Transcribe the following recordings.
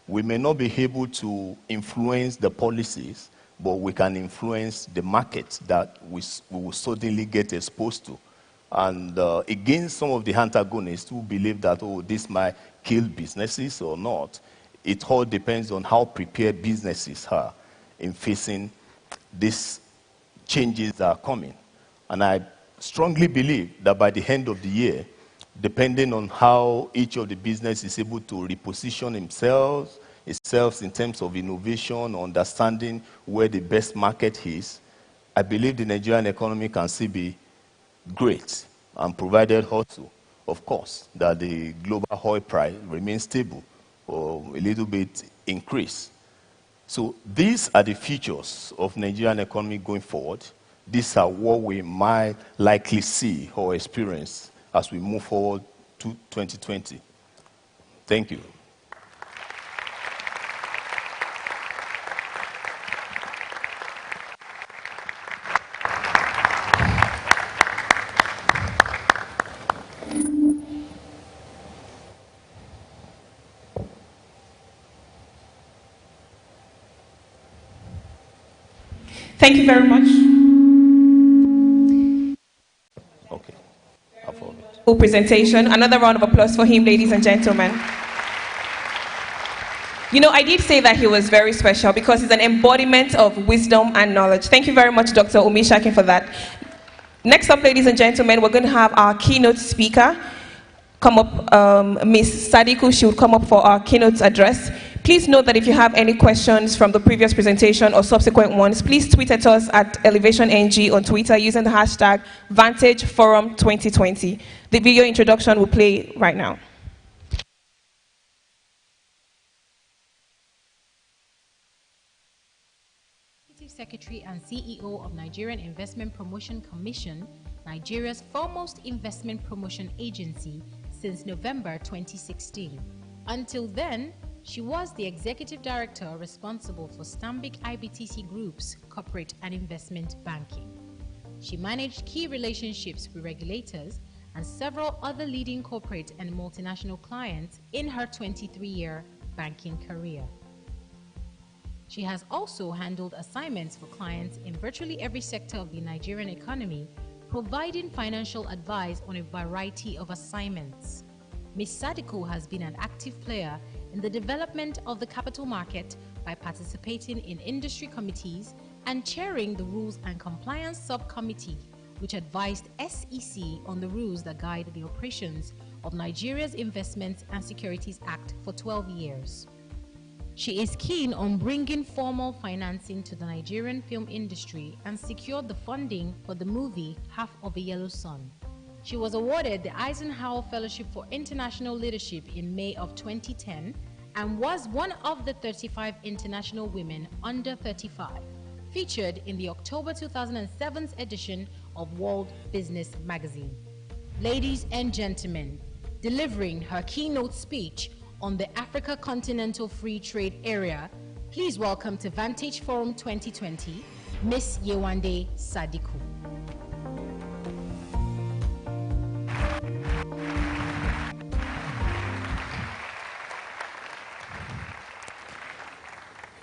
We may not be able to influence the policies, but we can influence the markets that we will suddenly get exposed to. And against some of the antagonists who believe that, oh, this might kill businesses or not, it all depends on how prepared businesses are in facing these changes that are coming. And I strongly believe that by the end of the year, depending on how each of the business is able to reposition itself in terms of innovation, understanding where the best market is, I believe the Nigerian economy can still be great, and provided also, of course, that the global oil price remains stable or a little bit increase. So these are the features of Nigerian economy going forward. These are what we might likely see or experience as we move forward to 2020. Thank you. Thank you very much. Okay. Full presentation. Another round of applause for him, ladies and gentlemen. You know, I did say that he was very special because he's an embodiment of wisdom and knowledge. Thank you very much, Dr. Omisakin, for that. Next up, ladies and gentlemen, we're going to have our keynote speaker come up. Ms. Sadiku, she would come up for our keynote address. Please note that if you have any questions from the previous presentation or subsequent ones, please tweet at us at ElevationNG on Twitter using the hashtag Vantage Forum 2020. The video introduction will play right now. Secretary and CEO of Nigerian Investment Promotion Commission, Nigeria's foremost investment promotion agency since November 2016. Until then, she was the executive director responsible for Stanbic IBTC Group's corporate and investment banking. She managed key relationships with regulators and several other leading corporate and multinational clients in her 23-year banking career. She has also handled assignments for clients in virtually every sector of the Nigerian economy, providing financial advice on a variety of assignments. Ms. Sadiku has been an active player in the development of the capital market by participating in industry committees and chairing the Rules and Compliance Subcommittee, which advised SEC on the rules that guide the operations of Nigeria's Investments and Securities Act for 12 years. She is keen on bringing formal financing to the Nigerian film industry and secured the funding for the movie Half of a Yellow Sun. She was awarded the Eisenhower Fellowship for International Leadership in May of 2010 and was one of the 35 international women under 35 featured in the October 2007 edition of World Business Magazine. Ladies and gentlemen, delivering her keynote speech on the Africa Continental Free Trade Area, please welcome to Vantage Forum 2020, Ms. Yewande Sadiku.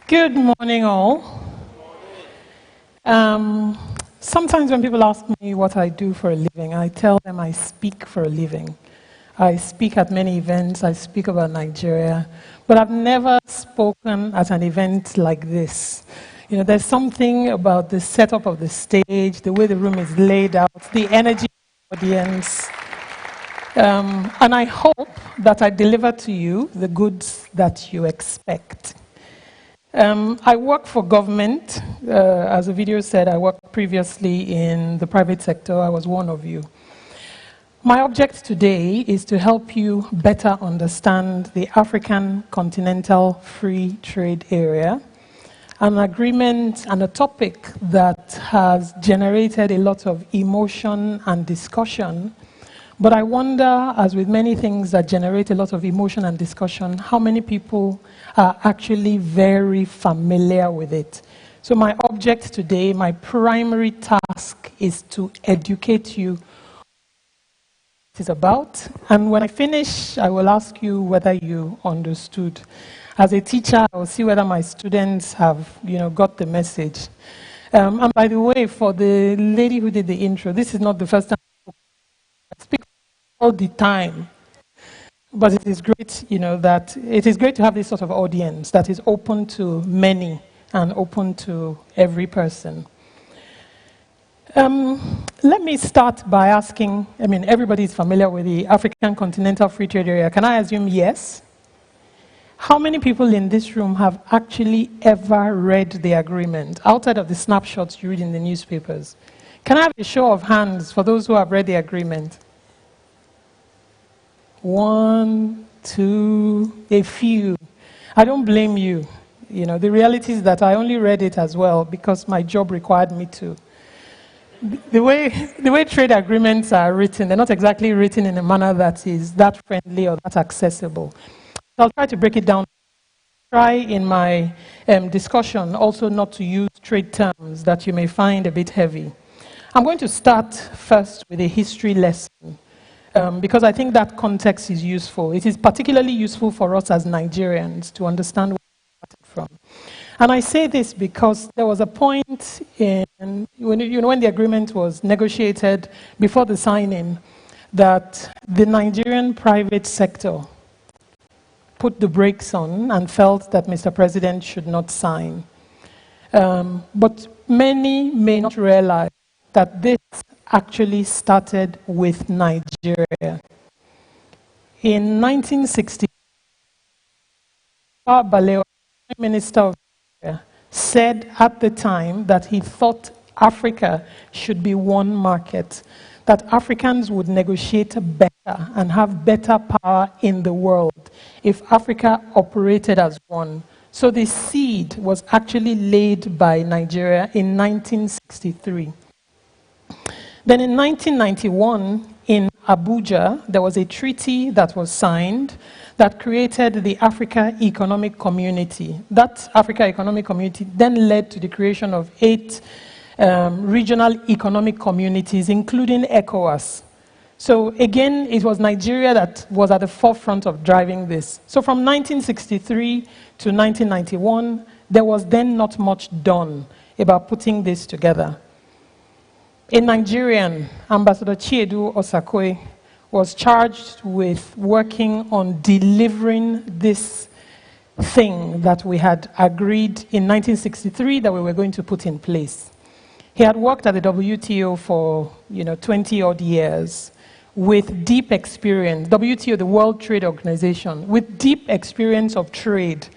Good morning, all. Sometimes when people ask me what I do for a living, I tell them I speak for a living. I speak at many events, I speak about Nigeria, but I've never spoken at an event like this. You know, there's something about the setup of the stage, the way the room is laid out, the energy of the audience. And I hope that I deliver to you the goods that you expect. I work for government. As the video said, I worked previously in the private sector. I was one of you. My object today is to help you better understand the African Continental Free Trade Area, an agreement and a topic that has generated a lot of emotion and discussion. But I wonder, as with many things that generate a lot of emotion and discussion, how many people are actually very familiar with it. So my object today, my primary task is to educate you is about. And when I finish, I will ask you whether you understood. As a teacher, I will see whether my students have, got the message. And by the way, for the lady who did the intro, this is not the first time I speak all the time. But it is great, that it is great to have this sort of audience that is open to many and open to every person. Let me start by asking, everybody is familiar with the African Continental Free Trade Area. Can I assume yes? How many people in this room have actually ever read the agreement, outside of the snapshots you read in the newspapers? Can I have a show of hands for those who have read the agreement? 1, 2, a few. I don't blame you. The reality is that I only read it as well because my job required me to. The way trade agreements are written, they're not exactly written in a manner that is that friendly or that accessible. So I'll try to break it down. Try in my discussion also not to use trade terms that you may find a bit heavy. I'm going to start first with a history lesson because I think that context is useful. It is particularly useful for us as Nigerians to understand where we started from. And I say this because there was a point when the agreement was negotiated before the signing that the Nigerian private sector put the brakes on and felt that Mr. President should not sign. But many may not realize that this actually started with Nigeria. In 1960, Balewa, Prime Minister of Nigeria, said at the time that he thought Africa should be one market, that Africans would negotiate better and have better power in the world if Africa operated as one. So the seed was actually laid by Nigeria in 1963. Then in 1991, in Abuja, there was a treaty that was signed that created the Africa Economic Community. That Africa Economic Community then led to the creation of 8 regional economic communities, including ECOWAS. So again, it was Nigeria that was at the forefront of driving this. So from 1963 to 1991, there was then not much done about putting this together. A Nigerian, Ambassador Chiedu Osakwe, was charged with working on delivering this thing that we had agreed in 1963 that we were going to put in place. He had worked at the WTO for 20-odd years with deep experience, WTO, the World Trade Organization, with deep experience of trade.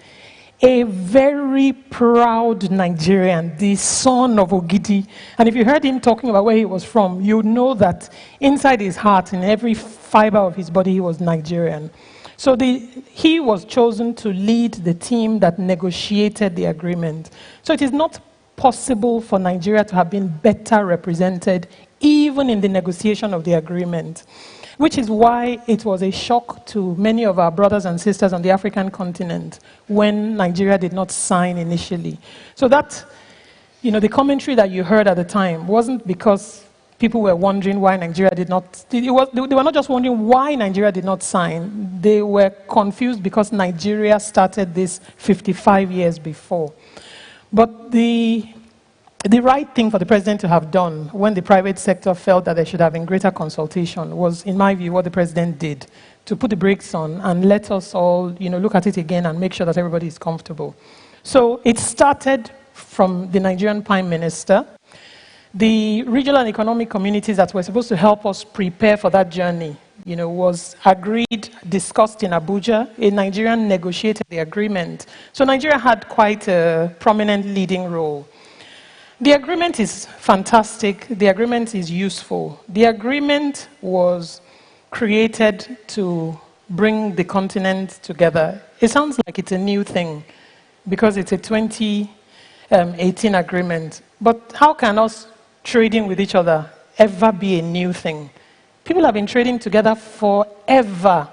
A very proud Nigerian, the son of Ogidi. And if you heard him talking about where he was from, you would know that inside his heart, in every fiber of his body, he was Nigerian. So he was chosen to lead the team that negotiated the agreement. So it is not possible for Nigeria to have been better represented even in the negotiation of the agreement, which is why it was a shock to many of our brothers and sisters on the African continent when Nigeria did not sign initially. So that, the commentary that you heard at the time wasn't because people were wondering why Nigeria did not, they were not just wondering why Nigeria did not sign, they were confused because Nigeria started this 55 years before. But the right thing for the president to have done when the private sector felt that there should have been greater consultation was, in my view, what the president did, to put the brakes on and let us all, look at it again and make sure that everybody is comfortable. So it started from the Nigerian Prime Minister. The regional and economic communities that were supposed to help us prepare for that journey, was agreed, discussed in Abuja. A Nigerian negotiated the agreement. So Nigeria had quite a prominent leading role. The agreement is fantastic. The agreement is useful. The agreement was created to bring the continent together. It sounds like it's a new thing because it's a 2018 agreement. But how can us trading with each other ever be a new thing? People have been trading together forever.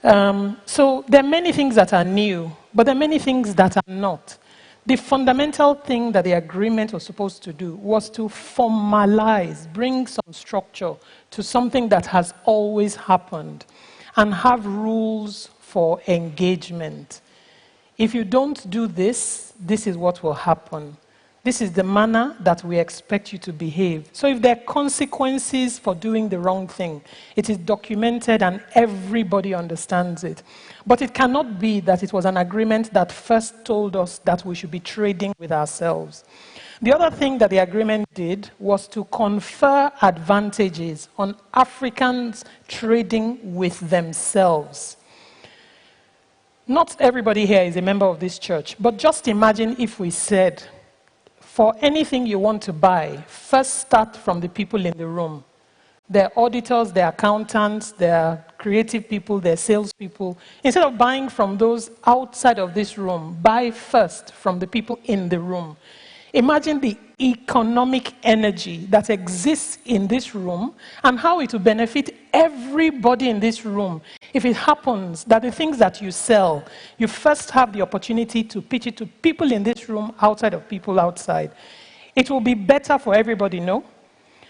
So there are many things that are new, but there are many things that are not. The fundamental thing that the agreement was supposed to do was to formalize, bring some structure to something that has always happened, and have rules for engagement. If you don't do this, this is what will happen. This is the manner that we expect you to behave. So if there are consequences for doing the wrong thing, it is documented and everybody understands it. But it cannot be that it was an agreement that first told us that we should be trading with ourselves. The other thing that the agreement did was to confer advantages on Africans trading with themselves. Not everybody here is a member of this church, but just imagine if we said, for anything you want to buy, first start from the people in the room. Their auditors, their accountants, their creative people, their salespeople. Instead of buying from those outside of this room, buy first from the people in the room. Imagine the economic energy that exists in this room and how it will benefit everybody in this room. If it happens that the things that you sell, you first have the opportunity to pitch it to people in this room outside of people outside. It will be better for everybody, no?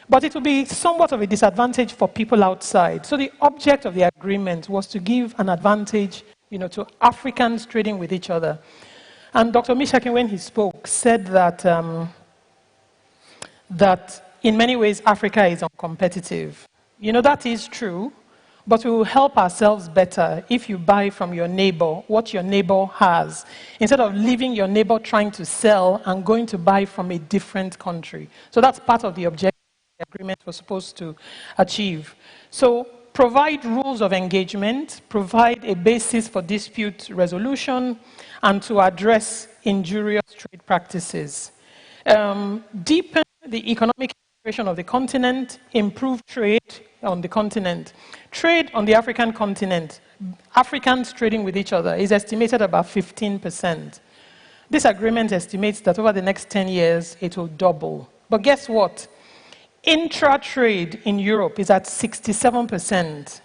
But it will be somewhat of a disadvantage for people outside. So the object of the agreement was to give an advantage, to Africans trading with each other. And Dr. Omisakin, when he spoke, said that, that in many ways Africa is uncompetitive. That is true, but we will help ourselves better if you buy from your neighbor what your neighbor has, instead of leaving your neighbor trying to sell and going to buy from a different country. So that's part of the objective the agreement was supposed to achieve. So provide rules of engagement, provide a basis for dispute resolution, and to address injurious trade practices. Deepen the economic integration of the continent, improve trade on the continent. Trade on the African continent, Africans trading with each other, is estimated about 15%. This agreement estimates that over the next 10 years, it will double. But guess what? Intra-trade in Europe is at 67%.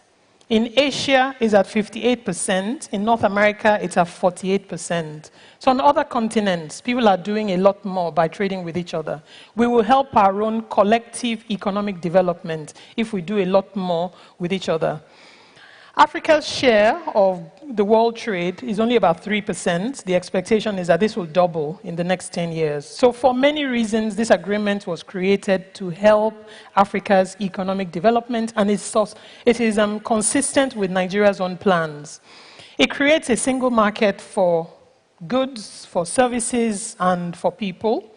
In Asia, it's at 58%. In North America, it's at 48%. So on other continents, people are doing a lot more by trading with each other. We will help our own collective economic development if we do a lot more with each other. Africa's share of the world trade is only about 3%. The expectation is that this will double in the next 10 years. So for many reasons, this agreement was created to help Africa's economic development, and it is consistent with Nigeria's own plans. It creates a single market for goods, for services, and for people.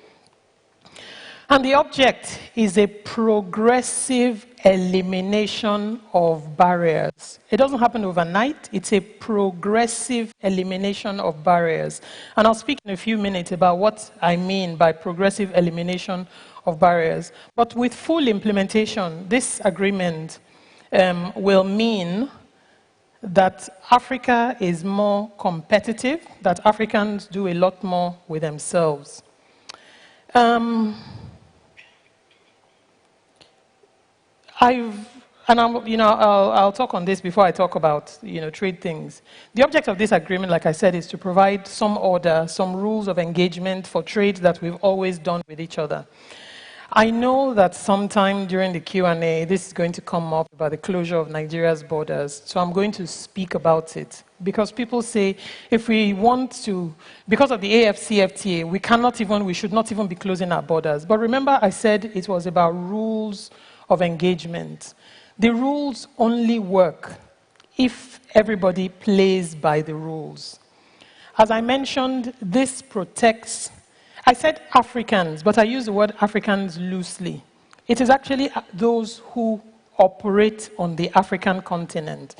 And the object is a progressive elimination of barriers. It doesn't happen overnight. It's a progressive elimination of barriers. And I'll speak in a few minutes about what I mean by progressive elimination of barriers. But with full implementation, this agreement will mean that Africa is more competitive, that Africans do a lot more with themselves. I'll talk on this before I talk about, trade things. The object of this agreement, like I said, is to provide some order, some rules of engagement for trade that we've always done with each other. I know that sometime during the Q&A, this is going to come up about the closure of Nigeria's borders, so I'm going to speak about it. Because people say, if we want to, because of the AFCFTA, we should not even be closing our borders. But remember, I said it was about rules of engagement. The rules only work if everybody plays by the rules. As I mentioned, this protects, I said Africans, but I use the word Africans loosely. It is actually those who operate on the African continent.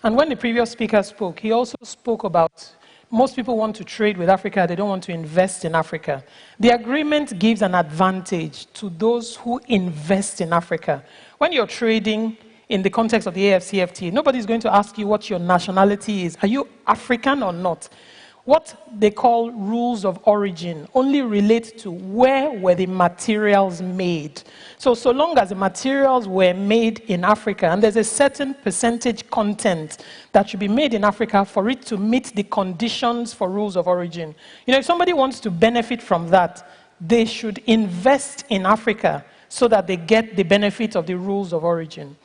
And when the previous speaker spoke, he also spoke about most people want to trade with Africa, they don't want to invest in Africa. The agreement gives an advantage to those who invest in Africa. When you're trading in the context of the AFCFTA, nobody's going to ask you what your nationality is. Are you African or not? What they call rules of origin only relate to where were the materials made. So long as the materials were made in Africa, and there's a certain percentage content that should be made in Africa for it to meet the conditions for rules of origin. If somebody wants to benefit from that, they should invest in Africa so that they get the benefit of the rules of origin.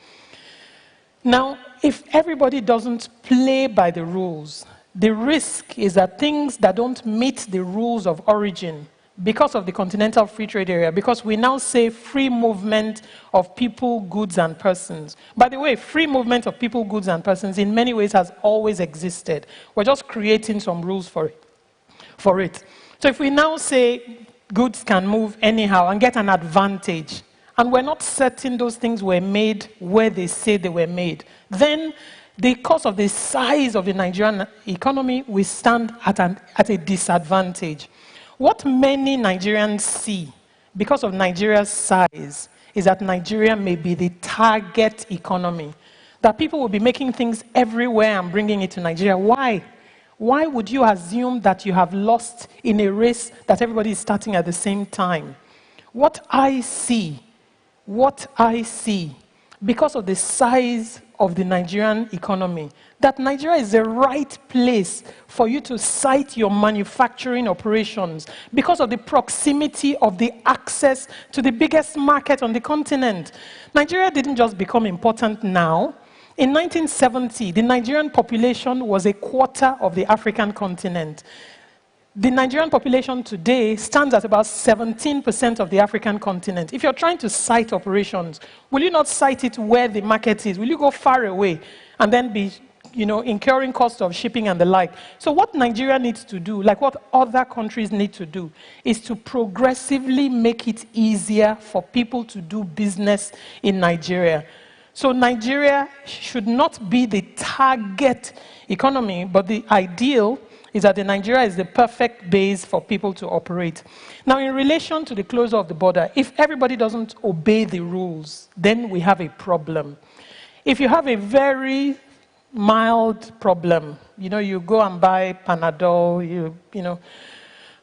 Now, if everybody doesn't play by the rules, the risk is that things that don't meet the rules of origin, because of the Continental Free Trade Area, because we now say free movement of people, goods, and persons. By the way, free movement of people, goods, and persons in many ways has always existed. We're just creating some rules for it. So if we now say goods can move anyhow and get an advantage, and we're not certain those things were made where they say they were made, then because of the size of the Nigerian economy, we stand at a disadvantage. What many Nigerians see because of Nigeria's size is that Nigeria may be the target economy, that people will be making things everywhere and bringing it to Nigeria. Why? Why would you assume that you have lost in a race that everybody is starting at the same time? What I see, because of the size of the Nigerian economy, that Nigeria is the right place for you to site your manufacturing operations because of the proximity of the access to the biggest market on the continent. Nigeria didn't just become important now. In 1970, the Nigerian population was a quarter of the African continent. The Nigerian population today stands at about 17% of the African continent. If you're trying to site operations, will you not site it where the market is? Will you go far away and then be, incurring costs of shipping and the like? So what Nigeria needs to do, like what other countries need to do, is to progressively make it easier for people to do business in Nigeria. So Nigeria should not be the target economy, but the ideal is that Nigeria is the perfect base for people to operate. Now, in relation to the closure of the border, if everybody doesn't obey the rules, then we have a problem. If you have a very mild problem, you go and buy Panadol, you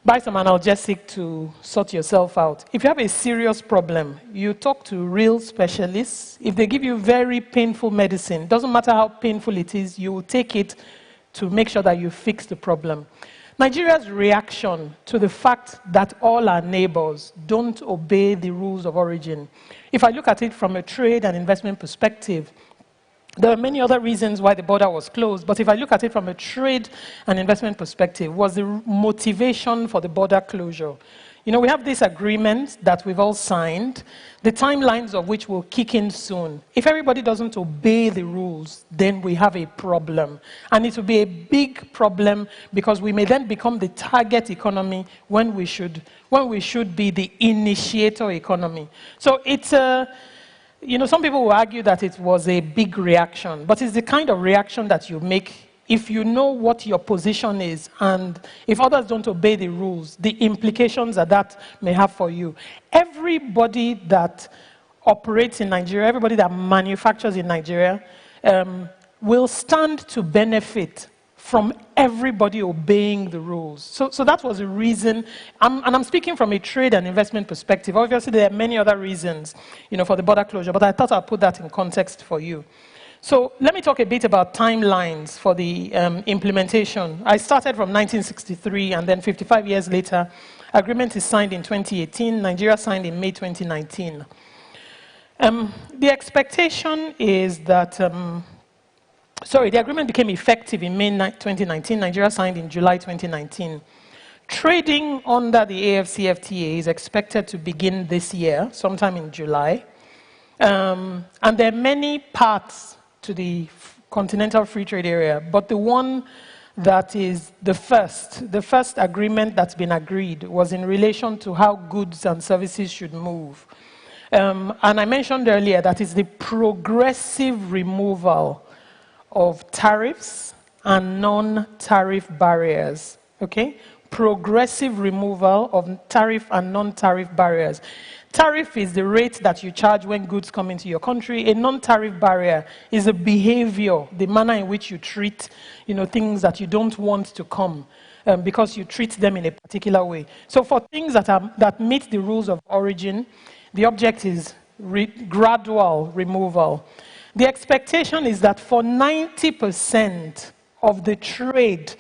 buy some analgesic to sort yourself out. If you have a serious problem, you talk to real specialists. If they give you very painful medicine, doesn't matter how painful it is, you will take it to make sure that you fix the problem. Nigeria's reaction to the fact that all our neighbors don't obey the rules of origin, if I look at it from a trade and investment perspective, there are many other reasons why the border was closed, but if I look at it from a trade and investment perspective, was the motivation for the border closure. We have this agreement that we've all signed, the timelines of which will kick in soon. If everybody doesn't obey the rules, then we have a problem. And it will be a big problem because we may then become the target economy when we should be the initiator economy. So it's some people will argue that it was a big reaction, but it's the kind of reaction that you make if you know what your position is, and if others don't obey the rules, the implications that may have for you. Everybody that operates in Nigeria, everybody that manufactures in Nigeria, will stand to benefit from everybody obeying the rules. So that was the reason, and I'm speaking from a trade and investment perspective. Obviously, there are many other reasons, for the border closure, but I thought I'd put that in context for you. So let me talk a bit about timelines for the implementation. I started from 1963, and then 55 years later, agreement is signed in 2018. Nigeria signed in May 2019. The expectation is that, the agreement became effective in May 2019. Nigeria signed in July 2019. Trading under the AFCFTA is expected to begin this year, sometime in July. And there are many parts to the Continental Free Trade Area, but the one that is the first agreement that's been agreed was in relation to how goods and services should move. And I mentioned earlier that it's the progressive removal of tariffs and non-tariff barriers, okay? Progressive removal of tariff and non-tariff barriers. Tariff is the rate that you charge when goods come into your country. A non-tariff barrier is a behavior, the manner in which you treat, things that you don't want to come. because you treat them in a particular way. So for things that meet the rules of origin, the object is gradual removal. The expectation is that for 90% of the trade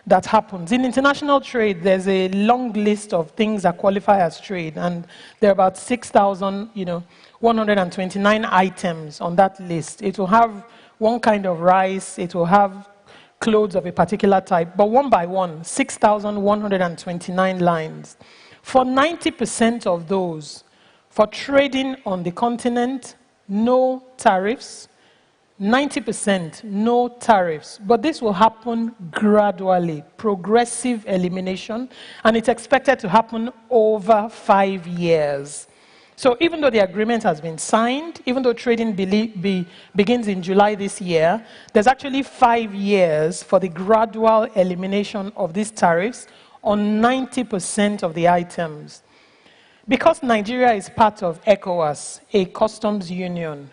that happens, in international trade, there's a long list of things that qualify as trade, and there are about 6,129 items on that list. It will have one kind of rice, it will have clothes of a particular type, but one by one, 6,129 lines. For 90% of those, for trading on the continent, no tariffs, 90% no tariffs, but this will happen gradually, progressive elimination, and it's expected to happen over 5 years. So even though the agreement has been signed, even though trading begins in July this year, there's actually 5 years for the gradual elimination of these tariffs on 90% of the items. Because Nigeria is part of ECOWAS, a customs union,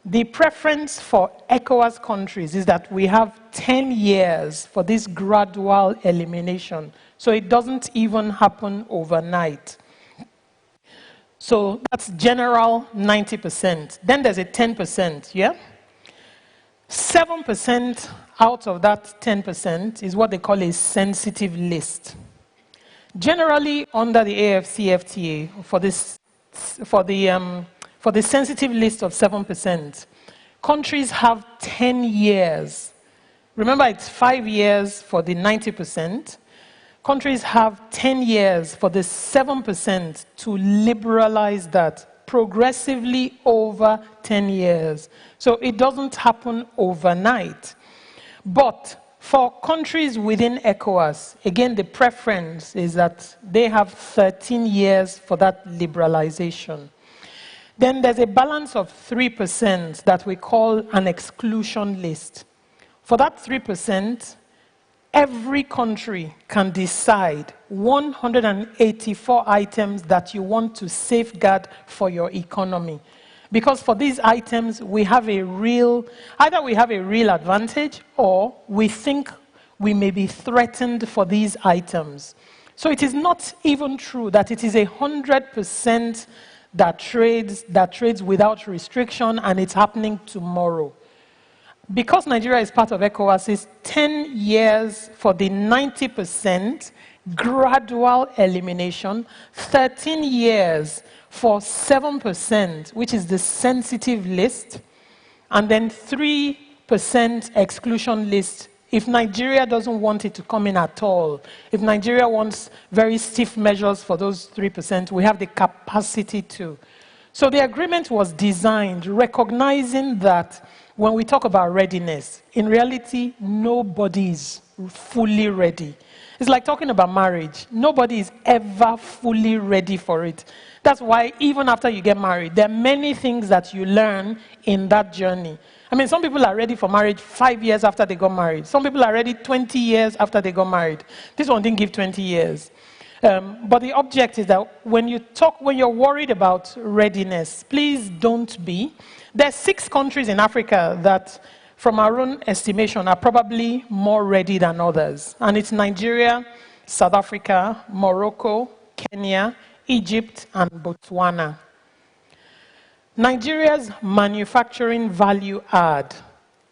the preference for ECOWAS countries is that we have 10 years for this gradual elimination. So it doesn't even happen overnight. So that's general 90%. Then there's a 10%, yeah? 7% out of that 10% is what they call a sensitive list. Generally, under the AFCFTA, for the sensitive list of 7%, countries have 10 years. Remember, it's 5 years for the 90%. Countries have 10 years for the 7% to liberalize that progressively over 10 years. So it doesn't happen overnight. But for countries within ECOWAS, again, the preference is that they have 13 years for that liberalization. Then there's a balance of 3% that we call an exclusion list. For that 3%, every country can decide 184 items that you want to safeguard for your economy. Because for these items, we have either we have a real advantage, or we think we may be threatened for these items. So it is not even true that it is 100% that trades without restriction and it's happening tomorrow. Because Nigeria is part of ECOWAS, it's 10 years for the 90% gradual elimination, 13 years for 7%, which is the sensitive list, and then 3% exclusion list if Nigeria doesn't want it to come in at all. If Nigeria wants very stiff measures for those 3%, we have the capacity to. So the agreement was designed recognizing that when we talk about readiness, in reality, nobody is fully ready. It's like talking about marriage. Nobody is ever fully ready for it. That's why even after you get married, there are many things that you learn in that journey. I mean, some people are ready for marriage 5 years after they got married. Some people are ready 20 years after they got married. This one didn't give 20 years. But the object is that when you're worried about readiness, please don't be. There are 6 countries in Africa that, from our own estimation, are probably more ready than others. And it's Nigeria, South Africa, Morocco, Kenya, Egypt, and Botswana. Nigeria's manufacturing value add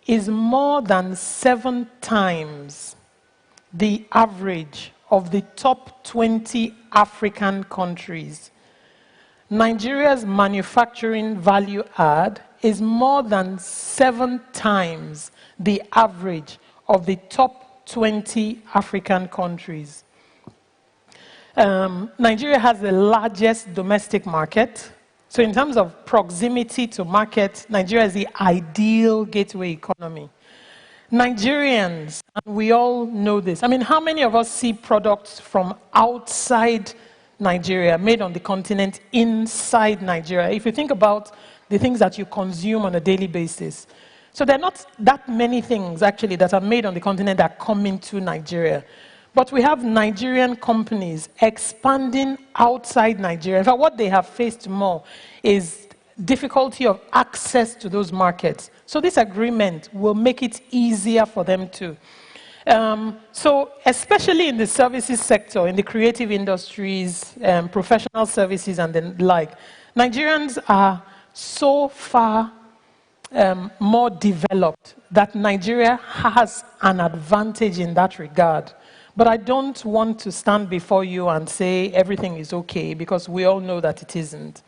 is more than 7 times the average of the top 20 African countries. Nigeria's manufacturing value add is more than 7 times the average of the top 20 African countries. Nigeria has the largest domestic market. So in terms of proximity to market, Nigeria is the ideal gateway economy. Nigerians, and we all know this, I mean, how many of us see products from outside Nigeria, made on the continent, inside Nigeria? If you think about the things that you consume on a daily basis. So there are not that many things, actually, that are made on the continent that come into Nigeria. But we have Nigerian companies expanding outside Nigeria. In fact, what they have faced more is difficulty of access to those markets. So this agreement will make it easier for them to. So especially in the services sector, in the creative industries, professional services and the like, Nigerians are so far more developed that Nigeria has an advantage in that regard. But I don't want to stand before you and say everything is okay, because we all know that it isn't.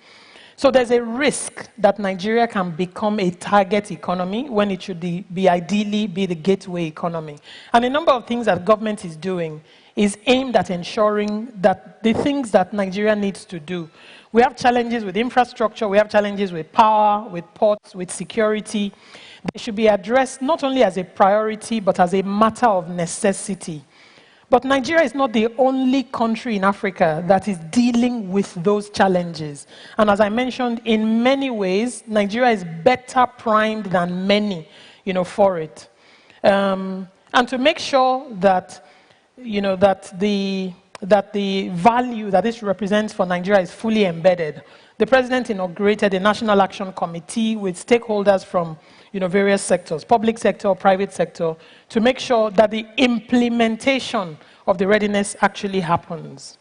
So there's a risk that Nigeria can become a target economy when it should ideally be the gateway economy. And a number of things that government is doing is aimed at ensuring that the things that Nigeria needs to do. We have challenges with infrastructure, we have challenges with power, with ports, with security. They should be addressed not only as a priority, but as a matter of necessity. But Nigeria is not the only country in Africa that is dealing with those challenges. And as I mentioned, in many ways, Nigeria is better primed than many, for it. And to make sure that, that the value that this represents for Nigeria is fully embedded, the president inaugurated a National Action Committee with stakeholders from various sectors, public sector, private sector, to make sure that the implementation of the readiness actually happens.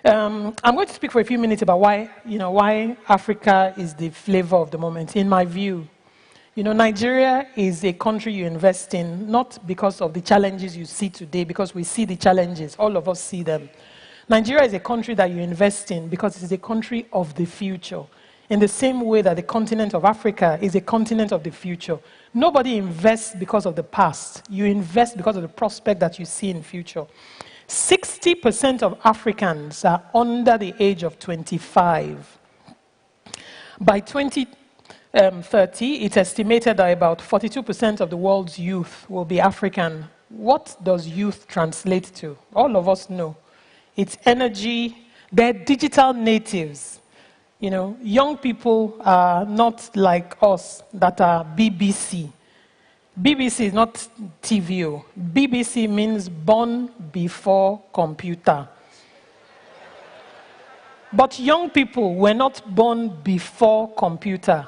I'm going to speak for a few minutes about why Africa is the flavor of the moment. In my view, Nigeria is a country you invest in, not because of the challenges you see today, because we see the challenges, all of us see them. Nigeria is a country that you invest in because it is a country of the future. In the same way that the continent of Africa is a continent of the future. Nobody invests because of the past. You invest because of the prospect that you see in the future. 60% of Africans are under the age of 25. By 2030, it's estimated that about 42% of the world's youth will be African. What does youth translate to? All of us know. It's energy. They're digital natives. Young people are not like us that are BBC. BBC is not TVO. BBC means born before computer. But young people were not born before computer.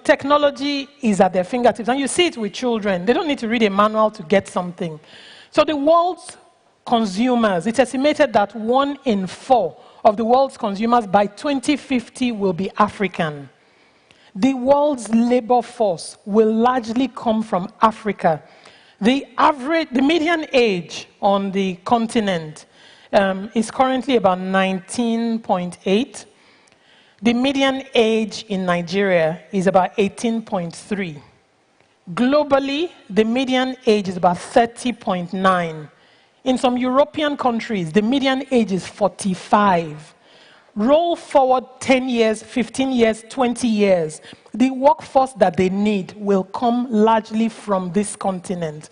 Technology is at their fingertips. And you see it with children. They don't need to read a manual to get something. So the world's consumers, it's estimated that 1 in 4 of the world's consumers by 2050 will be African. The world's labor force will largely come from Africa. The median age on the continent is currently about 19.8. The median age in Nigeria is about 18.3. Globally, the median age is about 30.9. In some European countries, the median age is 45. Roll forward 10 years, 15 years, 20 years. The workforce that they need will come largely from this continent.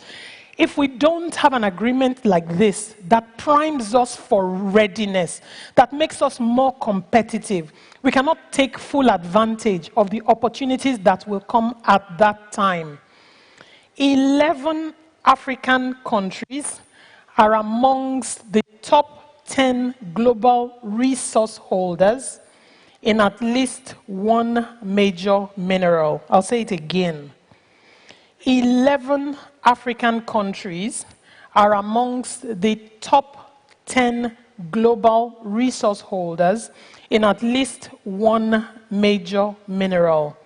If we don't have an agreement like this that primes us for readiness, that makes us more competitive, we cannot take full advantage of the opportunities that will come at that time. 11 African countries are amongst the top 10 global resource holders in at least one major mineral. I'll say it again. 11 African countries are amongst the top 10 global resource holders in at least one major mineral.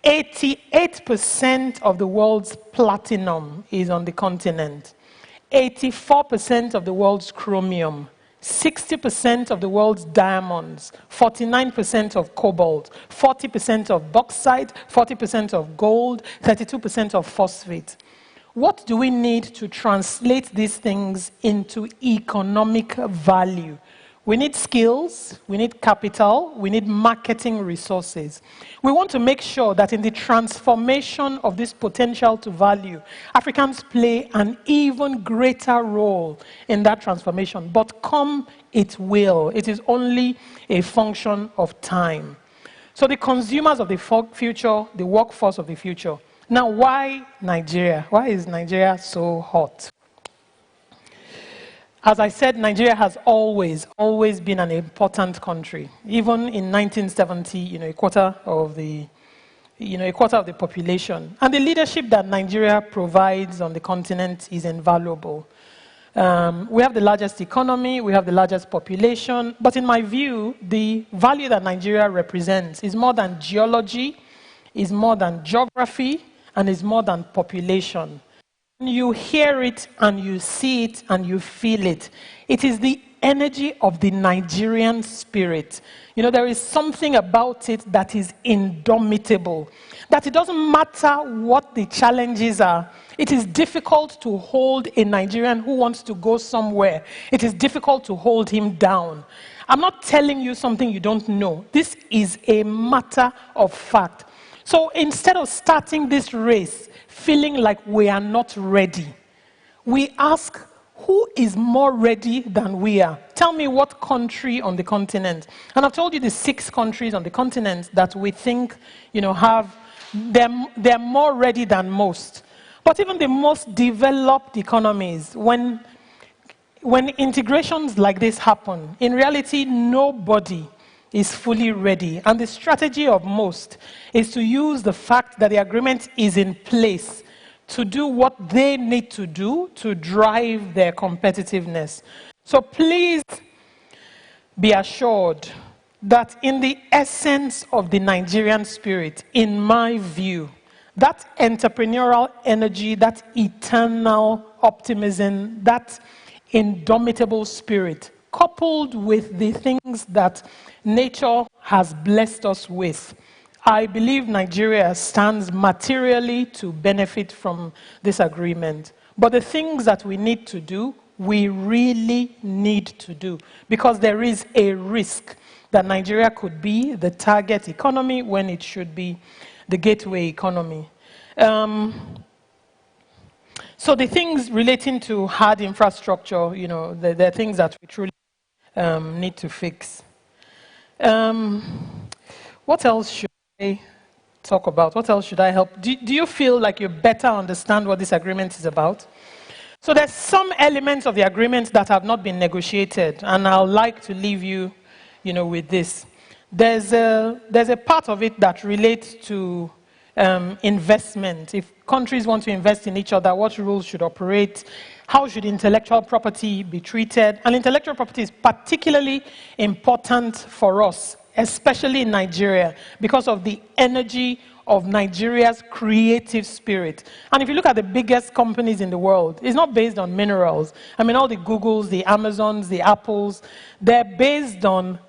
88% of the world's platinum is on the continent. 84% of the world's chromium, 60% of the world's diamonds, 49% of cobalt, 40% of bauxite, 40% of gold, 32% of phosphate. What do we need to translate these things into economic value? We need skills, we need capital, we need marketing resources. We want to make sure that in the transformation of this potential to value, Africans play an even greater role in that transformation. But come it will. It is only a function of time. So the consumers of the future, the workforce of the future. Now, why Nigeria? Why is Nigeria so hot? As I said, Nigeria has always been an important country. Even in 1970, a quarter of the a quarter of the population. And the leadership that Nigeria provides on the continent is invaluable. We have the largest economy, we have the largest population, but in my view, the value that Nigeria represents is more than geology, is more than geography, and is more than population. You hear it and you see it and you feel it. It is the energy of the Nigerian spirit. There is something about it that is indomitable. That it doesn't matter what the challenges are. It is difficult to hold a Nigerian who wants to go somewhere. It is difficult to hold him down. I'm not telling you something you don't know. This is a matter of fact. So instead of starting this race feeling like we are not ready, we ask, who is more ready than we are? Tell me what country on the continent. And I've told you the 6 countries on the continent that we think, have they're more ready than most. But even the most developed economies, when integrations like this happen, in reality, nobody is fully ready. And the strategy of most is to use the fact that the agreement is in place to do what they need to do to drive their competitiveness. So please be assured that in the essence of the Nigerian spirit, in my view, that entrepreneurial energy, that eternal optimism, that indomitable spirit, coupled with the things that nature has blessed us with, I believe Nigeria stands materially to benefit from this agreement. But the things that we need to do, we really need to do, because there is a risk that Nigeria could be the target economy when it should be the gateway economy. So the things relating to hard infrastructure, they're things that we truly need to fix. What else should I talk about? What else should I help? Do you feel like you better understand what this agreement is about? So there's some elements of the agreement that have not been negotiated, and I'd like to leave you, with this. There's a part of it that relates to investment. If countries want to invest in each other, what rules should operate? How should intellectual property be treated? And intellectual property is particularly important for us, especially in Nigeria, because of the energy of Nigeria's creative spirit. And if you look at the biggest companies in the world, it's not based on minerals. I mean, all the Googles, the Amazons, the Apples, they're based on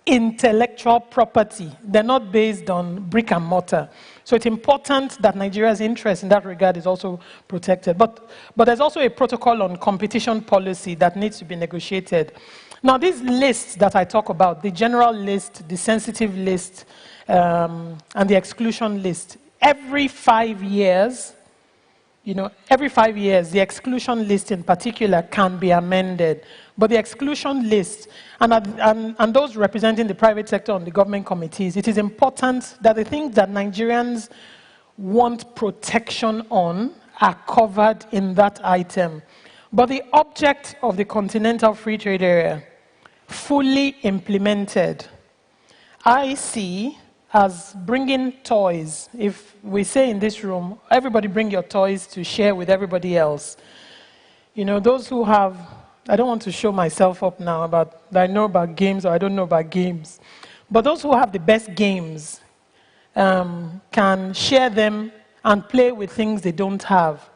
intellectual property. They're not based on brick and mortar. So it's important that Nigeria's interest in that regard is also protected. But there's also a protocol on competition policy that needs to be negotiated. Now, these lists that I talk about, the general list, the sensitive list, and the exclusion list, every 5 years, the exclusion list in particular can be amended. But the exclusion list, and those representing the private sector on the government committees, it is important that the things that Nigerians want protection on are covered in that item. But the object of the Continental Free Trade Area, fully implemented, I see as bringing toys. If we say in this room, everybody bring your toys to share with everybody else. Those who have, I don't want to show myself up now about that I know about games or I don't know about games, but those who have the best games can share them and play with things they don't have.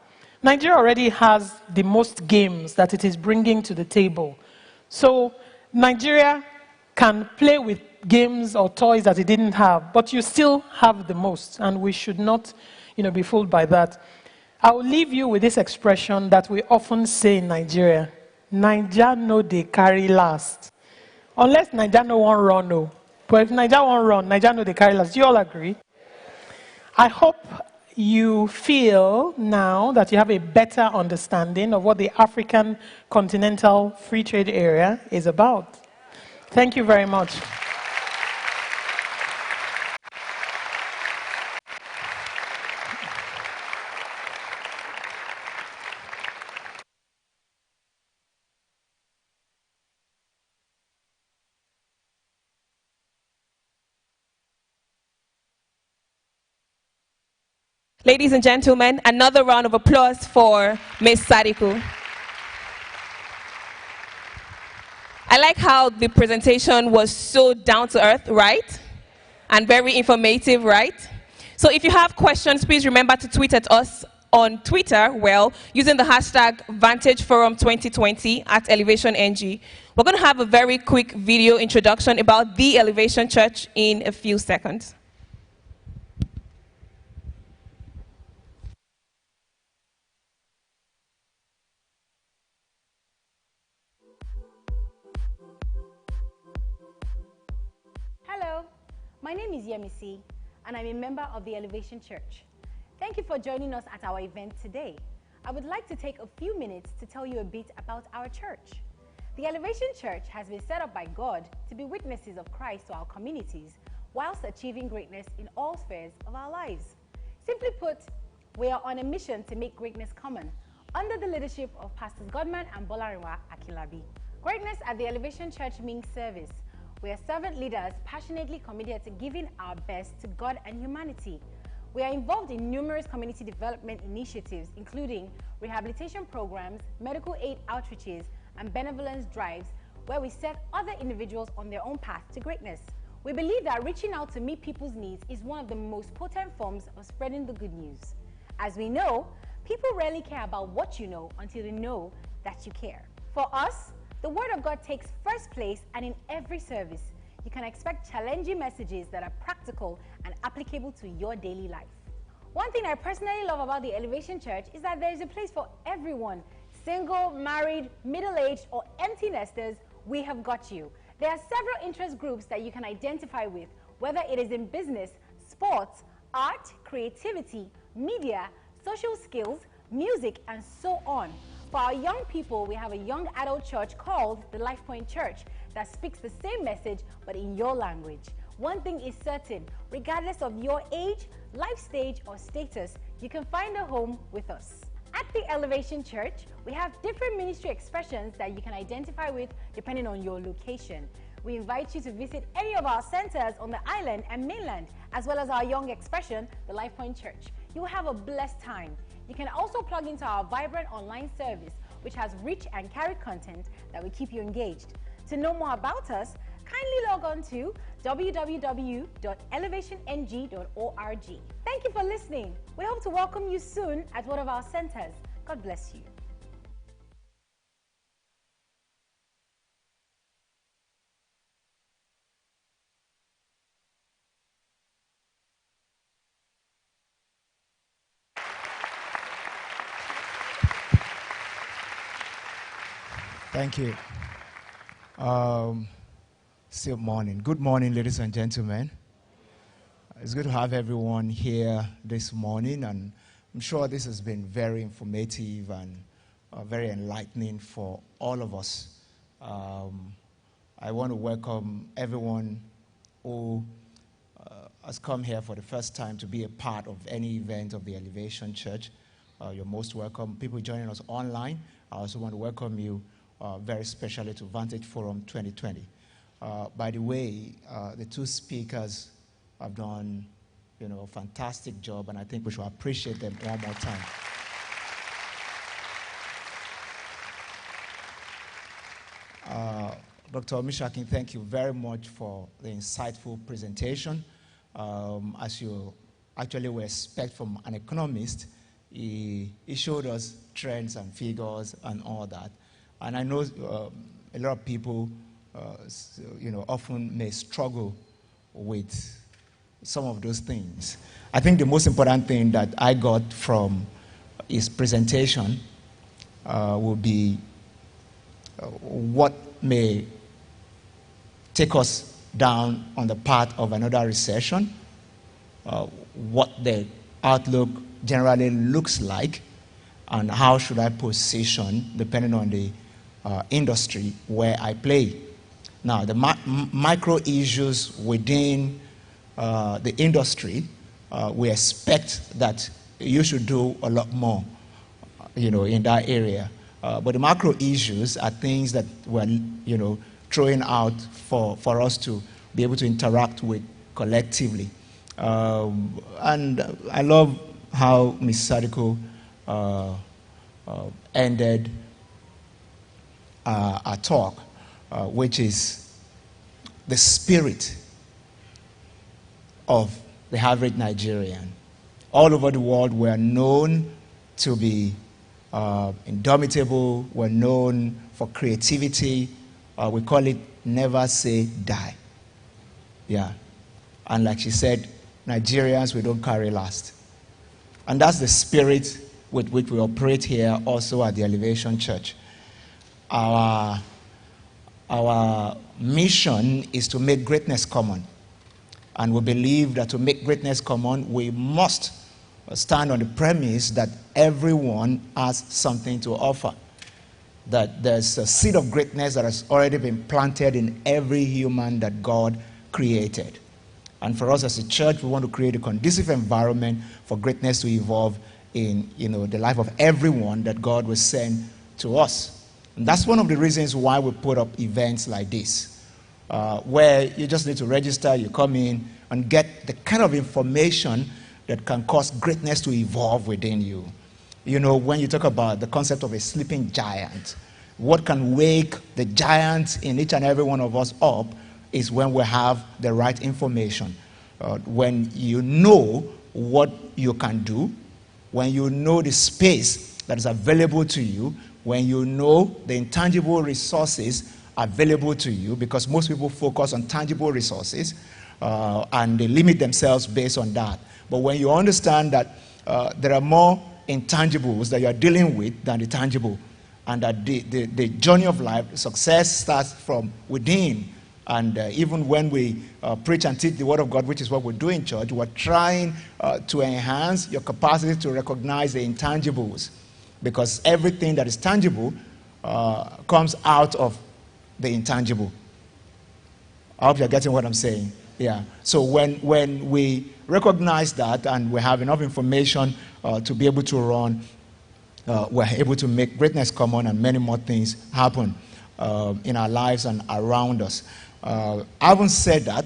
Nigeria already has the most games that it is bringing to the table. So Nigeria can play with games or toys that it didn't have, but you still have the most, and we should not be fooled by that. I will leave you with this expression that we often say in Nigeria: Naija no dey carry last. Unless Naija no wan run, no. But if Naija wan run, Naija no dey carry last. Do you all agree? I hope you feel now that you have a better understanding of what the African Continental Free Trade Area is about. Thank you very much. Ladies and gentlemen, another round of applause for Ms. Sadiku. I like how the presentation was so down to earth, right? And very informative, right? So if you have questions, please remember to tweet at us on Twitter, using the hashtag Vantage Forum 2020 at ElevationNG. We're going to have a very quick video introduction about the Elevation Church in a few seconds. Hello, my name is Yemisi, and I'm a member of the Elevation Church. Thank you for joining us at our event today. I would like to take a few minutes to tell you a bit about our church. The Elevation Church has been set up by God to be witnesses of Christ to our communities, whilst achieving greatness in all spheres of our lives. Simply put, we are on a mission to make greatness common, under the leadership of Pastors Godman and Akinlabi. Greatness at the Elevation Church means service. We are servant leaders passionately committed to giving our best to God and humanity. We are involved in numerous community development initiatives, including rehabilitation programs, medical aid outreaches, and benevolence drives, where we set other individuals on their own path to greatness. We believe that reaching out to meet people's needs is one of the most potent forms of spreading the good news. As we know, people rarely care about what you know until they know that you care. For us, the Word of God takes first place, and in every service, you can expect challenging messages that are practical and applicable to your daily life. One thing I personally love about the Elevation Church is that there is a place for everyone. Single, married, middle-aged, or empty nesters, we have got you. There are several interest groups that you can identify with, whether it is in business, sports, art, creativity, media, social skills, music, and so on. For our young people, we have a young adult church called the Life Point Church that speaks the same message but in your language. One thing is certain, regardless of your age, life stage, or status, you can find a home with us. At the Elevation Church, we have different ministry expressions that you can identify with depending on your location. We invite you to visit any of our centers on the island and mainland, as well as our young expression, the Life Point Church. You will have a blessed time. You can also plug into our vibrant online service, which has rich and carried content that will keep you engaged. To know more about us, kindly log on to www.elevationg.org. Thank you for listening. We hope to welcome you soon at one of our centers. God bless you. Thank you. Still morning. Good morning, ladies and gentlemen. It's good to have everyone here this morning, and I'm sure this has been very informative and very enlightening for all of us. I want to welcome everyone who has come here for the first time to be a part of any event of the Elevation Church. You're most welcome. People joining us online, I also want to welcome you very specially to Vantage Forum 2020. By the way, the two speakers have done, a fantastic job, and I think we should appreciate them one more time. Dr. Omisakin, thank you very much for the insightful presentation. As you actually would expect from an economist, he showed us trends and figures and all that. And I know a lot of people, often may struggle with some of those things. I think the most important thing that I got from his presentation will be what may take us down on the path of another recession, what the outlook generally looks like, and how should I position depending on the industry where I play. Now, the micro issues within the industry, we expect that you should do a lot more, in that area. But the macro issues are things that we're, throwing out for us to be able to interact with collectively. And I love how Ms. Sadiku ended our talk, which is the spirit of the average Nigerian. All over the world, we are known to be indomitable. We're known for creativity. We call it never say die. Yeah. And like she said, Nigerians, we don't carry last. And that's the spirit with which we operate here also at the Elevation Church. Our mission is to make greatness common. And we believe that to make greatness common, we must stand on the premise that everyone has something to offer. That there's a seed of greatness that has already been planted in every human that God created. And for us as a church, we want to create a conducive environment for greatness to evolve in the life of everyone that God will send to us. And that's one of the reasons why we put up events like this, where you just need to register, you come in and get the kind of information that can cause greatness to evolve within you. You know, when you talk about the concept of a sleeping giant, what can wake the giant in each and every one of us up is when we have the right information. When you know what you can do, when you know the space that is available to you, when you know the intangible resources available to you, because most people focus on tangible resources and they limit themselves based on that. But when you understand that there are more intangibles that you are dealing with than the tangible, and that the journey of life, success starts from within. And even when we preach and teach the Word of God, which is what we do in church, we're trying to enhance your capacity to recognize the intangibles. Because everything that is tangible comes out of the intangible. I hope you're getting what I'm saying. Yeah. So when we recognize that and we have enough information to be able to run, we're able to make greatness common and many more things happen in our lives and around us. Having said that,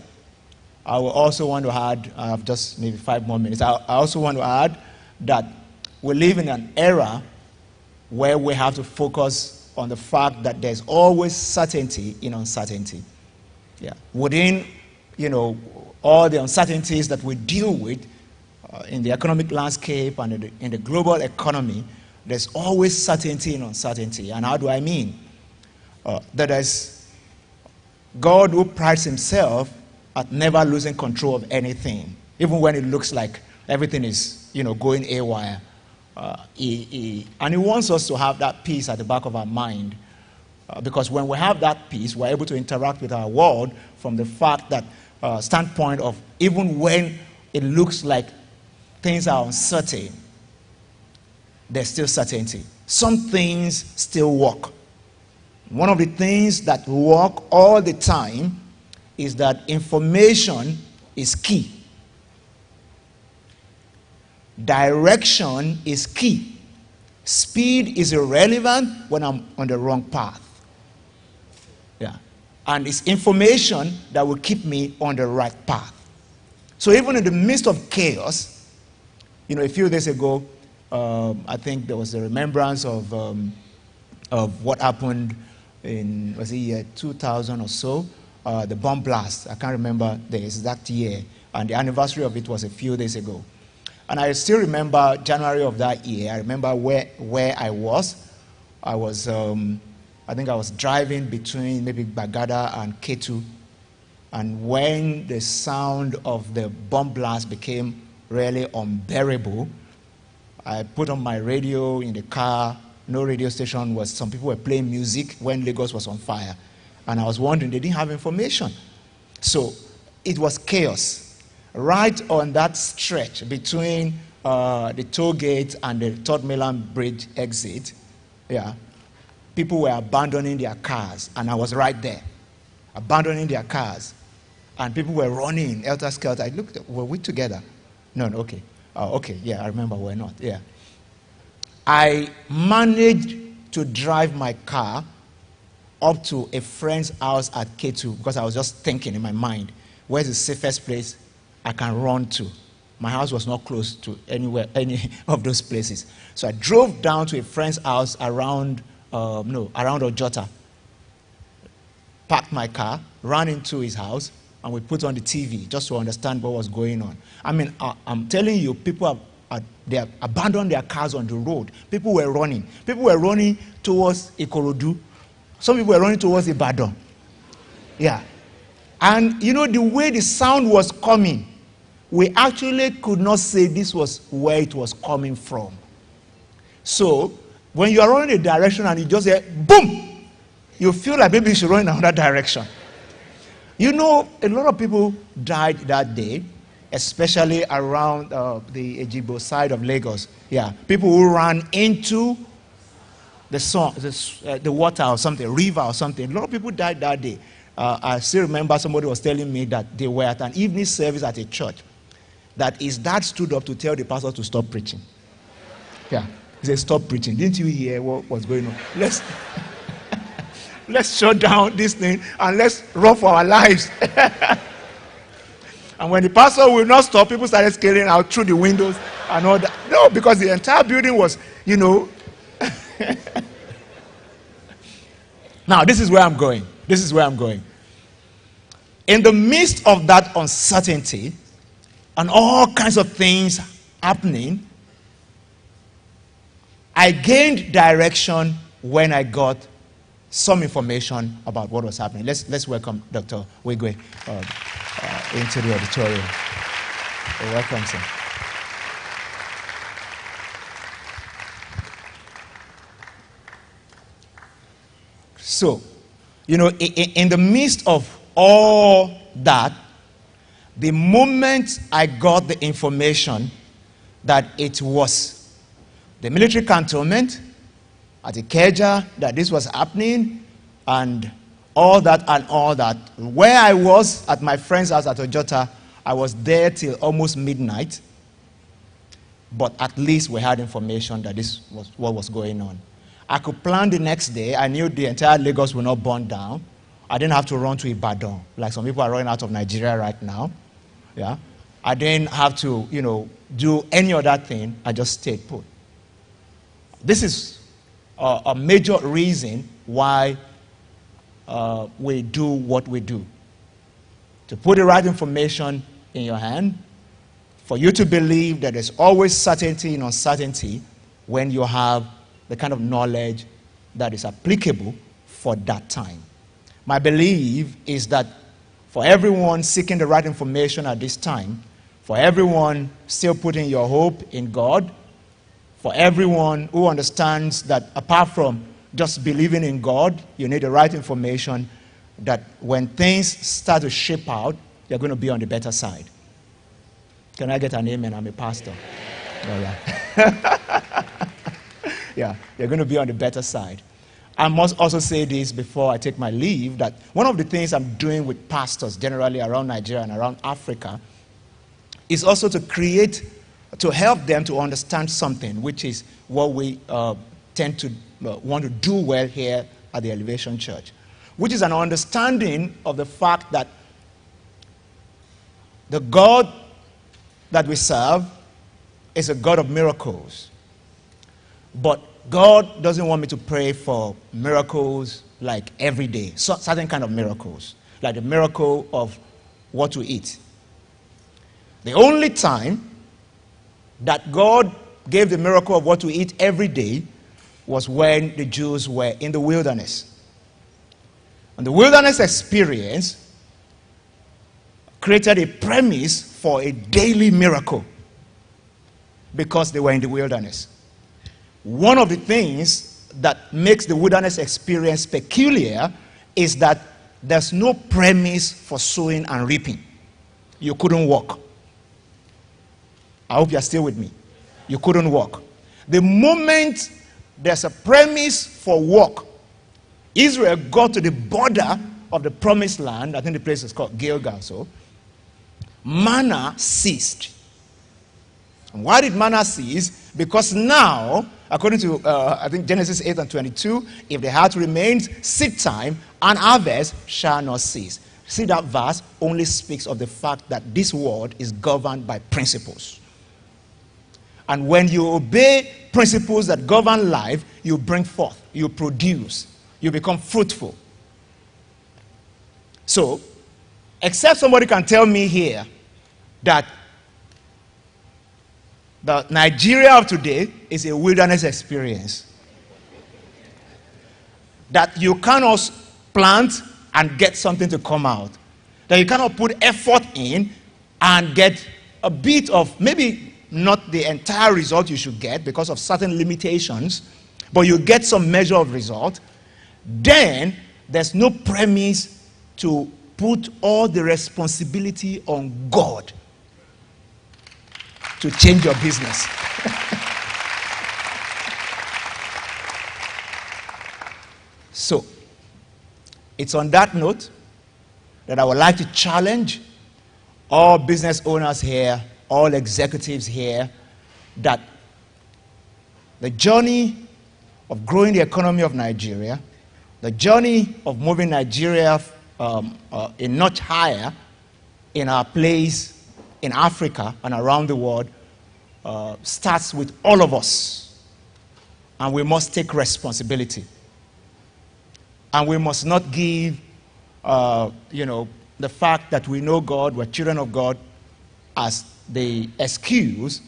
I will also want to add, I have just maybe 5 more minutes, I also want to add that we live in an era where we have to focus on the fact that there's always certainty in uncertainty. Yeah. Within, all the uncertainties that we deal with in the economic landscape and in the global economy, there's always certainty in uncertainty. And how do I mean? That there's God who prides himself at never losing control of anything, even when it looks like everything is, going haywire. And he wants us to have that peace at the back of our mind, because when we have that peace, we're able to interact with our world from the fact that standpoint of even when it looks like things are uncertain, there's still certainty. Some things still work. One of the things that work all the time is that information is key. Direction is key. Speed is irrelevant when I'm on the wrong path. Yeah. And it's information that will keep me on the right path. So even in the midst of chaos, a few days ago, I think there was a remembrance of what happened in, was it year 2000 or so, the bomb blast. I can't remember the exact year, and the anniversary of it was a few days ago. And I still remember January of that year. I remember where I was. I think I was driving between maybe Bagada and Ketu. And when the sound of the bomb blast became really unbearable, I put on my radio in the car. No radio station was, some people were playing music when Lagos was on fire. And I was wondering, they didn't have information. So it was chaos. Right on that stretch between the toll gate and the Third Mainland Bridge exit, people were abandoning their cars, and I was right there, abandoning their cars, and people were running helter-skelter. I looked, were we together? No, okay. Okay, yeah, I remember we're not, yeah. I managed to drive my car up to a friend's house at K2 because I was just thinking in my mind, where's the safest place I can run to? My house was not close to any of those places. So I drove down to a friend's house around Ojota, parked my car, ran into his house, and we put on the TV just to understand what was going on. I mean, I'm telling you, people they have abandoned their cars on the road. People were running. People were running towards Ikorodu. Some people were running towards Ibadan. Yeah. And you know, the way the sound was coming, we actually could not say this was where it was coming from. So, when you are running a direction and you just hear, boom, you feel like maybe you should run in another direction. You know, a lot of people died that day, especially around the Ejigbo side of Lagos. Yeah, people who ran into the water or something, river or something. A lot of people died that day. I still remember somebody was telling me that they were at an evening service at a church, that his dad stood up to tell the pastor to stop preaching. Yeah, he said, stop preaching. Didn't you hear what was going on? Let's shut down this thing and let's run for our lives. And when the pastor will not stop, people started scaling out through the windows and all that. No, because the entire building was, you know. Now, this is where I'm going. This is where I'm going. In the midst of that uncertainty and all kinds of things happening, I gained direction when I got some information about what was happening. Let's welcome Dr. Wigwe into the auditorium. Welcome, sir. So, you know, in the midst of all that, the moment I got the information that it was the military cantonment at Ikeja, that this was happening, and all that, where I was at my friend's house at Ojota, I was there till almost midnight, but at least we had information that this was what was going on. I could plan the next day. I knew the entire Lagos would not burn down. I didn't have to run to Ibadan, like some people are running out of Nigeria right now. Yeah, I didn't have to, you know, do any other thing. I just stayed put. This is a major reason why we do what we do. To put the right information in your hand, for you to believe that there's always certainty in uncertainty when you have the kind of knowledge that is applicable for that time. My belief is that for everyone seeking the right information at this time, for everyone still putting your hope in God, for everyone who understands that apart from just believing in God, you need the right information, that when things start to shape out, you're going to be on the better side. Can I get an amen? I'm a pastor. All right. Yeah, you're going to be on the better side. I must also say this before I take my leave, that one of the things I'm doing with pastors generally around Nigeria and around Africa is also to help them to understand something, which is what we tend to want to do well here at the Elevation Church, which is an understanding of the fact that the God that we serve is a God of miracles. But God doesn't want me to pray for miracles like every day, certain kind of miracles, like the miracle of what to eat. The only time that God gave the miracle of what to eat every day was when the Jews were in the wilderness. And the wilderness experience created a premise for a daily miracle because they were in the wilderness. One of the things that makes the wilderness experience peculiar is that there's no premise for sowing and reaping. You couldn't walk. I hope you're still with me. You couldn't walk. The moment there's a premise for work, Israel got to the border of the promised land. I think the place is called Gilgal. So manna ceased. And why did manna cease? Because now, according to I think Genesis 8:22, if the heart remains, seed time and harvest shall not cease. See, that verse only speaks of the fact that this world is governed by principles. And when you obey principles that govern life, you bring forth, you produce, you become fruitful. So, except somebody can tell me here that the Nigeria of today is a wilderness experience, that you cannot plant and get something to come out, that you cannot put effort in and get a bit of, maybe not the entire result you should get because of certain limitations, but you get some measure of result, then there's no premise to put all the responsibility on God to change your business. So, it's on that note that I would like to challenge all business owners here, all executives here, that the journey of growing the economy of Nigeria, the journey of moving Nigeria a notch higher in our place in Africa and around the world starts with all of us. And we must take responsibility. And we must not give, the fact that we know God, we're children of God, as the excuse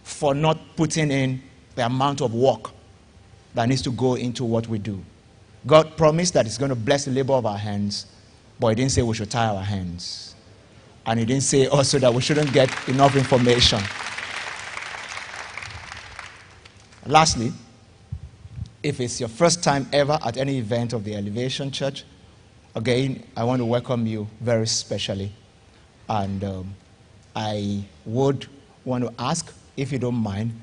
for not putting in the amount of work that needs to go into what we do. God promised that He's going to bless the labor of our hands, but He didn't say we should tie our hands. And He didn't say also that we shouldn't get enough information. Lastly, if it's your first time ever at any event of the Elevation Church, again, I want to welcome you very specially. And I would want to ask, if you don't mind,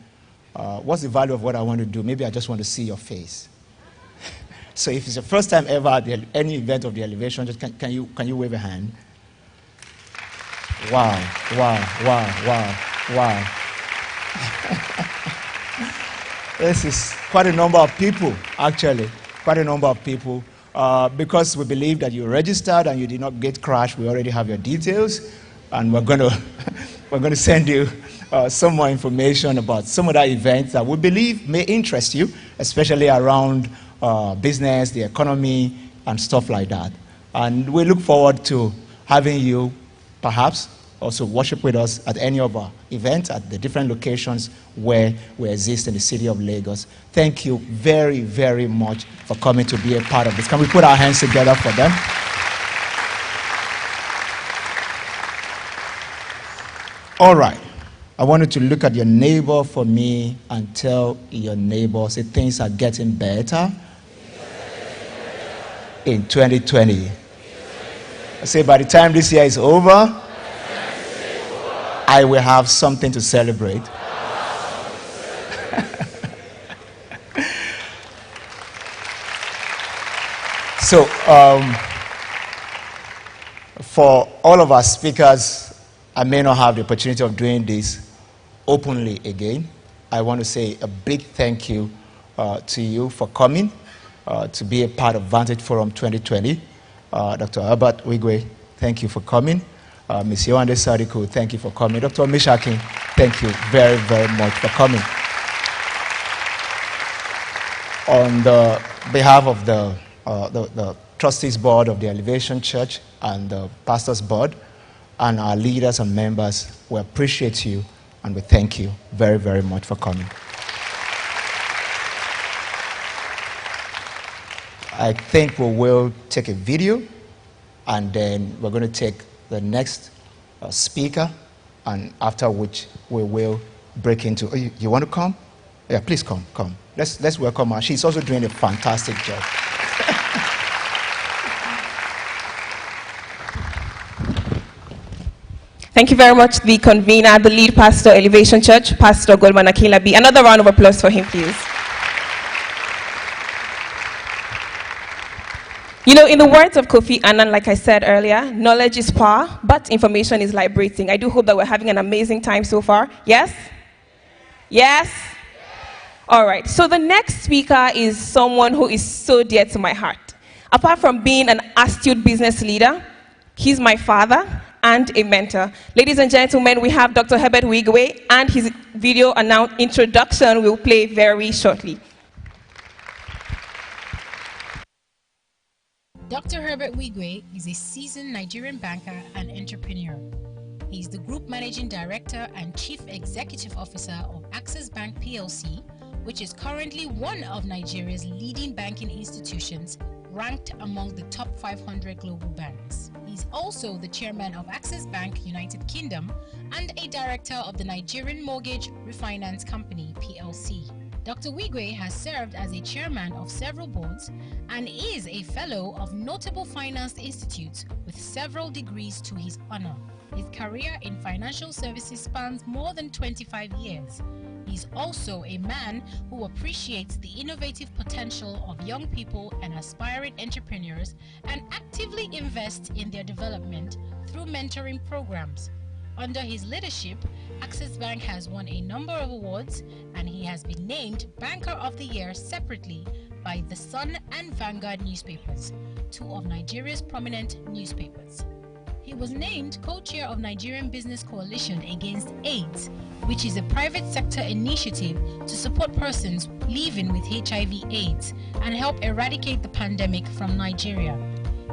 what's the value of what I want to do? Maybe I just want to see your face. So if it's your first time ever at any event of the Elevation Church, can you wave a hand? Wow, wow, wow, wow, wow. This is quite a number of people, actually. Quite a number of people. Because we believe that you registered and you did not get crashed, we already have your details. And we're going to send you some more information about some of the events that we believe may interest you, especially around business, the economy, and stuff like that. And we look forward to having you perhaps also worship with us at any of our events at the different locations where we exist in the city of Lagos. Thank you very, very much for coming to be a part of this. Can we put our hands together for them? All right. I want you to look at your neighbor for me and tell your neighbor, say things are getting better in 2020. I say by the time this year is over, I will have something to celebrate. So, for all of our speakers, I may not have the opportunity of doing this openly again. I want to say a big thank you to you for coming to be a part of Vantage Forum 2020. Dr. Herbert, Wigwe, thank you for coming. Ms. Yewande, Sadiku, thank you for coming. Dr. Omisakin, thank you very, very much for coming. On the behalf of the trustees board of the Elevation Church and the pastors board and our leaders and members, we appreciate you and we thank you very, very much for coming. I think we will take a video and then we're going to take the next speaker, and after which we will break into. Oh, you want to come? Yeah, please come. Let's welcome her. She's also doing a fantastic job. Thank you very much, the convener, the lead pastor, Elevation Church, Pastor Godman Akinlabi. Another round of applause for him, please. You know, in the words of Kofi Annan, like I said earlier, knowledge is power, but information is liberating. I do hope that we're having an amazing time so far. Yes? Yes? All right. So the next speaker is someone who is so dear to my heart. Apart from being an astute business leader, He's my father and a mentor. Ladies and gentlemen, we have Dr. Herbert Wigwe, and his video introduction will play very shortly. Dr. Herbert Wigwe is a seasoned Nigerian banker and entrepreneur. He is the Group Managing Director and Chief Executive Officer of Access Bank PLC, which is currently one of Nigeria's leading banking institutions, ranked among the top 500 global banks. He's also the chairman of Access Bank United Kingdom and a director of the Nigerian Mortgage Refinance Company PLC. Dr. Wigwe has served as a chairman of several boards and is a fellow of notable finance institutes with several degrees to his honor. His career in financial services spans more than 25 years. He's also a man who appreciates the innovative potential of young people and aspiring entrepreneurs and actively invests in their development through mentoring programs. Under his leadership, Access Bank has won a number of awards, and he has been named Banker of the Year separately by The Sun and Vanguard newspapers, two of Nigeria's prominent newspapers. He was named co-chair of Nigerian Business Coalition Against AIDS, which is a private sector initiative to support persons living with HIV/AIDS and help eradicate the pandemic from Nigeria.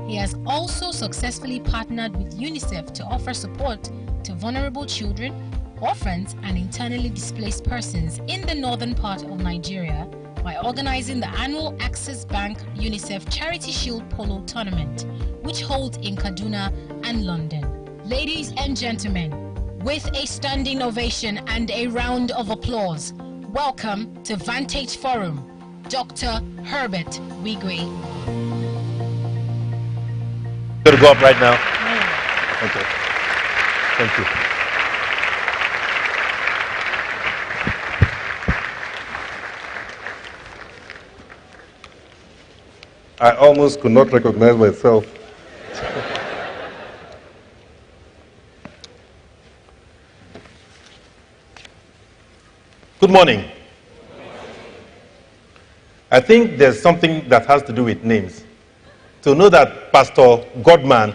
He has also successfully partnered with UNICEF to offer support to vulnerable children, orphans, and internally displaced persons in the northern part of Nigeria by organizing the annual Access Bank UNICEF Charity Shield Polo Tournament, which holds in Kaduna and London. Ladies and gentlemen, with a standing ovation and a round of applause, welcome to Vantage Forum, Dr. Herbert Wigwe. Going to go up right now? Okay. Thank you. I almost could not recognize myself. Good morning. I think there's something that has to do with names. To know that Pastor Godman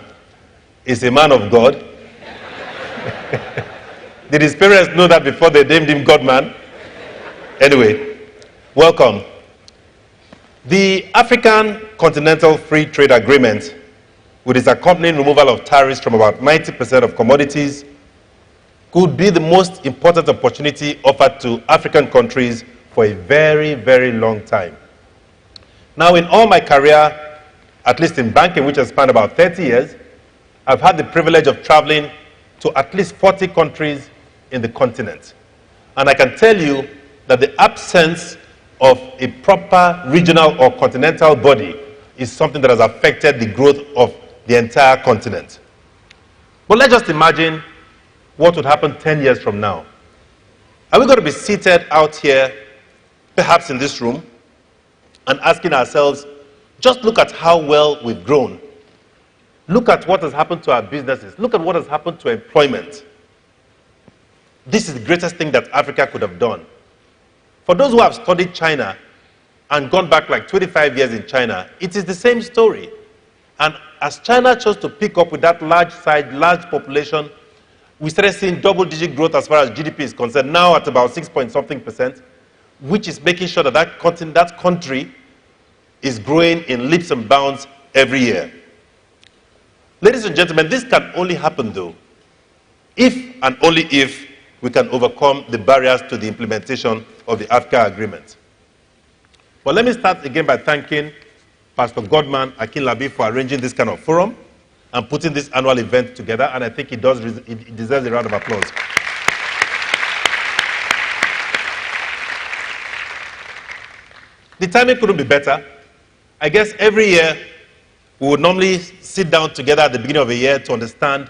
is a man of God. Did his parents know that before they named him Godman? Anyway, welcome. The African Continental Free Trade Agreement, with its accompanying removal of tariffs from about 90% of commodities, could be the most important opportunity offered to African countries for a very, very long time. Now, in all my career, at least in banking, which has spanned about 30 years, I've had the privilege of traveling to at least 40 countries in the continent. And I can tell you that the absence of a proper regional or continental body is something that has affected the growth of the entire continent. But let's just imagine what would happen 10 years from now. Are we going to be seated out here, perhaps in this room, and asking ourselves, just look at how well we've grown. Look at what has happened to our businesses. Look at what has happened to employment. This is the greatest thing that Africa could have done. For those who have studied China and gone back like 25 years in China, it is the same story. And as China chose to pick up with that large size, large population, we started seeing double-digit growth as far as GDP is concerned, now at about 6-point-something%, which is making sure that that country is growing in leaps and bounds every year. Ladies and gentlemen, this can only happen, though, if and only if we can overcome the barriers to the implementation of the Afka agreement. Well, let me start again by thanking Pastor Godman Akinlabi for arranging this kind of forum and putting this annual event together, and I think it deserves a round of applause. The timing couldn't be better. I guess every year we would normally sit down together at the beginning of a year to understand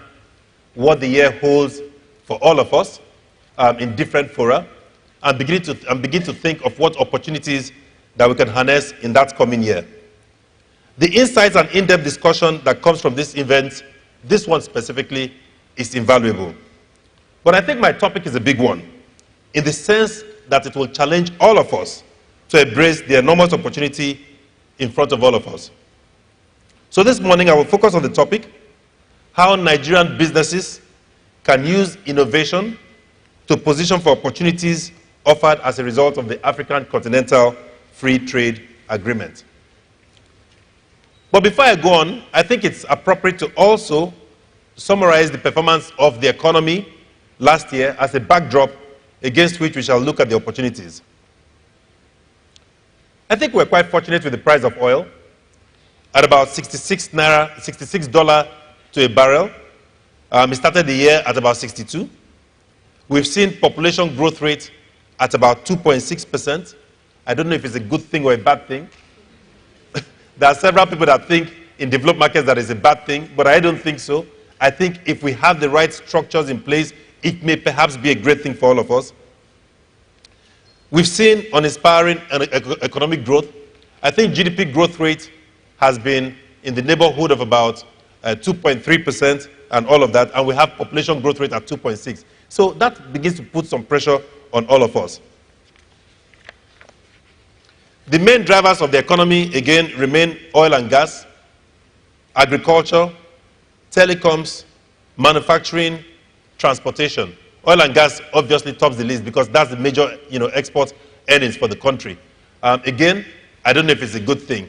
what the year holds for all of us in different fora, and begin to think of what opportunities that we can harness in that coming year. The insights and in-depth discussion that comes from this event, this one specifically, is invaluable. But I think my topic is a big one, in the sense that it will challenge all of us to embrace the enormous opportunity in front of all of us. So this morning I will focus on the topic, how Nigerian businesses can use innovation to position for opportunities offered as a result of the African Continental Free Trade Agreement. But before I go on, I think it's appropriate to also summarize the performance of the economy last year as a backdrop against which we shall look at the opportunities. I think we're quite fortunate with the price of oil at about $66 to a barrel. It started the year at about 62. We've seen population growth rate at about 2.6%. I don't know if it's a good thing or a bad thing. There are several people that think in developed markets that is a bad thing, but I don't think so. I think if we have the right structures in place, it may perhaps be a great thing for all of us. We've seen uninspiring economic growth. I think GDP growth rate has been in the neighborhood of about 2.3% and all of that, and we have population growth rate at 2.6. So that begins to put some pressure on all of us. The main drivers of the economy, again, remain oil and gas, agriculture, telecoms, manufacturing, transportation. Oil and gas obviously tops the list because that's the major export earnings for the country. Again, I don't know if it's a good thing.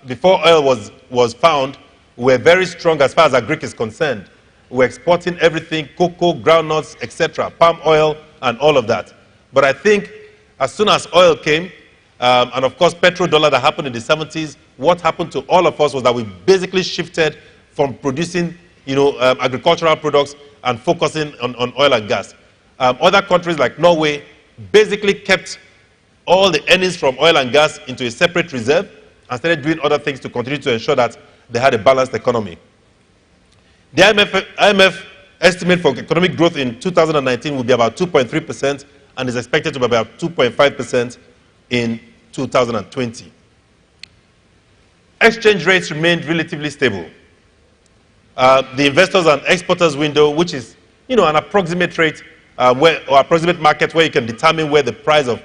Before oil was found, we were very strong as far as agric is concerned. We're exporting everything, cocoa, groundnuts, etc., palm oil, and all of that. But I think as soon as oil came, and of course petrodollar that happened in the 70s, what happened to all of us was that we basically shifted from producing agricultural products and focusing on oil and gas. Other countries like Norway basically kept all the earnings from oil and gas into a separate reserve and started doing other things to continue to ensure that they had a balanced economy. The IMF estimate for economic growth in 2019 will be about 2.3% and is expected to be about 2.5% in 2020. Exchange rates remained relatively stable. The investors and exporters window, which is an approximate rate or approximate market where you can determine where the price of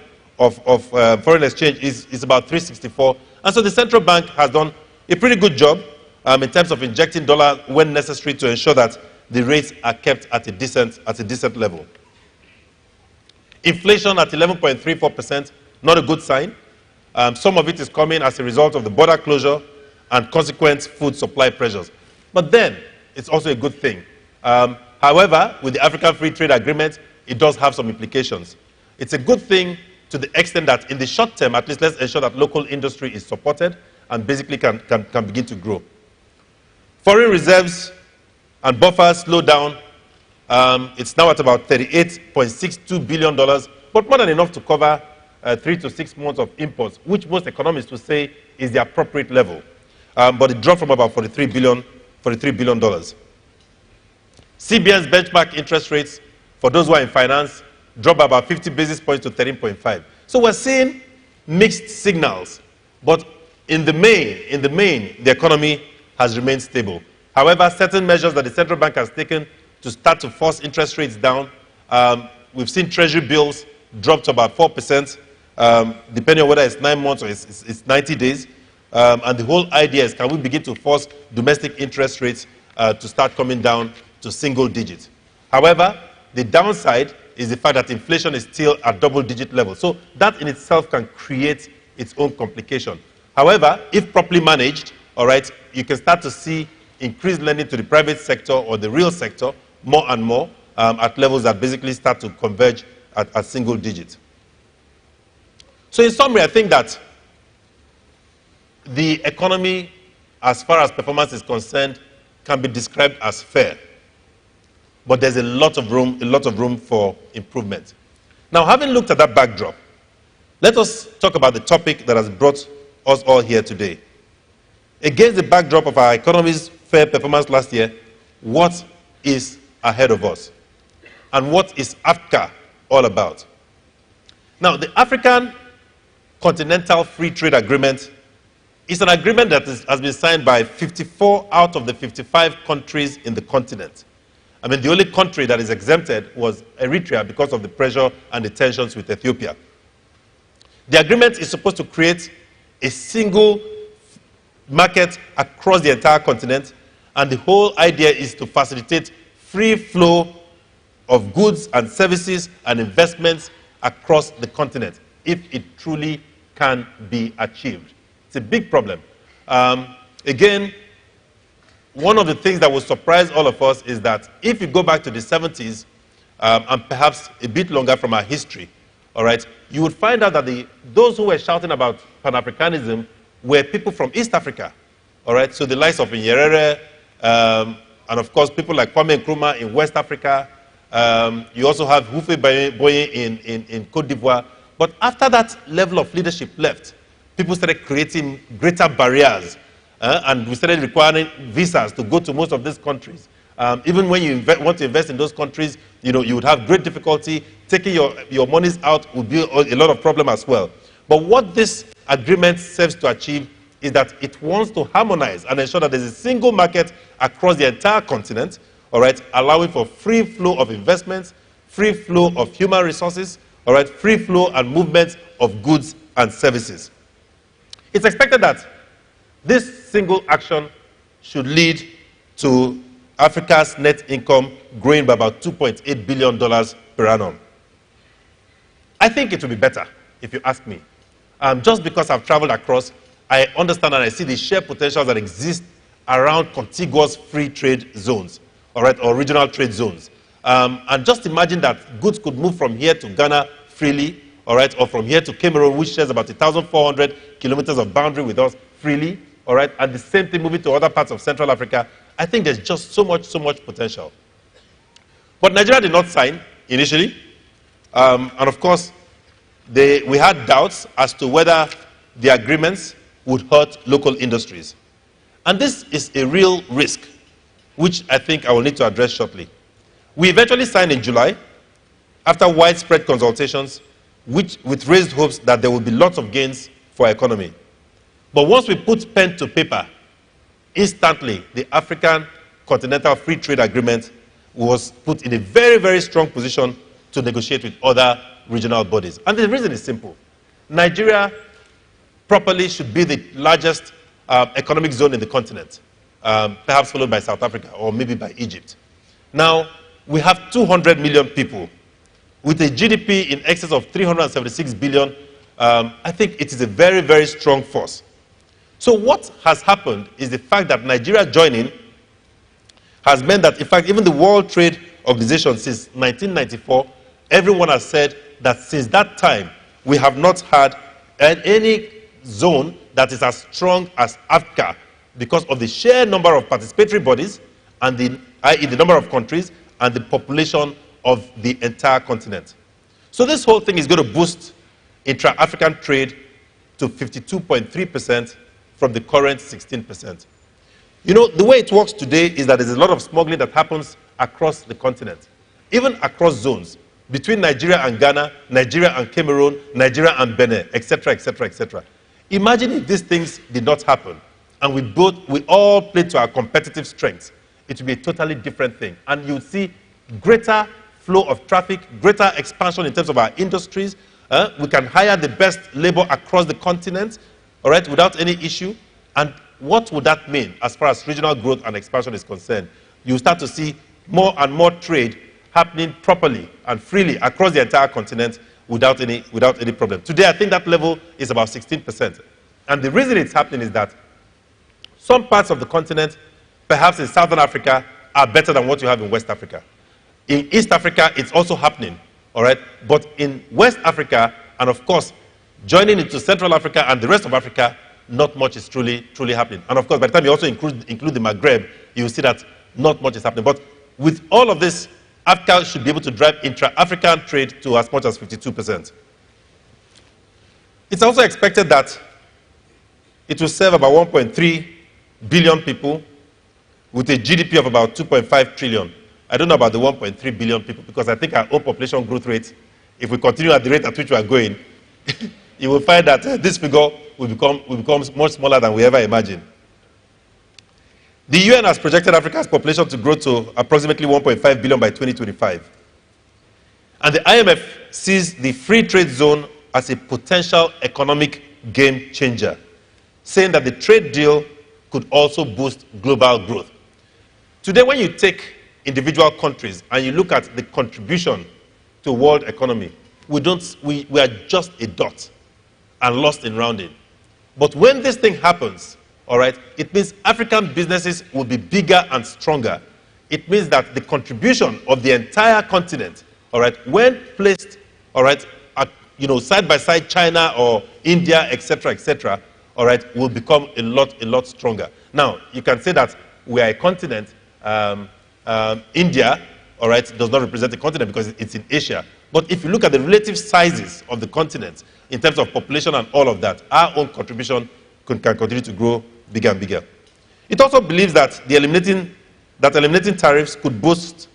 foreign exchange is about 364. And so the central bank has done a pretty good job in terms of injecting dollar when necessary to ensure that the rates are kept at a decent level. Inflation at 11.34%, not a good sign. Some of it is coming as a result of the border closure and consequent food supply pressures. But then, it's also a good thing. However, with the African Free Trade Agreement, it does have some implications. It's a good thing to the extent that in the short term, at least let's ensure that local industry is supported and basically can begin to grow. Foreign reserves and buffers slow down. It's now at about $38.62 billion, but more than enough to cover 3 to 6 months of imports, which most economists will say is the appropriate level. But it dropped from about $43 billion. CBN's benchmark interest rates for those who are in finance dropped by about 50 basis points to 13.5. So we're seeing mixed signals, but in the main, the economy has remained stable. However, certain measures that the central bank has taken to start to force interest rates down, we've seen treasury bills drop to about 4%, depending on whether it's 9 months or it's 90 days. And the whole idea is, can we begin to force domestic interest rates to start coming down to single digits? However, the downside is the fact that inflation is still at double-digit level. So that in itself can create its own complication. However, if properly managed, all right, you can start to see increased lending to the private sector or the real sector more and more at levels that basically start to converge at single digits. So in summary, I think that the economy, as far as performance is concerned, can be described as fair. But there's a lot of room for improvement. Now, having looked at that backdrop, let us talk about the topic that has brought us all here today. Against the backdrop of our economy's fair performance last year, what is ahead of us? And what is Afka all about? Now, the African Continental Free Trade Agreement is an agreement that has been signed by 54 out of the 55 countries in the continent. I mean, the only country that is exempted was Eritrea because of the pressure and the tensions with Ethiopia. The agreement is supposed to create a single market across the entire continent, And the whole idea is to facilitate free flow of goods and services and investments across the continent, if it truly can be achieved. It's a big problem. Again, one of the things that will surprise all of us is that if you go back to the 70s, and perhaps a bit longer from our history, all right, you would find out that those who were shouting about Pan-Africanism were people from East Africa, all right? So the likes of Nyerere, and of course people like Kwame Nkrumah in West Africa. You also have Houphouët-Boigny in Côte d'Ivoire. But after that level of leadership left, people started creating greater barriers, and we started requiring visas to go to most of these countries. Even when you want to invest in those countries, you would have great difficulty. Taking your monies out would be a lot of problem as well. But what this agreement serves to achieve is that it wants to harmonize and ensure that there's a single market across the entire continent, all right, allowing for free flow of investments, free flow of human resources, all right, free flow and movement of goods and services. It's expected that this single action should lead to Africa's net income growing by about $2.8 billion per annum. I think it will be better, if you ask me. Just because I've traveled across, I understand and I see the sheer potentials that exist around contiguous free trade zones, all right, or regional trade zones. And just imagine that goods could move from here to Ghana freely, all right, or from here to Cameroon, which shares about 1,400 kilometers of boundary with us freely, all right, and the same thing moving to other parts of Central Africa. I think there's just so much potential. But Nigeria did not sign initially. And of course, we had doubts as to whether the agreements would hurt local industries. And this is a real risk, which I think I will need to address shortly. We eventually signed in July, after widespread consultations, with raised hopes that there would be lots of gains for our economy. But once we put pen to paper, instantly, the African Continental Free Trade Agreement was put in a very, very strong position to negotiate with other regional bodies. And the reason is simple. Nigeria properly should be the largest economic zone in the continent, perhaps followed by South Africa or maybe by Egypt. Now, we have 200 million people with a GDP in excess of 376 billion. I think it is a very, very strong force. So what has happened is the fact that Nigeria joining has meant that, in fact, even the World Trade Organization since 1994, everyone has said that since that time, we have not had any zone that is as strong as Afka because of the sheer number of participatory bodies and i.e. the number of countries and the population of the entire continent. So this whole thing is going to boost intra-African trade to 52.3% from the current 16%. The way it works today is that there's a lot of smuggling that happens across the continent, even across zones, between Nigeria and Ghana, Nigeria and Cameroon, Nigeria and Benin, etc., etc., etc. Imagine if these things did not happen, and we all played to our competitive strengths. It would be a totally different thing. And you would see greater flow of traffic, greater expansion in terms of our industries. We can hire the best labor across the continent, all right, without any issue. And what would that mean as far as regional growth and expansion is concerned? You start to see more and more trade happening properly and freely across the entire continent without any problem. Today, I think that level is about 16%. And the reason it's happening is that some parts of the continent, perhaps in Southern Africa, are better than what you have in West Africa. In East Africa, it's also happening, all right? But in West Africa, and of course, joining into Central Africa and the rest of Africa, not much is truly happening. And of course, by the time you also include the Maghreb, you will see that not much is happening. But with all of this, Afka should be able to drive intra-African trade to as much as 52%. It's also expected that it will serve about 1.3 billion people with a GDP of about 2.5 trillion. I don't know about the 1.3 billion people because I think our own population growth rate, if we continue at the rate at which we are going, you will find that this figure will become much smaller than we ever imagined. The UN has projected Africa's population to grow to approximately 1.5 billion by 2025. And the IMF sees the free trade zone as a potential economic game changer, saying that the trade deal could also boost global growth. Today, when you take individual countries and you look at the contribution to world economy, we are just a dot and lost in rounding. But when this thing happens, all right, it means African businesses will be bigger and stronger. It means that the contribution of the entire continent, all right, when placed, all right, at, side by side China or India, etc., all right, will become a lot stronger. Now, you can say that we are a continent. India, all right, does not represent a continent because it's in Asia. But if you look at the relative sizes of the continent in terms of population and all of that, our own contribution can continue to grow bigger and bigger. It also believes that eliminating tariffs could boost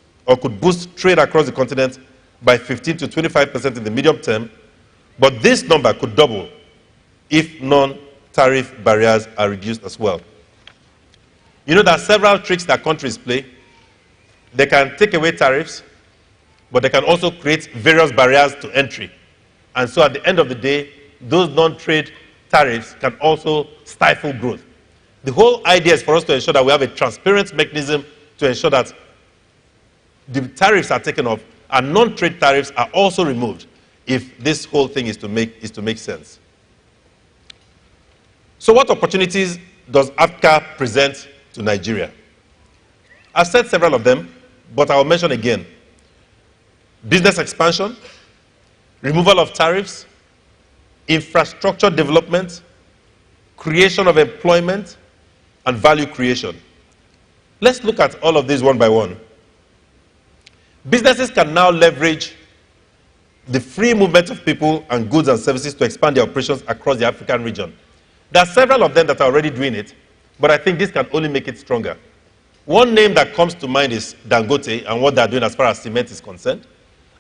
trade across the continent by 15 to 25% in the medium term, but this number could double if non-tariff barriers are reduced as well. There are several tricks that countries play. They can take away tariffs, but they can also create various barriers to entry. And so at the end of the day, those non-trade tariffs can also stifle growth. The whole idea is for us to ensure that we have a transparent mechanism to ensure that the tariffs are taken off and non-trade tariffs are also removed if this whole thing is to make sense. So what opportunities does Afka present to Nigeria? I've said several of them, but I'll mention again. Business expansion, removal of tariffs, infrastructure development, creation of employment, and value creation. Let's look at all of these one by one. Businesses can now leverage the free movement of people and goods and services to expand their operations across the African region. There are several of them that are already doing it, but I think this can only make it stronger. One name that comes to mind is Dangote and what they're doing as far as cement is concerned.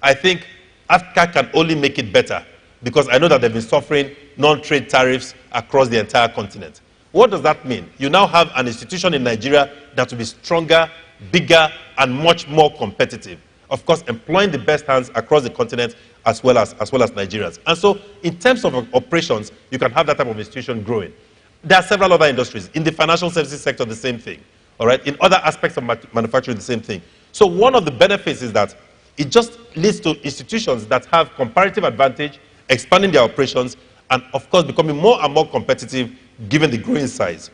I think Afka can only make it better because I know that they've been suffering non-trade tariffs across the entire continent. What does that mean? You now have an institution in Nigeria that will be stronger, bigger, and much more competitive. Of course, employing the best hands across the continent as well as Nigerians. And so, in terms of operations, you can have that type of institution growing. There are several other industries. In the financial services sector, the same thing. All right? In other aspects of manufacturing, the same thing. So one of the benefits is that it just leads to institutions that have comparative advantage, expanding their operations, and of course becoming more and more competitive given the growing size.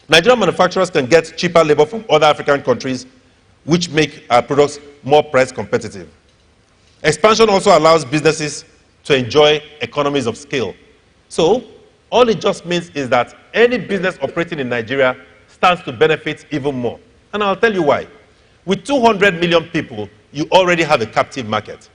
Nigerian manufacturers can get cheaper labor from other African countries, which make our products more price competitive. Expansion also allows businesses to enjoy economies of scale. So all it just means is that any business operating in Nigeria stands to benefit even more. And I'll tell you why. With 200 million people, you already have a captive market.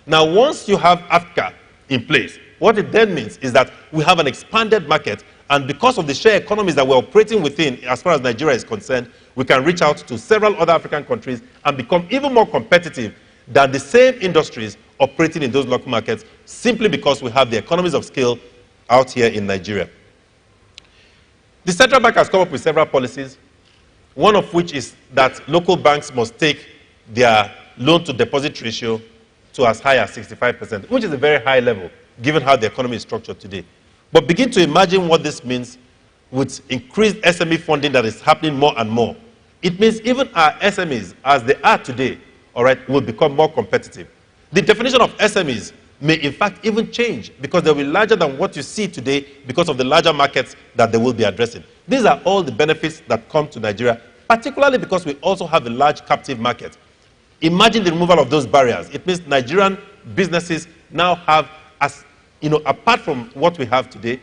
Now, once you have Afka in place, what it then means is that we have an expanded market, and because of the share economies that we're operating within, as far as Nigeria is concerned, we can reach out to several other African countries and become even more competitive than the same industries operating in those local markets, simply because we have the economies of scale out here in Nigeria. The central bank has come up with several policies, one of which is that local banks must take their loan-to-deposit ratio to as high as 65%, which is a very high level, given how the economy is structured today. But begin to imagine what this means with increased SME funding that is happening more and more. It means even our SMEs, as they are today, all right, will become more competitive. The definition of SMEs may in fact even change because they'll be larger than what you see today because of the larger markets that they will be addressing. These are all the benefits that come to Nigeria, particularly because we also have a large captive market. Imagine the removal of those barriers. It means Nigerian businesses now have, apart from what we have today,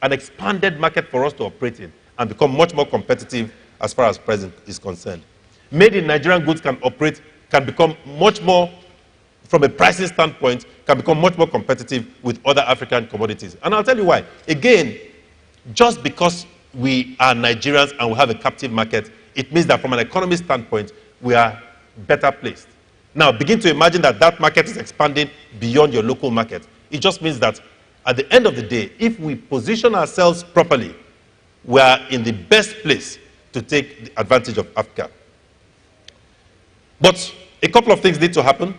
an expanded market for us to operate in and become much more competitive as far as present is concerned. Made in Nigerian goods can become much more, from a pricing standpoint, can become much more competitive with other African commodities. And I'll tell you why. Again, just because we are Nigerians and we have a captive market, it means that from an economy standpoint, we are better placed. Now, begin to imagine that that market is expanding beyond your local market. It just means that at the end of the day, if we position ourselves properly, we are in the best place to take the advantage of Afka. But a couple of things need to happen.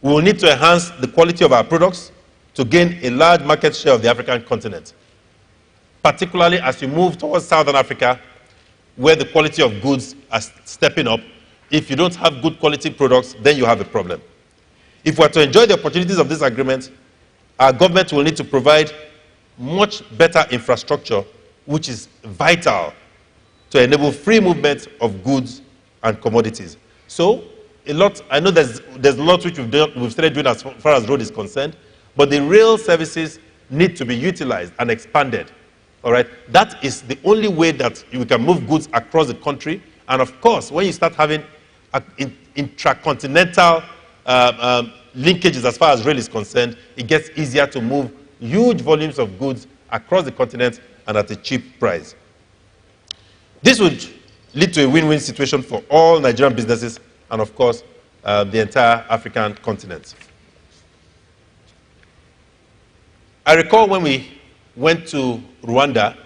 We will need to enhance the quality of our products to gain a large market share of the African continent. Particularly as you move towards Southern Africa, where the quality of goods are stepping up. If you don't have good quality products, then you have a problem. If we are to enjoy the opportunities of this agreement, our government will need to provide much better infrastructure, which is vital to enable free movement of goods and commodities. So, I know there's a lot which we've started doing as far as road is concerned, but the rail services need to be utilized and expanded. All right? That is the only way that we can move goods across the country. And of course, when you start having intracontinental linkages as far as rail is concerned, it gets easier to move huge volumes of goods across the continent and at a cheap price. This would lead to a win-win situation for all Nigerian businesses and, of course, the entire African continent. I recall when we went to Rwanda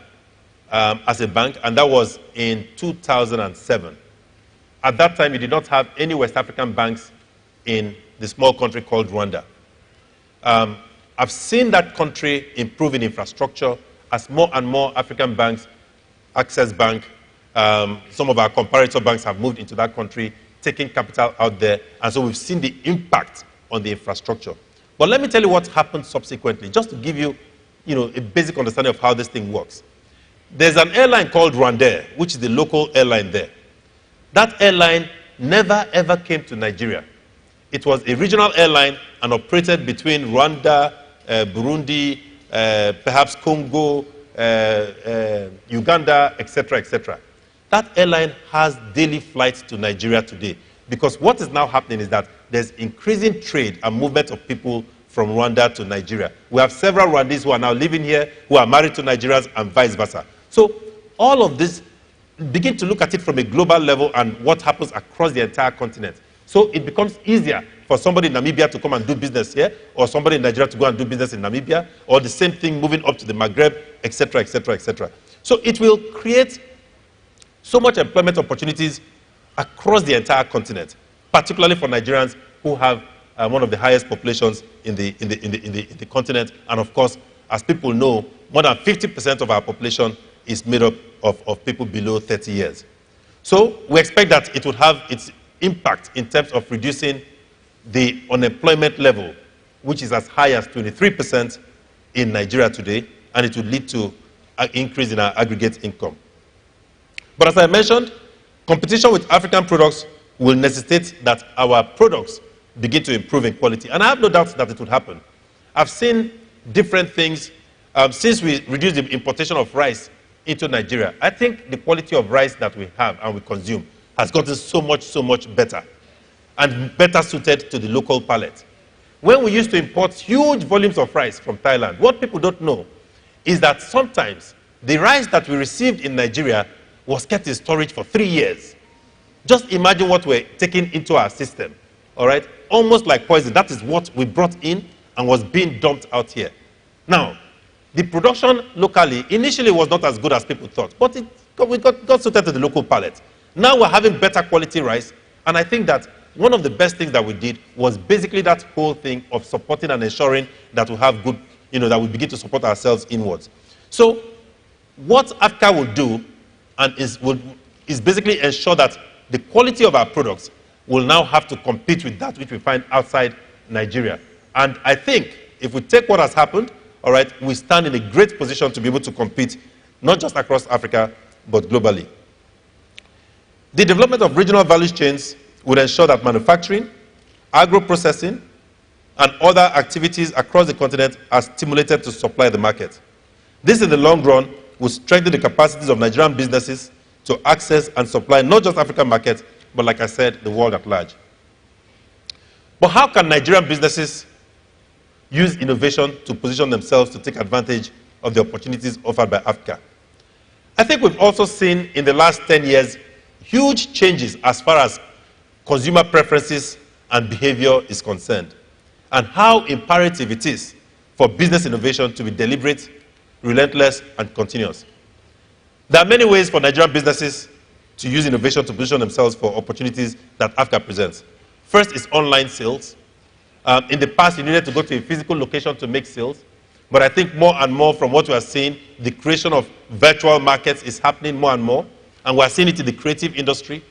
as a bank, and that was in 2007. At that time, you did not have any West African banks in the small country called Rwanda. I've seen that country improve in infrastructure as more and more African banks, Access Bank, some of our comparator banks have moved into that country, taking capital out there, and so we've seen the impact on the infrastructure. But let me tell you what happened subsequently, just to give you, a basic understanding of how this thing works. There's an airline called Rwandair, which is the local airline there. That airline never ever came to Nigeria. It was a regional airline and operated between Rwanda, Burundi, perhaps Congo, Uganda, etc., etc. That airline has daily flights to Nigeria today, because what is now happening is that there's increasing trade and movement of people from Rwanda to Nigeria. We have several Rwandese who are now living here, who are married to Nigerians, and vice versa. So all of this, begin to look at it from a global level and what happens across the entire continent. So it becomes easier for somebody in Namibia to come and do business here, or somebody in Nigeria to go and do business in Namibia, or the same thing moving up to the Maghreb, etc., etc., etc. So it will create so much employment opportunities across the entire continent, particularly for Nigerians who have one of the highest populations in the continent. And of course, as people know, more than 50% of our population is made up of people below 30 years. So we expect that it would have its impact in terms of reducing the unemployment level, which is as high as 23% in Nigeria today, and it would lead to an increase in our aggregate income. But as I mentioned, competition with African products will necessitate that our products begin to improve in quality. And I have no doubt that it would happen. I've seen different things since we reduced the importation of rice into Nigeria. I think the quality of rice that we have and we consume has gotten so much better and better suited to the local palate. When we used to import huge volumes of rice from Thailand, what people don't know is that sometimes the rice that we received in Nigeria was kept in storage for 3 years. Just imagine what we're taking into our system, all right? Almost like poison. That is what we brought in and was being dumped out here. Now, the production locally initially was not as good as people thought, but we got suited to the local palate. Now we're having better quality rice, and I think that one of the best things that we did was basically that whole thing of supporting and ensuring that we have good, that we begin to support ourselves inwards. So what Afka will do is basically ensure that the quality of our products will now have to compete with that which we find outside Nigeria. And I think if we take what has happened, all right, we stand in a great position to be able to compete, not just across Africa, but globally. The development of regional value chains would ensure that manufacturing, agro-processing, and other activities across the continent are stimulated to supply the market. This, in the long run, will strengthen the capacities of Nigerian businesses to access and supply not just African markets, but like I said, the world at large. But how can Nigerian businesses use innovation to position themselves to take advantage of the opportunities offered by Afka? I think we've also seen in the last 10 years huge changes as far as consumer preferences and behavior is concerned, and how imperative it is for business innovation to be deliberate, relentless, and continuous. There are many ways for Nigerian businesses to use innovation to position themselves for opportunities that Afka presents. First is online sales. In the past, you needed to go to a physical location to make sales, but I think more and more from what we are seeing, the creation of virtual markets is happening more and more. and we're seeing it in the creative industry.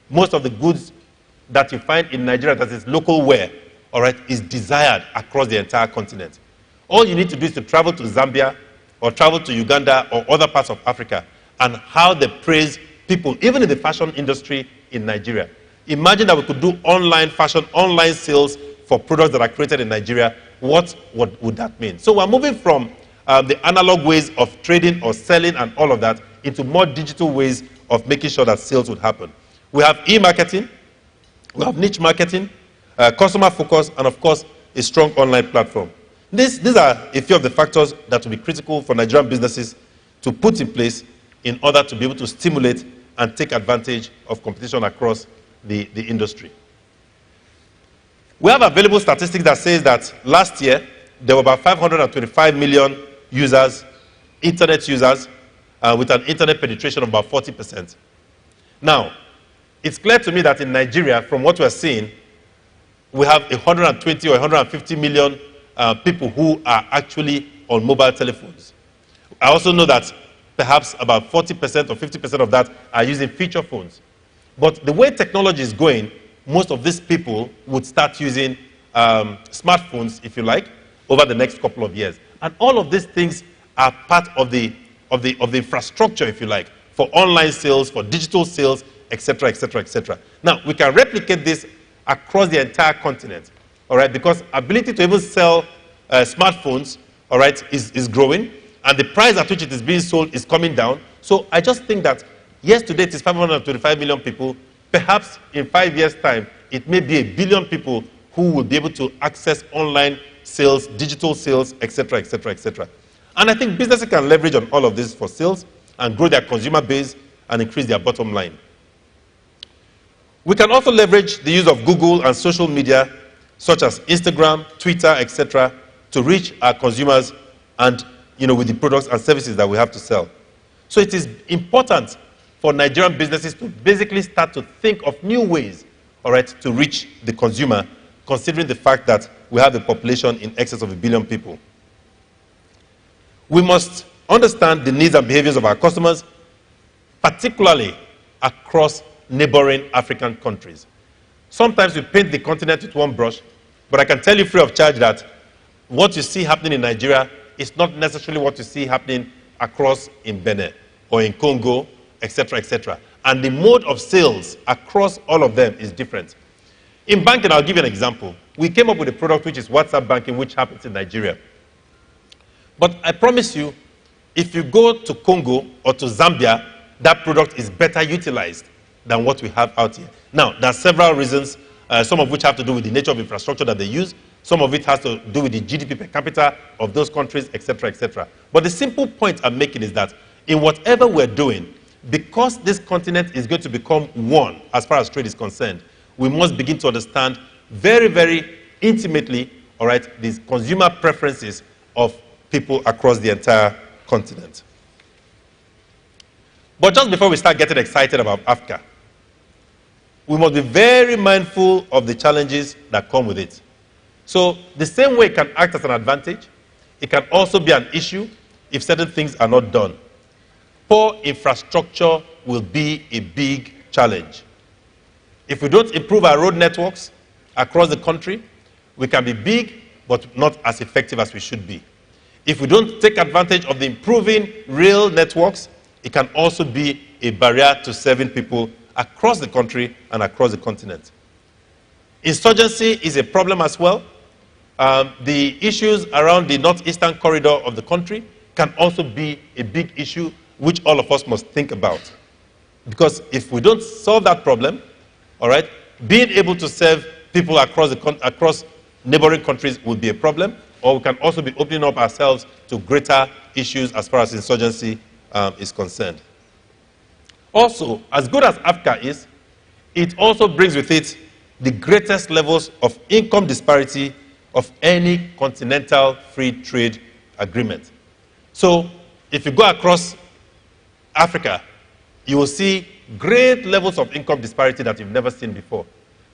Most of the goods that you find in Nigeria that is local wear, all right, is desired across the entire continent. All you need to do is to travel to Zambia or travel to Uganda or other parts of Africa and how they praise people, even in the fashion industry in Nigeria. Imagine that we could do online fashion, online sales for products that are created in Nigeria. What would that mean? So we're moving from the analog ways of trading or selling and all of that into more digital ways of making sure that sales would happen. We have e-marketing, we have niche marketing, customer focus, and of course, a strong online platform. These are a few of the factors that will be critical for Nigerian businesses to put in place in order to be able to stimulate and take advantage of competition across the industry. We have available statistics that says that last year, there were about 525 million users, internet users, with an internet penetration of about 40%. Now, it's clear to me that in Nigeria, from what we're seeing, we have 120 or 150 million people who are actually on mobile telephones. I also know that perhaps about 40% or 50% of that are using feature phones. But the way technology is going, most of these people would start using smartphones, if you like, over the next couple of years. And all of these things are part of the infrastructure, if you like, for online sales, for digital sales, etc., etc., etc. Now, we can replicate this across the entire continent, all right, because ability to even sell smartphones, all right, is growing, and the price at which it is being sold is coming down. So I just think that, yes, today it is 525 million people. Perhaps in 5 years' time, it may be 1 billion people who will be able to access online sales, digital sales, etc., etc., etc. And I think businesses can leverage on all of this for sales and grow their consumer base and increase their bottom line. We can also leverage the use of Google and social media, such as Instagram, Twitter, etc., to reach our consumers and, with the products and services that we have to sell. So it is important for Nigerian businesses to basically start to think of new ways, all right, to reach the consumer, considering the fact that we have a population in excess of 1 billion people. We must understand the needs and behaviors of our customers, particularly across neighboring African countries. Sometimes we paint the continent with one brush, but I can tell you free of charge that what you see happening in Nigeria is not necessarily what you see happening across in Benin or in Congo, etc., etc. And the mode of sales across all of them is different. In banking, I'll give you an example. We came up with a product which is WhatsApp banking, which happens in Nigeria. But I promise you, if you go to Congo or to Zambia, that product is better utilized than what we have out here. Now, there are several reasons, some of which have to do with the nature of infrastructure that they use. Some of it has to do with the GDP per capita of those countries, etc., etc. But the simple point I'm making is that in whatever we're doing, because this continent is going to become one as far as trade is concerned, we must begin to understand very, very intimately, all right, these consumer preferences of people across the entire continent. But just before we start getting excited about Afka, we must be very mindful of the challenges that come with it. So the same way it can act as an advantage, it can also be an issue if certain things are not done. Poor infrastructure will be a big challenge. If we don't improve our road networks across the country, we can be big, but not as effective as we should be. If we don't take advantage of the improving rail networks, it can also be a barrier to serving people across the country and across the continent. Insurgency is a problem as well. The issues around the northeastern corridor of the country can also be a big issue which all of us must think about. Because if we don't solve that problem, all right, being able to serve people across neighboring countries will be a problem, or we can also be opening up ourselves to greater issues as far as insurgency is concerned. Also, as good as Afka is, it also brings with it the greatest levels of income disparity of any continental free trade agreement. So, if you go across Africa, you will see great levels of income disparity that you've never seen before.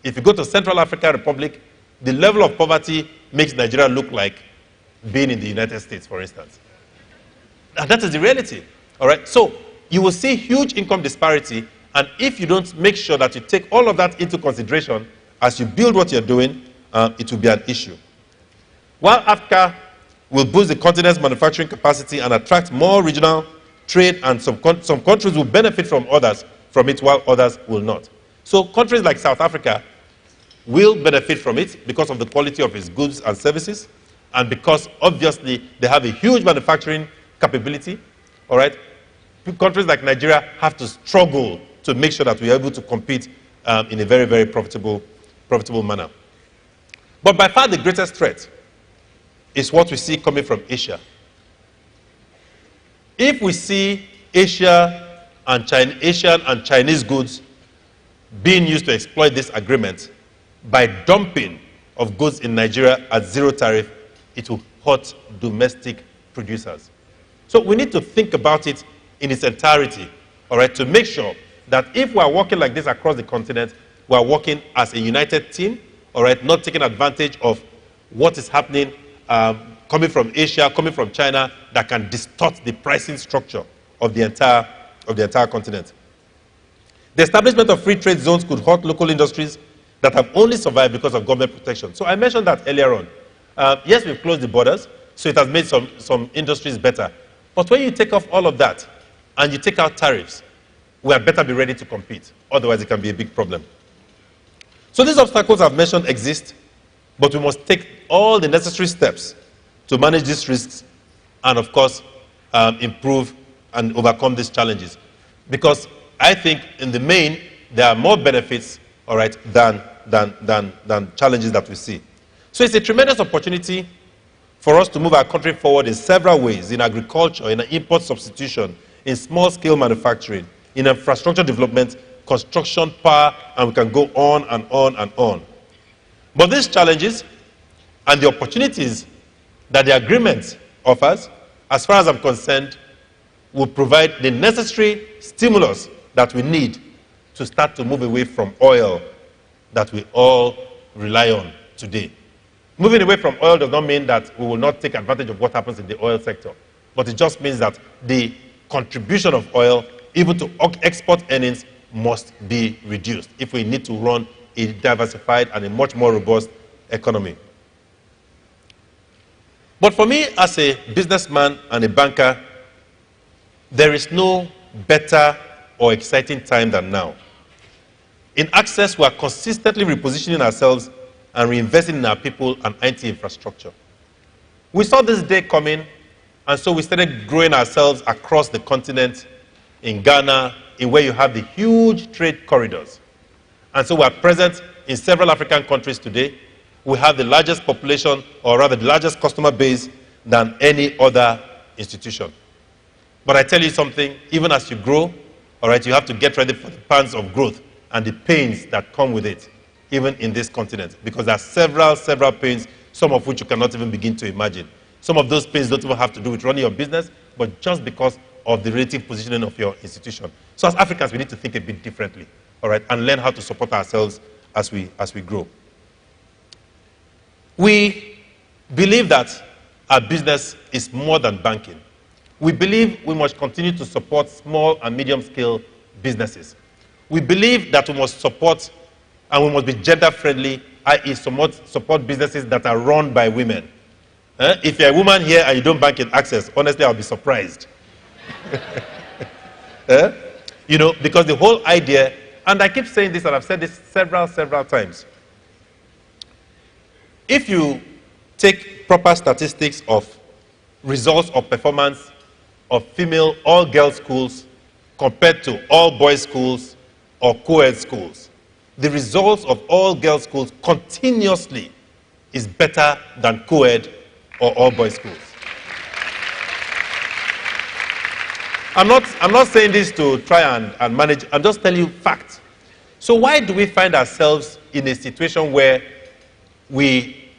If you go to Central African Republic, the level of poverty makes Nigeria look like being in the United States, for instance. And that is the reality. All right? So, you will see huge income disparity, and if you don't make sure that you take all of that into consideration as you build what you're doing, it will be an issue. While Afka will boost the continent's manufacturing capacity and attract more regional trade, and some countries will benefit from it while others will not. So countries like South Africa will benefit from it because of the quality of its goods and services, and because obviously they have a huge manufacturing capability. All right, countries like Nigeria have to struggle to make sure that we are able to compete in a very, very profitable manner. But by far the greatest threat is what we see coming from Asia. If we see Asian and Chinese goods being used to exploit this agreement by dumping of goods in Nigeria at zero tariff, it will hurt domestic producers. So we need to think about it in its entirety, all right, to make sure that if we are working like this across the continent, we are working as a united team, all right, not taking advantage of what is happening coming from Asia, coming from China, that can distort the pricing structure of the entire continent. The establishment of free trade zones could hurt local industries that have only survived because of government protection. So I mentioned that earlier on. Yes, we've closed the borders, so it has made some industries better. But when you take off all of that and you take out tariffs, we had better be ready to compete. Otherwise, it can be a big problem. So these obstacles I've mentioned exist, but we must take all the necessary steps to manage these risks and, of course, improve and overcome these challenges. Because I think, in the main, there are more benefits, all right, than challenges that we see. So it's a tremendous opportunity for us to move our country forward in several ways: in agriculture, in import substitution, in small-scale manufacturing, in infrastructure development, construction, power, and we can go on and on and on. But these challenges and the opportunities that the agreement offers, as far as I'm concerned, will provide the necessary stimulus that we need to start to move away from oil that we all rely on today. Moving away from oil does not mean that we will not take advantage of what happens in the oil sector, but it just means that the contribution of oil, even to export earnings, must be reduced if we need to run a diversified and a much more robust economy. But for me, as a businessman and a banker, there is no better or exciting time than now. In Access, we are consistently repositioning ourselves and reinvesting in our people and IT infrastructure. We saw this day coming, and so we started growing ourselves across the continent, in Ghana, in where you have the huge trade corridors. And so we are present in several African countries today. We have the largest population, or rather the largest customer base than any other institution. But I tell you something, even as you grow, all right, you have to get ready for the pangs of growth and the pains that come with it, even in this continent, because there are several pains, some of which you cannot even begin to imagine. Some of those pains don't even have to do with running your business, but just because of the relative positioning of your institution. So as Africans, we need to think a bit differently, all right, and learn how to support ourselves as we grow. We believe that our business is more than banking. We believe we must continue to support small and medium-scale businesses. We believe that we must support and we must be gender-friendly, i.e. support businesses that are run by women. If you're a woman here and you don't bank in Access, honestly, I'll be surprised. You know, because the whole idea, and I keep saying this, and I've said this several times. If you take proper statistics of results of performance of female all-girls schools compared to all-boys schools or co-ed schools, the results of all-girls schools continuously is better than co-ed or all-boys schools. I'm not saying this to try and manage, I'm just telling you facts. So why do we find ourselves in a situation where we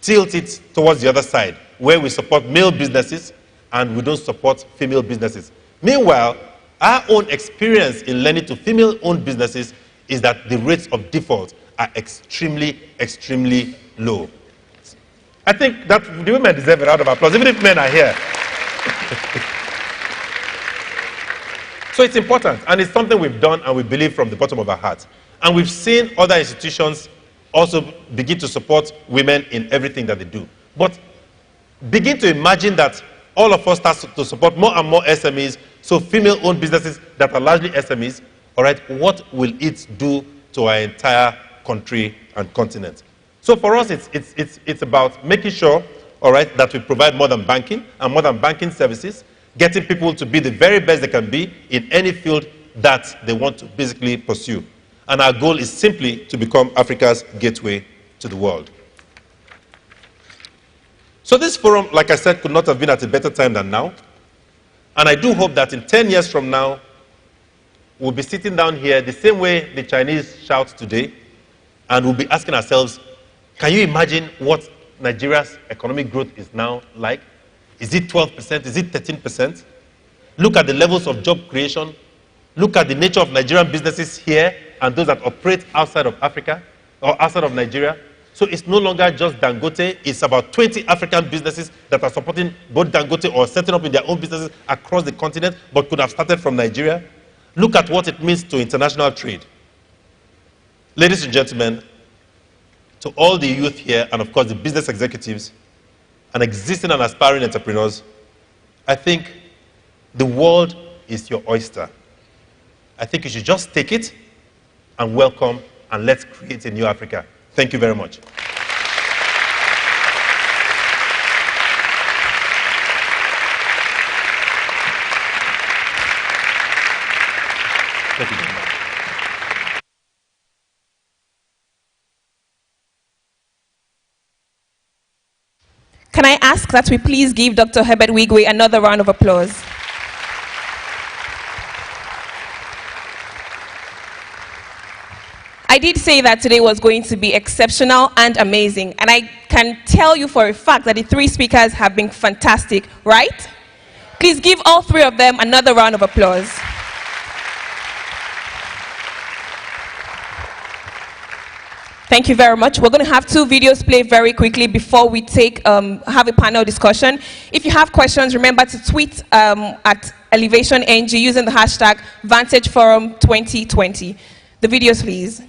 tilt it towards the other side, where we support male businesses and we don't support female businesses? Meanwhile, our own experience in lending to female-owned businesses is that the rates of default are extremely low. I think that the women deserve a round of applause, even if men are here. So it's important, and it's something we've done and we believe from the bottom of our hearts. And we've seen other institutions also begin to support women in everything that they do. But begin to imagine that all of us start to support more and more SMEs, so female-owned businesses that are largely SMEs, all right, what will it do to our entire country and continent? So for us, it's about making sure, all right, that we provide more than banking and more than banking services, getting people to be the very best they can be in any field that they want to basically pursue. And our goal is simply to become Africa's gateway to the world. So this forum, like I said, could not have been at a better time than now. And I do hope that in 10 years from now, we'll be sitting down here the same way the Chinese shout today, and we'll be asking ourselves, can you imagine what Nigeria's economic growth is now like? Is it 12%? Is it 13%? Look at the levels of job creation. Look at the nature of Nigerian businesses here and those that operate outside of Africa or outside of Nigeria. So it's no longer just Dangote. It's about 20 African businesses that are supporting both Dangote or setting up in their own businesses across the continent, but could have started from Nigeria. Look at what it means to international trade. Ladies and gentlemen, to all the youth here, and of course the business executives, and existing and aspiring entrepreneurs, I think the world is your oyster. I think you should just take it and welcome, and let's create a new Africa. Thank you very much. Thank you very much. Can I ask that we please give Dr. Herbert Wigwe another round of applause? I did say that today was going to be exceptional and amazing, and I can tell you for a fact that the three speakers have been fantastic, right? Please give all three of them another round of applause. Thank you very much. We're going to have two videos play very quickly before we have a panel discussion. If you have questions, remember to tweet at ElevationNG using the hashtag VantageForum2020. The videos, please.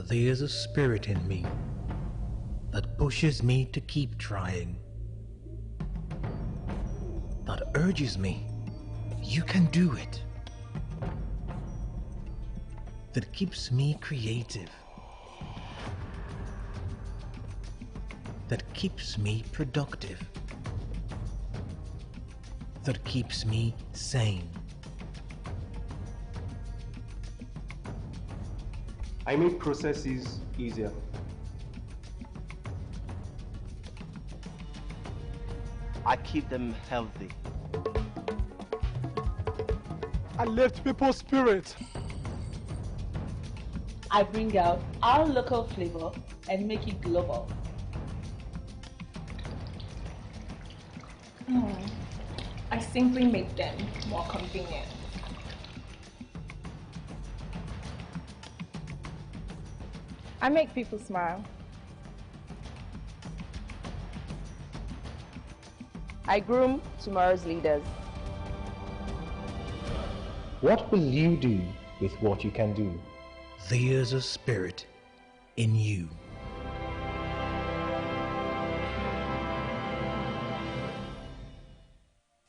There's a spirit in me that pushes me to keep trying, that urges me, you can do it, that keeps me creative, that keeps me productive, that keeps me sane. I make processes easier. I keep them healthy. I lift people's spirit. I bring out our local flavor and make it global. I simply make them more convenient. I make people smile. I groom tomorrow's leaders. What will you do with what you can do? There's a spirit in you.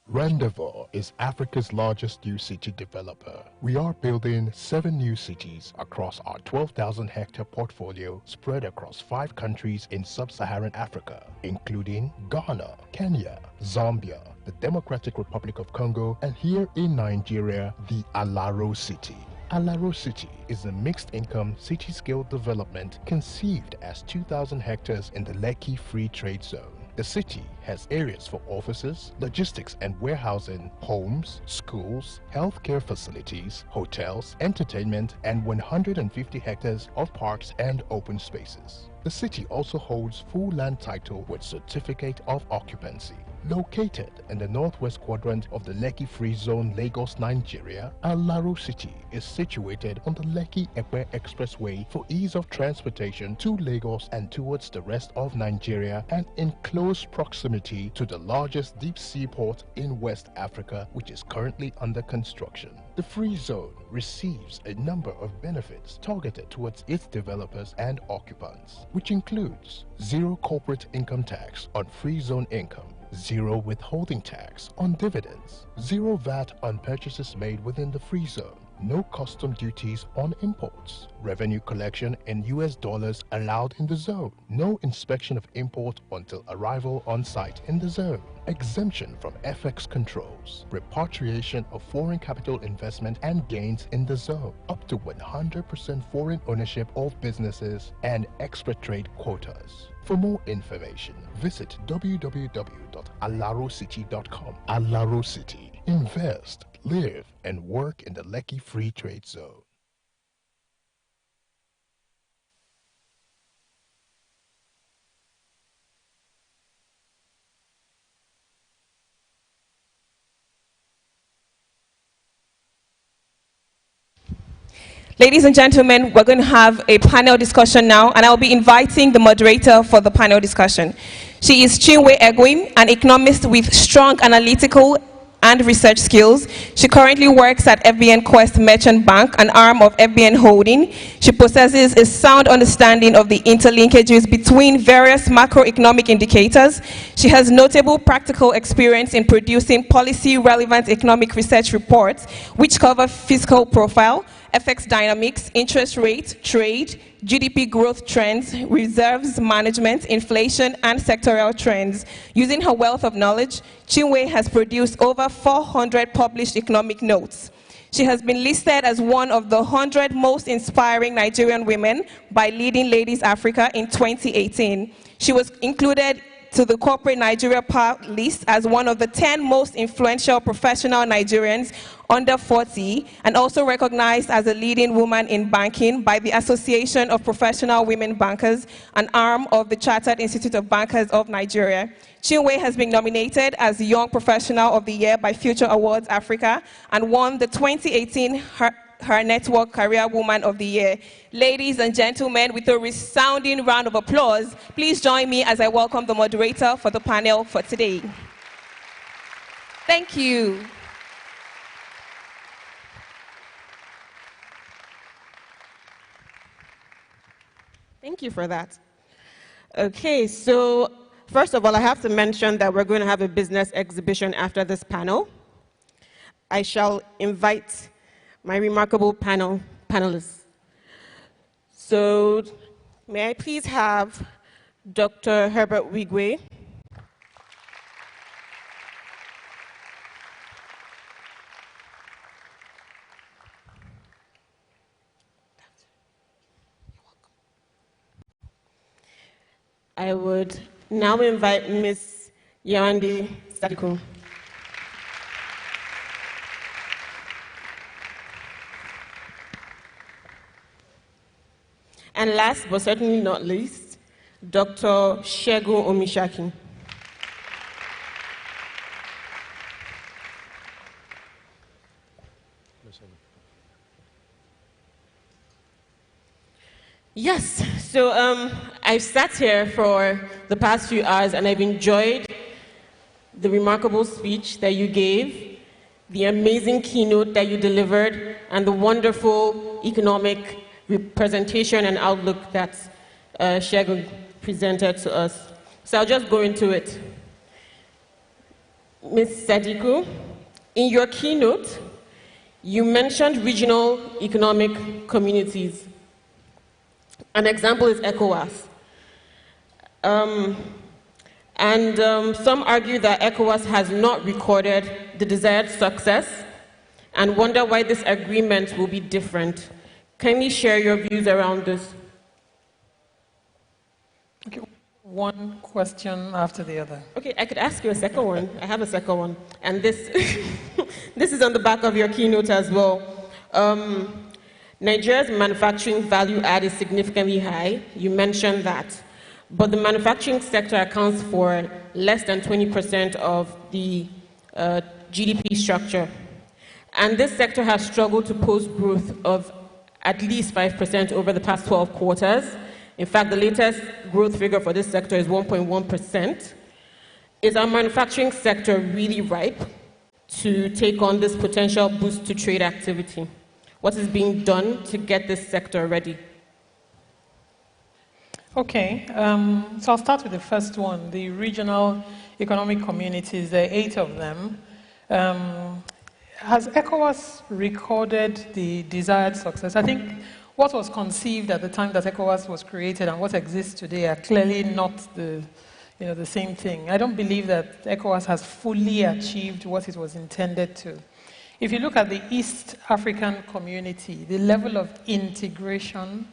Rendezvous is Africa's largest new city developer. We are building 7 new cities across our 12,000-hectare portfolio spread across 5 countries in sub-Saharan Africa, including Ghana, Kenya, Zambia, the Democratic Republic of Congo, and here in Nigeria, the Alaro City. Alaro City is a mixed-income city-scale development conceived as 2,000 hectares in the Lekki Free Trade Zone. The city has areas for offices, logistics and warehousing, homes, schools, healthcare facilities, hotels, entertainment, and 150 hectares of parks and open spaces. The city also holds full land title with certificate of occupancy. Located in the northwest quadrant of the Lekki Free Zone, Lagos, Nigeria, Alaro City is situated on the Lekki-Epe Expressway for ease of transportation to Lagos and towards the rest of Nigeria, and in close proximity to the largest deep-sea port in West Africa, which is currently under construction. The Free Zone receives a number of benefits targeted towards its developers and occupants, which includes zero corporate income tax on Free Zone income, zero withholding tax on dividends, zero VAT on purchases made within the Free Zone, no custom duties on imports, revenue collection in US dollars allowed in the zone, no inspection of import until arrival on site in the zone, exemption from FX controls, repatriation of foreign capital investment and gains in the zone, up to 100% foreign ownership of businesses, and extra trade quotas. For more information, visit www.alarocity.com. Alaro City. Invest, live, and work in the Lekki Free Trade Zone. Ladies and gentlemen, we're going to have a panel discussion now, and I'll be inviting the moderator for the panel discussion. She is Chinwe Egwin, an economist with strong analytical and research skills. She currently works at FBN Quest Merchant Bank, an arm of FBN Holding. She possesses a sound understanding of the interlinkages between various macroeconomic indicators. She has notable practical experience in producing policy-relevant economic research reports, which cover fiscal profile, FX dynamics, interest rate, trade, GDP growth trends, reserves management, inflation, and sectoral trends. Using her wealth of knowledge, Chinwe has produced over 400 published economic notes. She has been listed as one of the 100 most inspiring Nigerian women by Leading Ladies Africa in 2018. She was included to the Corporate Nigeria Power list as one of the 10 most influential professional Nigerians under 40, and also recognized as a leading woman in banking by the Association of Professional Women Bankers, an arm of the Chartered Institute of Bankers of Nigeria. Chinwe has been nominated as Young Professional of the Year by Future Awards Africa and won the 2018 Her Network Career Woman of the Year. Ladies and gentlemen, with a resounding round of applause, please join me as I welcome the moderator for the panel for today. Thank you. Thank you for that. Okay, so first of all, I have to mention that we're going to have a business exhibition after this panel. I shall invite my remarkable panelists. So, may I please have Dr. Herbert Wigwe, I would now invite Ms. Yewande Sadiku. And last but certainly not least, Dr. Omisakin. Yes, so I've sat here for the past few hours and I've enjoyed the remarkable speech that you gave, the amazing keynote that you delivered, and the wonderful economic representation and outlook that Segun presented to us. So I'll just go into it. Ms. Sadiku, in your keynote, you mentioned regional economic communities. An example is ECOWAS. Some argue that ECOWAS has not recorded the desired success and wonder why this agreement will be different. Can you share your views around this? Okay, one question after the other. Okay, I could ask you a second one. I have a second one. And this, this is on the back of your keynote as well. Nigeria's manufacturing value add is significantly high. You mentioned that. but the manufacturing sector accounts for less than 20% of the GDP structure. And this sector has struggled to post growth of at least 5% over the past 12 quarters. In fact, the latest growth figure for this sector is 1.1%. Is our manufacturing sector really ripe to take on this potential boost to trade activity? What is being done to get this sector ready? Okay, so I'll start with the first one, the regional economic communities, there are 8 of them. Has ECOWAS recorded the desired success? I think what was conceived at the time that ECOWAS was created and what exists today are clearly not the same thing. I don't believe that ECOWAS has fully achieved what it was intended to. If you look at the East African community, the level of integration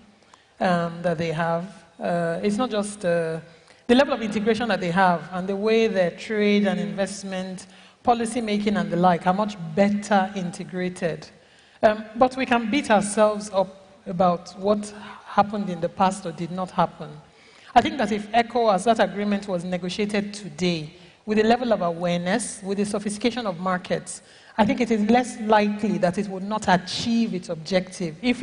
that they have, it's not just the level of integration that they have and the way their trade and investment, policy making and the like are much better integrated. But we can beat ourselves up about what happened in the past or did not happen. I think that if ECOWAS, that agreement was negotiated today, with the level of awareness, with the sophistication of markets, I think it is less likely that it would not achieve its objective if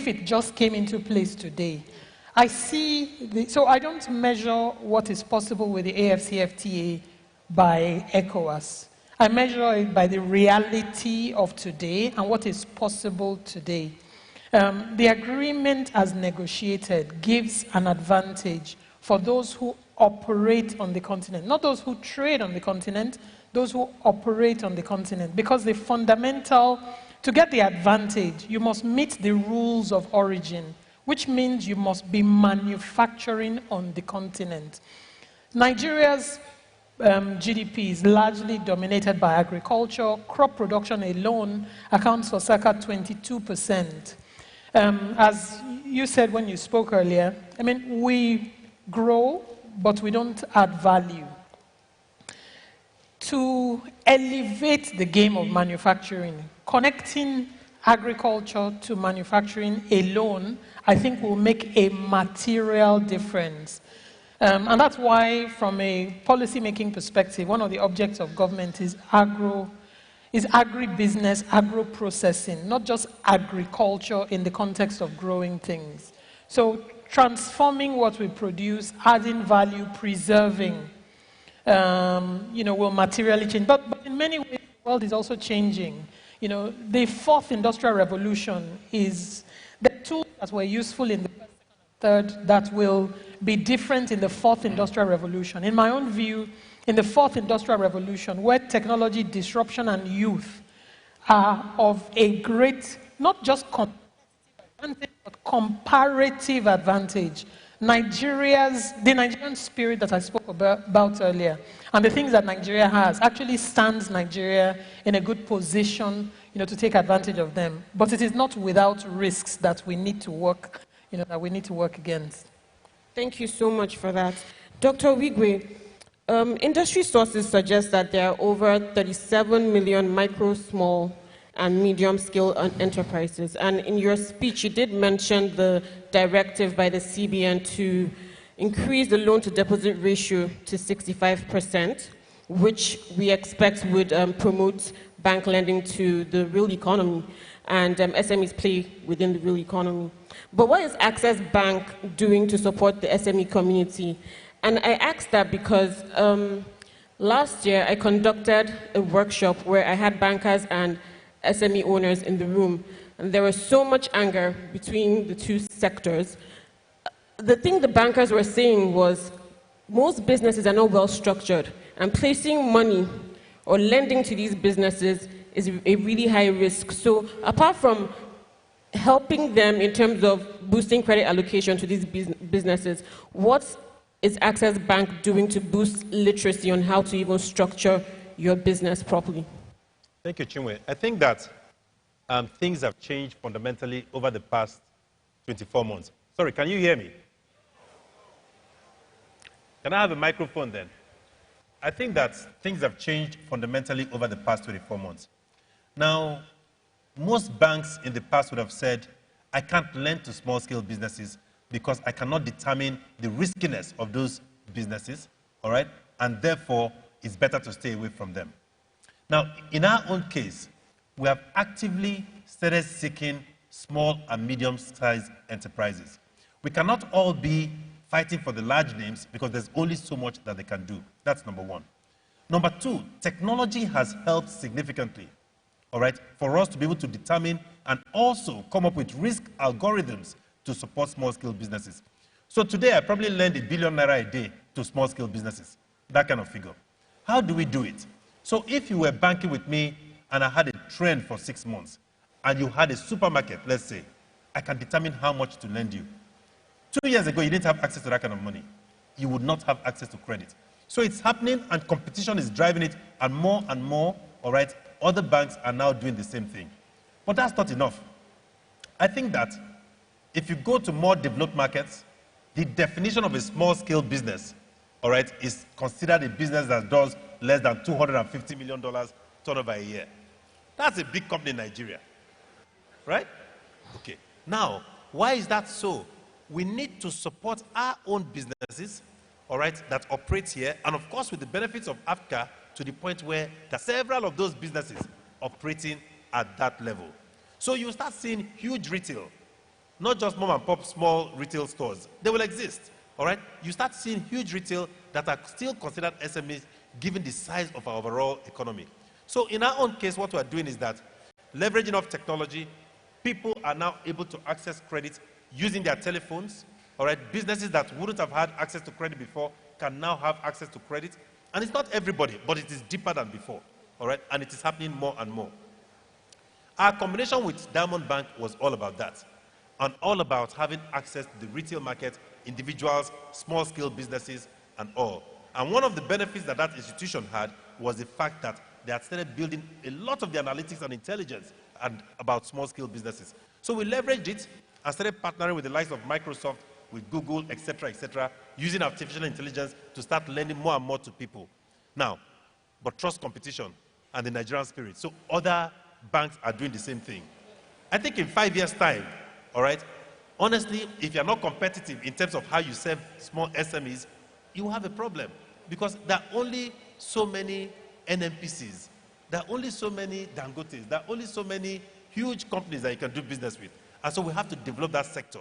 it just came into place today. So I don't measure what is possible with the AFCFTA by ECOWAS. I measure it by the reality of today and what is possible today. The agreement as negotiated gives an advantage for those who operate on the continent, not those who trade on the continent, those who operate on the continent, because the fundamental, to get the advantage, you must meet the rules of origin, which means you must be manufacturing on the continent. Nigeria's GDP is largely dominated by agriculture. Crop production alone accounts for circa 22%. As you said when you spoke earlier, I mean, we grow, but we don't add value. To elevate the game of manufacturing, connecting agriculture to manufacturing alone, I think will make a material difference. And that's why, from a policy-making perspective, one of the objects of government is agribusiness, agro-processing, not just agriculture in the context of growing things. So transforming what we produce, adding value, preserving, will materially change. But in many ways, the world is also changing. The fourth industrial revolution is the tools that were useful in the third that will be different in the fourth industrial revolution. In my own view, in the fourth industrial revolution, where technology, disruption, and youth are of a great, not just advantage, but comparative advantage, the Nigerian spirit that I spoke about earlier, and the things that Nigeria has, actually stands Nigeria in a good position, to take advantage of them. But it is not without risks that we need to work, against. Thank you so much for that. Dr. Wigwe, industry sources suggest that there are over 37 million micro, small, and medium-scale enterprises. And in your speech, you did mention the directive by the CBN to increase the loan-to-deposit ratio to 65%, which we expect would promote bank lending to the real economy and SMEs play within the real economy. But what is Access Bank doing to support the SME community? And I asked that because last year I conducted a workshop where I had bankers and SME owners in the room, and there was so much anger between the two sectors. The thing the bankers were saying was most businesses are not well structured, and placing money or lending to these businesses is a really high risk. So apart from helping them in terms of boosting credit allocation to these businesses, what is Access Bank doing to boost literacy on how to even structure your business properly? Thank you, Chinwe. I think that things have changed fundamentally over the past 24 months. Sorry, can you hear me? Can I have a microphone then? I think that things have changed fundamentally over the past 24 months. Now, most banks in the past would have said, I can't lend to small-scale businesses because I cannot determine the riskiness of those businesses, all right? And therefore, it's better to stay away from them. Now, in our own case, we have actively started seeking small and medium-sized enterprises. We cannot all be fighting for the large names because there's only so much that they can do. That's number one. Number two, technology has helped significantly, all right, for us to be able to determine and also come up with risk algorithms to support small-scale businesses. So today, I probably lend ₦1 billion a day to small-scale businesses, that kind of figure. How do we do it? So if you were banking with me and I had a trend for 6 months, and you had a supermarket, let's say, I can determine how much to lend you. 2 years ago, you didn't have access to that kind of money. You would not have access to credit. So it's happening, and competition is driving it, and more, all right, other banks are now doing the same thing. But that's not enough. I think that if you go to more developed markets, the definition of a small-scale business, all right, is considered a business that does less than $250 million turnover a year. That's a big company in Nigeria, right? Okay. Now, why is that so? We need to support our own businesses, all right, that operate here, and of course with the benefits of Afka to the point where there are several of those businesses operating at that level. So you start seeing huge retail, not just mom and pop small retail stores. They will exist, all right? You start seeing huge retail that are still considered SMEs given the size of our overall economy. So in our own case, what we're doing is that leveraging of technology, people are now able to access credit using their telephones, all right? Businesses that wouldn't have had access to credit before can now have access to credit. And it's not everybody, but it is deeper than before, all right? And it is happening more and more. Our combination with Diamond Bank was all about that, and all about having access to the retail market, individuals, small-scale businesses, and all. And one of the benefits that that institution had was the fact that they had started building a lot of the analytics and intelligence about small-scale businesses. So we leveraged it and started partnering with the likes of Microsoft, with Google, etc., using artificial intelligence to start lending more and more to people. Now, but trust competition and the Nigerian spirit. So other banks are doing the same thing. I think in 5 years' time, all right, honestly, if you're not competitive in terms of how you serve small SMEs, you will have a problem, because there are only so many NNPCs, there are only so many Dangotes, there are only so many huge companies that you can do business with. And so we have to develop that sector.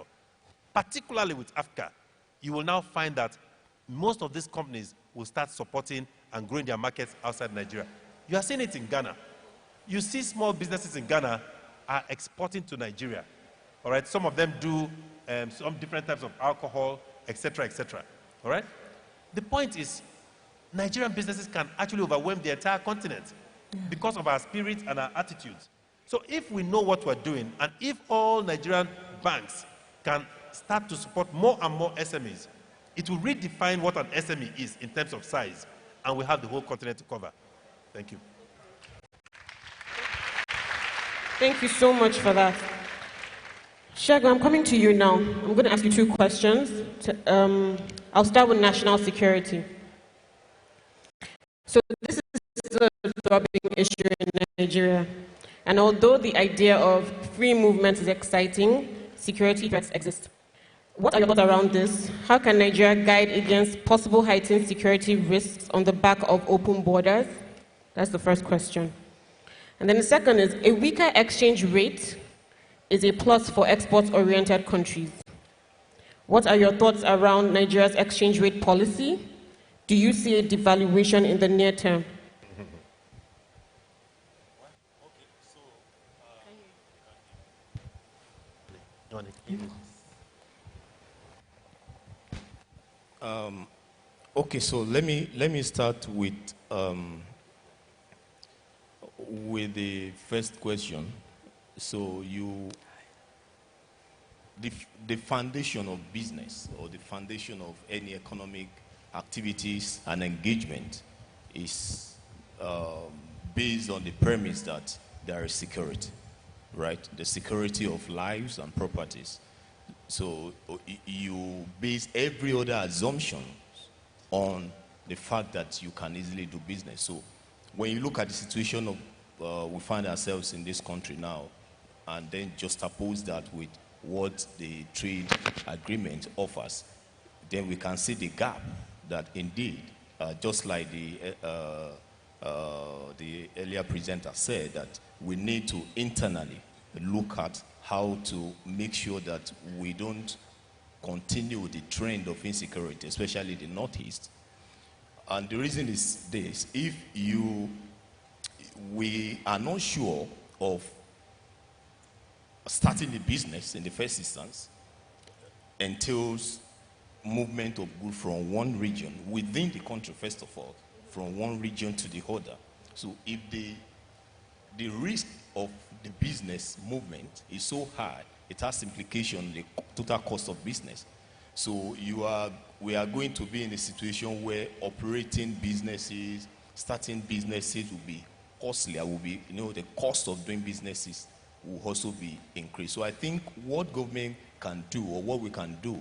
Particularly with Afka, you will now find that most of these companies will start supporting and growing their markets outside Nigeria. You are seeing it in Ghana. You see small businesses in Ghana are exporting to Nigeria. All right, some of them do some different types of alcohol, etc., all right? The point is, Nigerian businesses can actually overwhelm the entire continent because of our spirit and our attitudes. So if we know what we're doing, and if all Nigerian banks can start to support more and more SMEs, it will redefine what an SME is in terms of size, and we have the whole continent to cover. Thank you. Thank you so much for that. Segun, I'm coming to you now. I'm going to ask you 2 questions. I'll start with national security. So this is a throbbing issue in Nigeria. And although the idea of free movement is exciting, security threats exist. What are your thoughts around this? How can Nigeria guide against possible heightened security risks on the back of open borders? That's the first question. And then the second is, a weaker exchange rate is a plus for export-oriented countries. What are your thoughts around Nigeria's exchange rate policy? Do you see a devaluation in the near term? Okay, so let me start with the first question. So the foundation of business, or the foundation of any economic activities and engagement, is based on the premise that there is security, right? The security of lives and properties. So you base every other assumption on the fact that you can easily do business. So when you look at the situation of we find ourselves in this country now, and then juxtapose that with what the trade agreement offers, then we can see the gap that indeed, just like the earlier presenter said, that we need to internally look at how to make sure that we don't continue the trend of insecurity, especially the Northeast. And the reason is this: if we are not sure of starting a business in the first instance, entails movement of goods from one region within the country, first of all, from one region to the other. So if the risk of the business movement is so high, it has implication on the total cost of business. So we are going to be in a situation where operating businesses, starting businesses will be costlier, will be, the cost of doing businesses will also be increased. So I think what government can do, or what we can do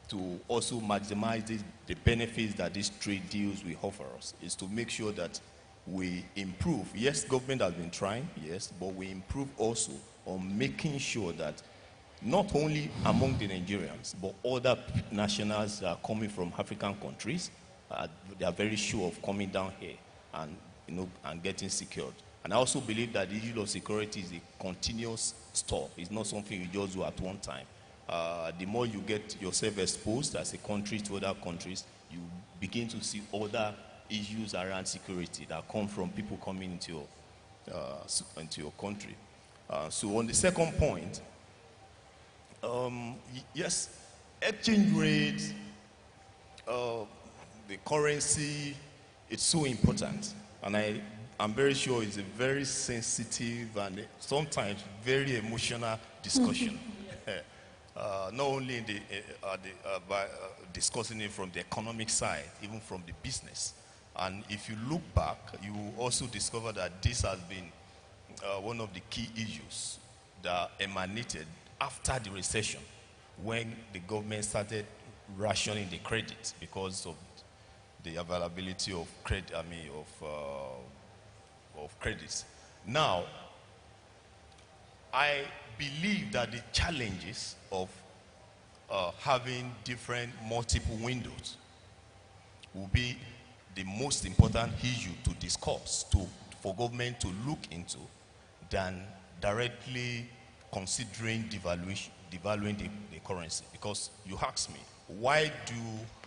to also maximize the benefits that these trade deals will offer us, is to make sure that we improve. Yes, government has been trying, yes, but we improve also on making sure that not only among the Nigerians, but other nationals that are coming from African countries, they are very sure of coming down here and, and getting secured. And I also believe that the issue of security is a continuous store. It's not something you just do at one time. The more you get yourself exposed as a country to other countries, you begin to see other issues around security that come from people coming into your country. So on the second point, yes, exchange rates, the currency, it's so important. And I'm very sure it's a very sensitive and sometimes very emotional discussion. Not only by discussing it from the economic side, even from the business. And if you look back, you will also discover that this has been one of the key issues that emanated after the recession, when the government started rationing the credit because of the availability of credit, of credits. Now, I believe that the challenges of having different multiple windows will be the most important issue to discuss, for government to look into, than directly considering devaluing the currency. Because you ask me, why do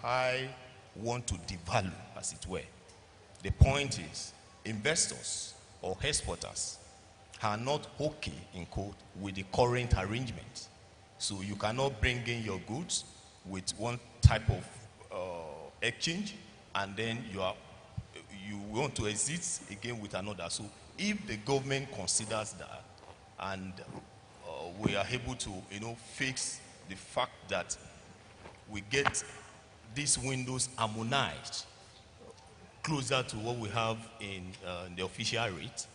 I want to devalue, as it were? The point is, investors or exporters are not okay, in quote, with the current arrangement. So you cannot bring in your goods with one type of exchange, and then you want to exit again with another. So if the government considers that, and we are able to, fix the fact that we get these windows harmonized closer to what we have in the official rate,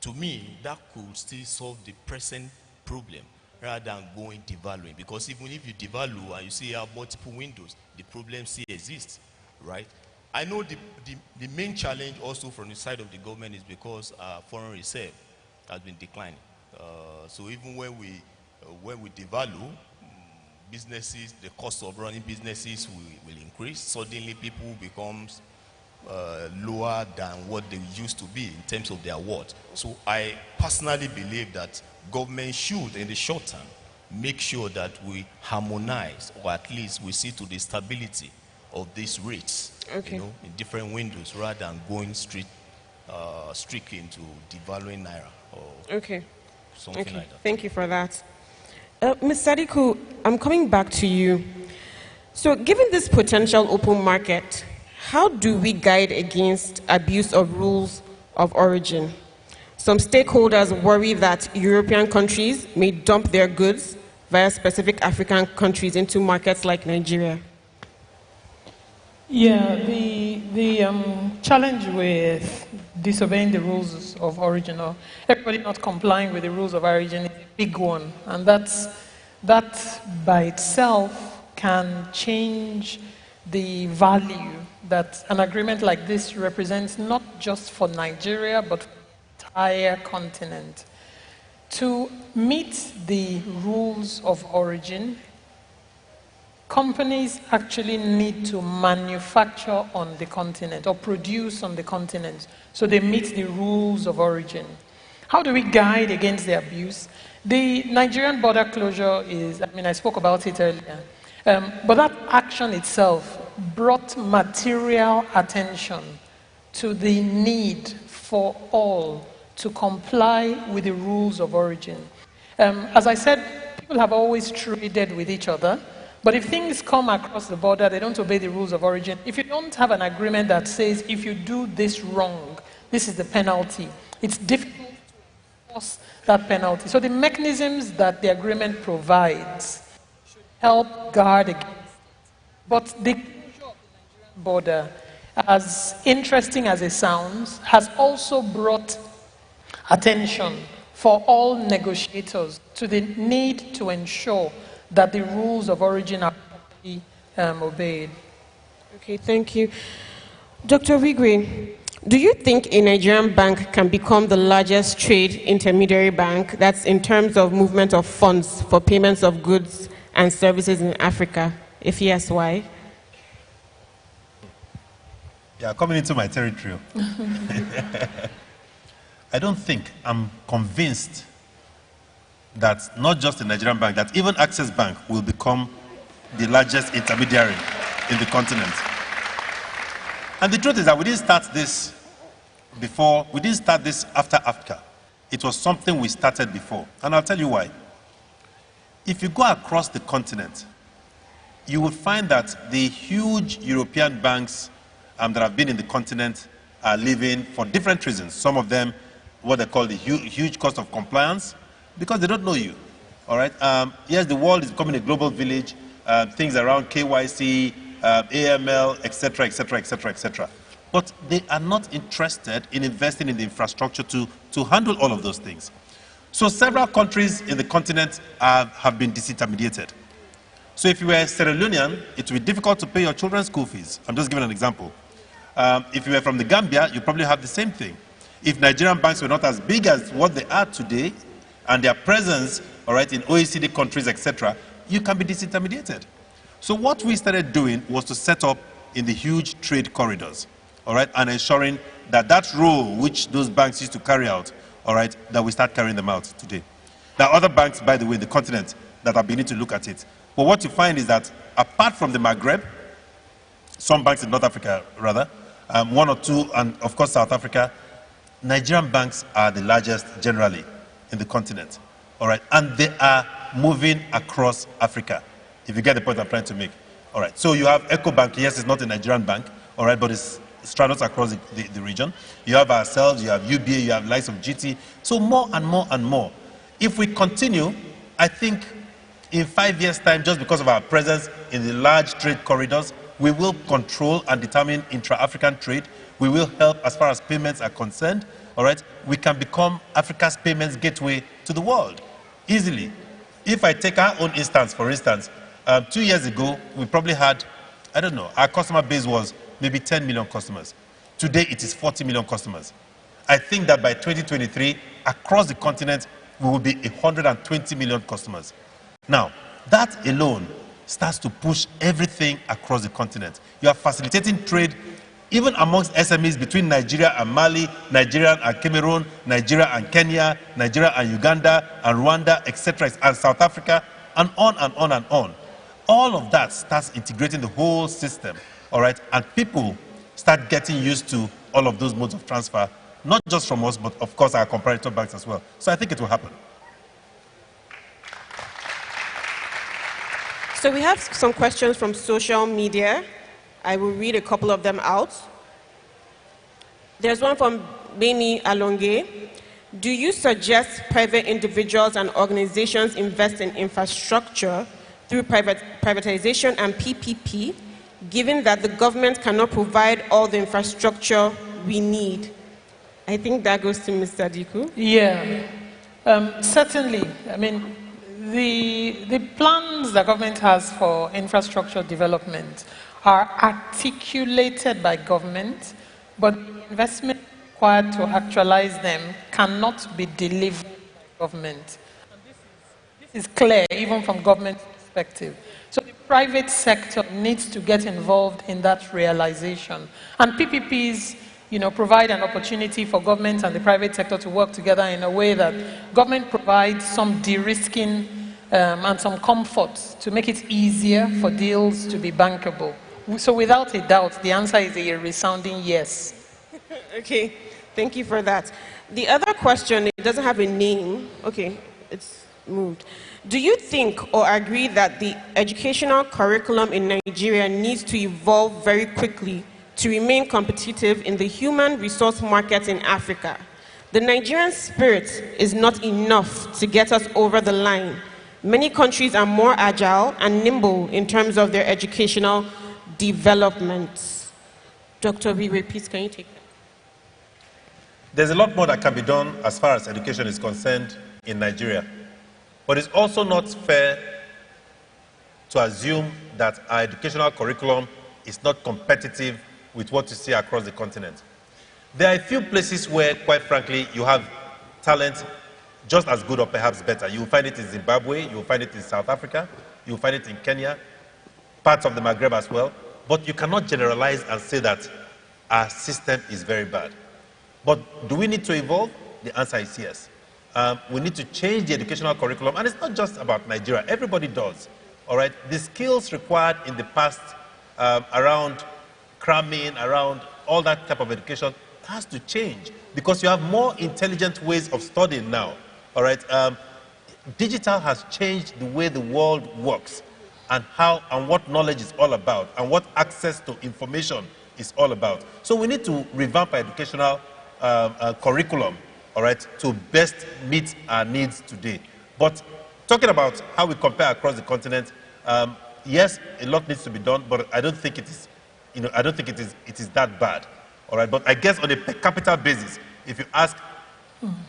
to me, that could still solve the present problem rather than going devaluing. Because even if you devalue and you see you have multiple windows, the problem still exists, right? I know the main challenge also from the side of the government is because foreign reserve has been declining. So even when we devalue, businesses, the cost of running businesses will increase. Suddenly people becomes lower than what they used to be in terms of their worth. So I personally believe that government should, in the short term, make sure that we harmonize, or at least we see to the stability of these rates, in different windows, rather than going strictly into devaluing naira or something like that. Thank you for that. Ms. Sadiku, I'm coming back to you. So given this potential open market, how do we guide against abuse of rules of origin? Some stakeholders worry that European countries may dump their goods via specific African countries into markets like Nigeria. Yeah, the challenge with disobeying the rules of origin, or everybody not complying with the rules of origin, is a big one. And that by itself can change the value that an agreement like this represents, not just for Nigeria, but for the entire continent. To meet the rules of origin, companies actually need to manufacture on the continent or produce on the continent so they meet the rules of origin. How do we guide against the abuse? The Nigerian border closure is, I spoke about it earlier, but that action itself brought material attention to the need for all to comply with the rules of origin. As I said, people have always traded with each other, but if things come across the border, they don't obey the rules of origin. If you don't have an agreement that says, if you do this wrong, this is the penalty, it's difficult to enforce that penalty. So the mechanisms that the agreement provides should help guard against it. But the closure of the Nigerian border, as interesting as it sounds, has also brought attention for all negotiators to the need to ensure that the rules of origin are properly obeyed. Okay, thank you. Dr. Wigwe, do you think a Nigerian bank can become the largest trade intermediary bank, that's in terms of movement of funds for payments of goods and services in Africa? If yes, why? Yeah, coming into my territory. I don't think, I'm convinced that not just the Nigerian bank, that even Access Bank will become the largest intermediary in the continent. And the truth is that we didn't start this before, we didn't start this after Afka. It was something we started before. And I'll tell you why. If you go across the continent, you will find that the huge European banks that have been in the continent are leaving for different reasons. Some of them, what they call the huge cost of compliance, because they don't know you. All right. Yes, the world is becoming a global village. Things around KYC, AML, etc., etc., etc., etc. But they are not interested in investing in the infrastructure to handle all of those things. So several countries in the continent have been disintermediated. So if you were Sierra Leonean, it would be difficult to pay your children's school fees. I'm just giving an example. If you were from the Gambia, you probably have the same thing. If Nigerian banks were not as big as what they are today, and their presence, all right, in OECD countries, etc., you can be disintermediated. So what we started doing was to set up in the huge trade corridors, all right, and ensuring that that role which those banks used to carry out, all right, that we start carrying them out today. There are other banks, by the way, in the continent that are beginning to look at it. But what you find is that apart from the Maghreb, some banks in North Africa, rather, one or two, and of course South Africa, Nigerian banks are the largest generally in the continent, all right, and they are moving across Africa, if you get the point I'm trying to make. All right, so you have EcoBank. Yes, it's not a Nigerian bank, all right, but it's straddles across the region. You have ourselves, you have UBA, you have likes of GT, so more and more and more. If we continue, I think in 5 years' time, just because of our presence in the large trade corridors, we will control and determine intra-African trade. We will help as far as payments are concerned, all right? We can become Africa's payments gateway to the world, easily. If I take our own instance, for instance, 2 years ago, we probably had, I don't know, our customer base was maybe 10 million customers. Today, it is 40 million customers. I think that by 2023, across the continent, we will be 120 million customers. Now, that alone starts to push everything across the continent. You are facilitating trade even amongst SMEs between Nigeria and Mali, Nigeria and Cameroon, Nigeria and Kenya, Nigeria and Uganda, and Rwanda, etc., and South Africa, and on and on and on. All of that starts integrating the whole system, all right? And people start getting used to all of those modes of transfer, not just from us, but of course our comparator banks as well. So I think it will happen. So we have some questions from social media. I will read a couple of them out. There's one from Beni Alonge. Do you suggest private individuals and organizations invest in infrastructure through privatization and PPP, given that the government cannot provide all the infrastructure we need? I think that goes to Mr. Sadiku. Yeah, certainly. I mean, the plans the government has for infrastructure development are articulated by government, but the investment required to actualize them cannot be delivered by government. And this is clear even from government perspective. So the private sector needs to get involved in that realization. And PPPs, provide an opportunity for government and the private sector to work together in a way that government provides some de-risking and some comfort to make it easier for deals to be bankable. So without a doubt, the answer is a resounding yes. Okay, thank you for that. The other question, it doesn't have a name. Okay, it's moved. Do you think or agree that the educational curriculum in Nigeria needs to evolve very quickly to remain competitive in the human resource market in Africa? The Nigerian spirit is not enough to get us over the line. Many countries are more agile and nimble in terms of their educational development. Dr. Wigwe, please, can you take that? There's a lot more that can be done as far as education is concerned in Nigeria. But it's also not fair to assume that our educational curriculum is not competitive with what you see across the continent. There are a few places where, quite frankly, you have talent just as good or perhaps better. You will find it in Zimbabwe, you will find it in South Africa, you will find it in Kenya, parts of the Maghreb as well. But you cannot generalize and say that our system is very bad. But do we need to evolve? The answer is yes. We need to change the educational curriculum, and it's not just about Nigeria. Everybody does. All right. The skills required in the past around cramming, around all that type of education has to change because you have more intelligent ways of studying now. All right. Digital has changed the way the world works and how and what knowledge is all about and what access to information is all about. So we need to revamp our educational curriculum, all right, to best meet our needs today. But talking about how we compare across the continent, yes, a lot needs to be done, but I don't think it is, I don't think it is that bad, all right. But I guess on a per capita basis, if you ask,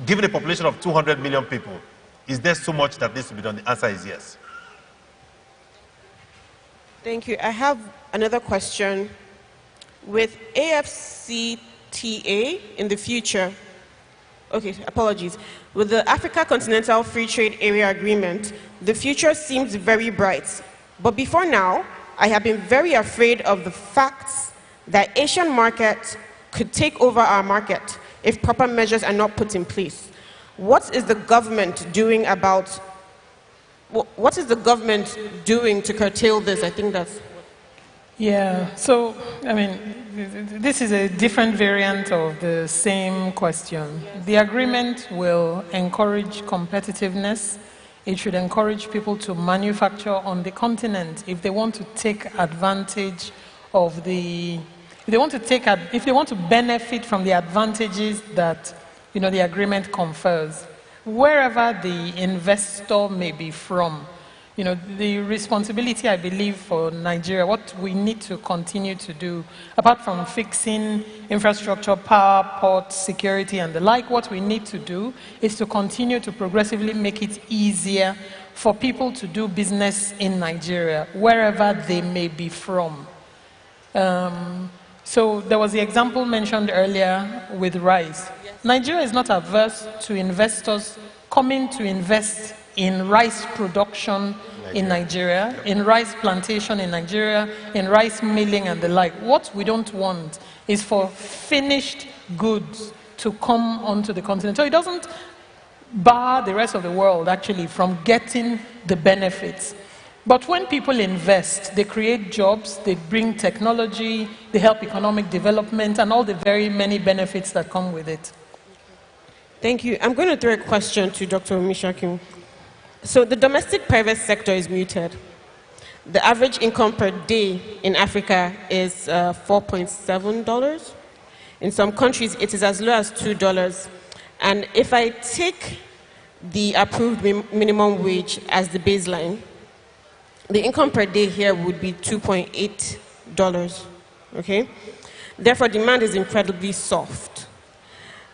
given a population of 200 million people, is there so much that needs to be done? The answer is yes. Thank you. I have another question. With AFCTA in the future, okay, apologies. With the Africa Continental Free Trade Area Agreement, the future seems very bright. But before now, I have been very afraid of the facts that Asian market could take over our market if proper measures are not put in place. What is the government doing about, what is the government doing to curtail this? I think that's... Yeah, so, I mean, this is a different variant of the same question. The agreement will encourage competitiveness. It should encourage people to manufacture on the continent if they want to take advantage of the, if they want to benefit from the advantages that, the agreement confers. Wherever the investor may be from, the responsibility, I believe, for Nigeria, what we need to continue to do, apart from fixing infrastructure, power, port, security, and the like, what we need to do is to continue to progressively make it easier for people to do business in Nigeria, wherever they may be from. So there was the example mentioned earlier with rice. Nigeria is not averse to investors coming to invest in rice production in Nigeria, in rice plantation in Nigeria, in rice milling and the like. What we don't want is for finished goods to come onto the continent. So it doesn't bar the rest of the world, actually, from getting the benefits. But when people invest, they create jobs, they bring technology, they help economic development, and all the very many benefits that come with it. Thank you. I'm going to throw a question to Dr. Omisakin. So the domestic private sector is muted. The average income per day in Africa is $4.7. In some countries, it is as low as $2. And if I take the approved minimum wage as the baseline, the income per day here would be $2.8, okay? Therefore, demand is incredibly soft.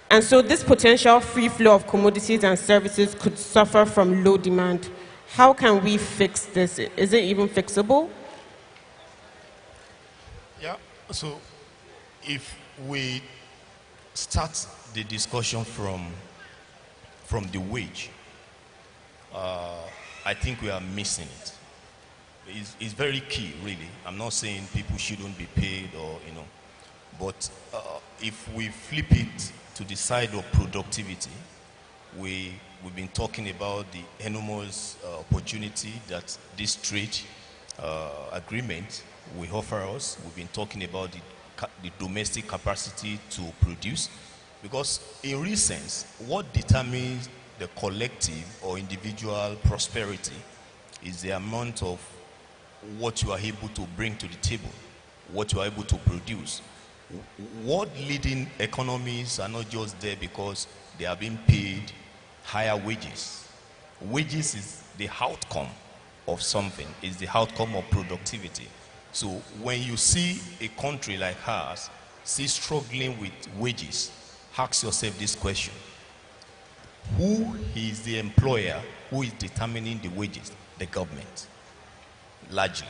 And so this potential free flow of commodities and services could suffer from low demand. How can we fix this? Is it even fixable? Yeah, so if we start the discussion from the wage, I think we are missing it. It's very key, really. I'm not saying people shouldn't be paid or, but if we flip it to the side of productivity, we've been talking about the enormous opportunity that this trade agreement will offer us. We've been talking about the domestic capacity to produce, because in real sense, what determines the collective or individual prosperity is the amount of what you are able to bring to the table, what you are able to produce. What leading economies are not just there because they are being paid higher wages. Wages is the outcome of something, is the outcome of productivity. So when you see a country like ours still struggling with wages, ask yourself this question: who is the employer who is determining the wages? The government, largely.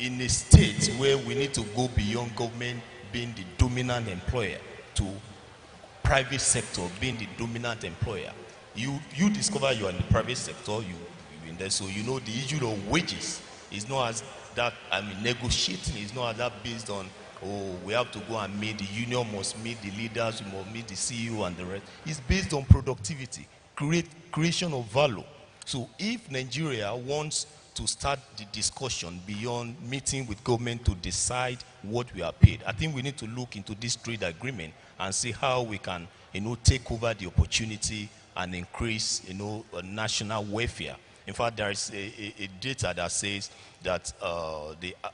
In a state where we need to go beyond government being the dominant employer to private sector being the dominant employer, you discover you are in the private sector, you're in there, so you know the issue of wages is not as that, negotiating is not as that based on, oh, we have to go and meet, the union must meet the leaders, we must meet the CEO and the rest. It's based on productivity, creation of value. So if Nigeria wants to start the discussion beyond meeting with government to decide what we are paid, I think we need to look into this trade agreement and see how we can, take over the opportunity and increase, national welfare. In fact, there is a data that says that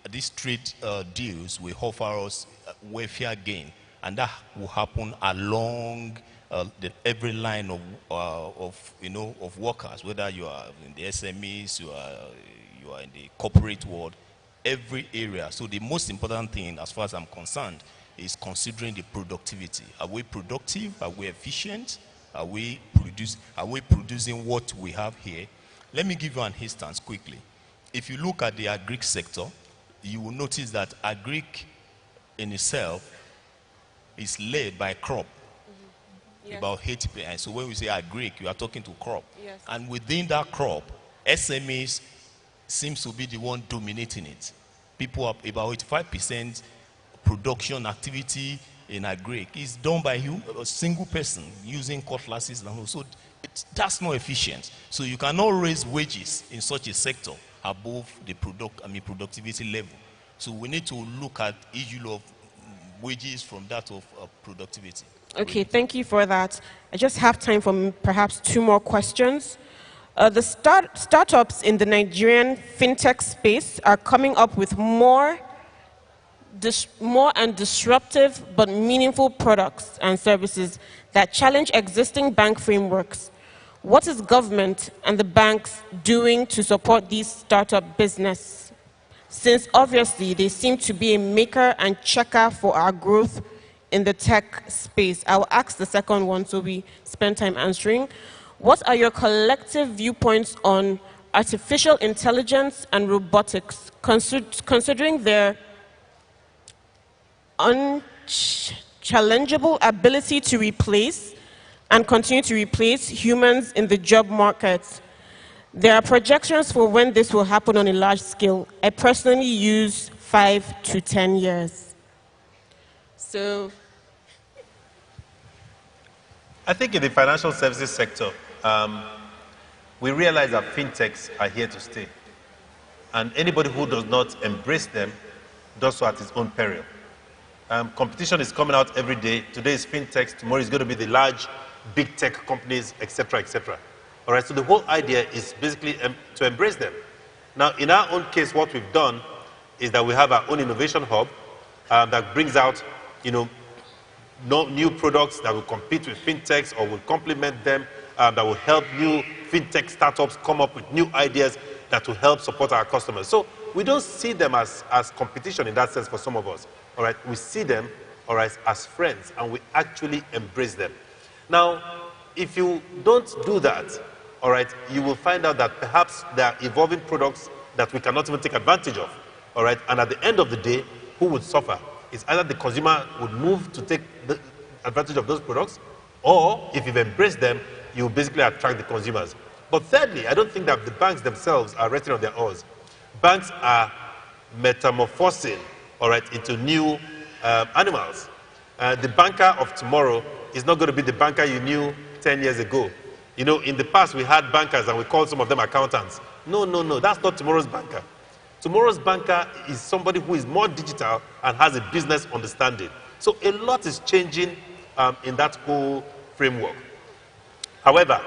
these trade deals will offer us welfare gain, and that will happen along every line of workers, whether you are in the SMEs, you are in the corporate world, every area. So the most important thing, as far as I'm concerned, is considering the productivity. Are we productive? Are we efficient? Are we producing what we have here? Let me give you an instance quickly. If you look at the agric sector, you will notice that agric in itself is led by crop. Yes. About 80%. So when we say agric, you are talking to crop. Yes. And within that crop, SMEs seems to be the one dominating it. People are about 85% production activity in agric is done by a single person using cutlasses and all. So that's not efficient. So you cannot raise wages in such a sector above the productivity level. So we need to look at issue of wages from that of productivity. Okay, thank you for that. I just have time for perhaps 2 more questions. The startups in the Nigerian fintech space are coming up with more and disruptive but meaningful products and services that challenge existing bank frameworks. What is government and the banks doing to support these startup business? Since obviously they seem to be a maker and checker for our growth in the tech space. I will ask the second one so we spend time answering. What are your collective viewpoints on artificial intelligence and robotics, considering their unchallengeable ability to replace and continue to replace humans in the job market? There are projections for when this will happen on a large scale. I personally use 5 to 10 years. So, I think in the financial services sector, we realize that fintechs are here to stay. And anybody who does not embrace them does so at his own peril. Competition is coming out every day. Today is fintechs, tomorrow is going to be the large, big tech companies, etc., etc. All right, so the whole idea is basically to embrace them. Now, in our own case, what we've done is that we have our own innovation hub that brings out, new products that will compete with fintechs or will complement them, that will help new fintech startups come up with new ideas that will help support our customers. So we don't see them as competition in that sense for some of us. All right, we see them, all right, as friends, and we actually embrace them. Now, if you don't do that, all right, you will find out that perhaps there are evolving products that we cannot even take advantage of. All right, and at the end of the day, who would suffer? It's either the consumer would move to take the advantage of those products, or if you've embraced them, you basically attract the consumers. But thirdly, I don't think that the banks themselves are resting on their oars. Banks are metamorphosing, all right, into new animals. The banker of tomorrow is not going to be the banker you knew 10 years ago. You know, in the past we had bankers and we called some of them accountants. No, that's not tomorrow's banker. Tomorrow's banker is somebody who is more digital and has a business understanding. So a lot is changing in that whole framework. However,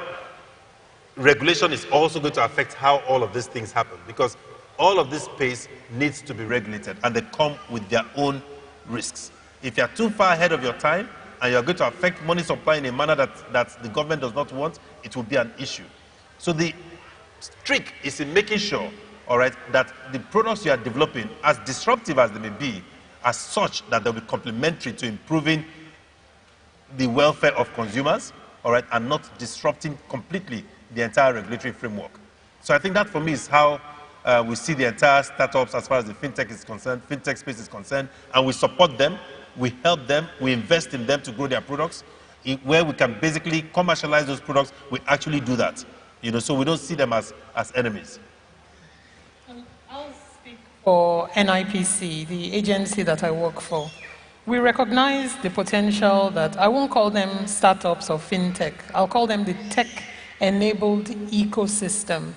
regulation is also going to affect how all of these things happen, because all of this space needs to be regulated and they come with their own risks. If you're too far ahead of your time and you're going to affect money supply in a manner that the government does not want, it will be an issue. So the trick is in making sure, all right, that the products you are developing, as disruptive as they may be, are such that they'll be complementary to improving the welfare of consumers, all right, and not disrupting completely the entire regulatory framework. So I think that for me is how we see the entire startups as far as the fintech is concerned, fintech space is concerned, and we support them, we help them, we invest in them to grow their products. Where we can basically commercialize those products, we actually do that. You know, so we don't see them as enemies. I'll speak for NIPC, the agency that I work for. We recognize the potential that, I won't call them startups or fintech, I'll call them the tech-enabled ecosystem.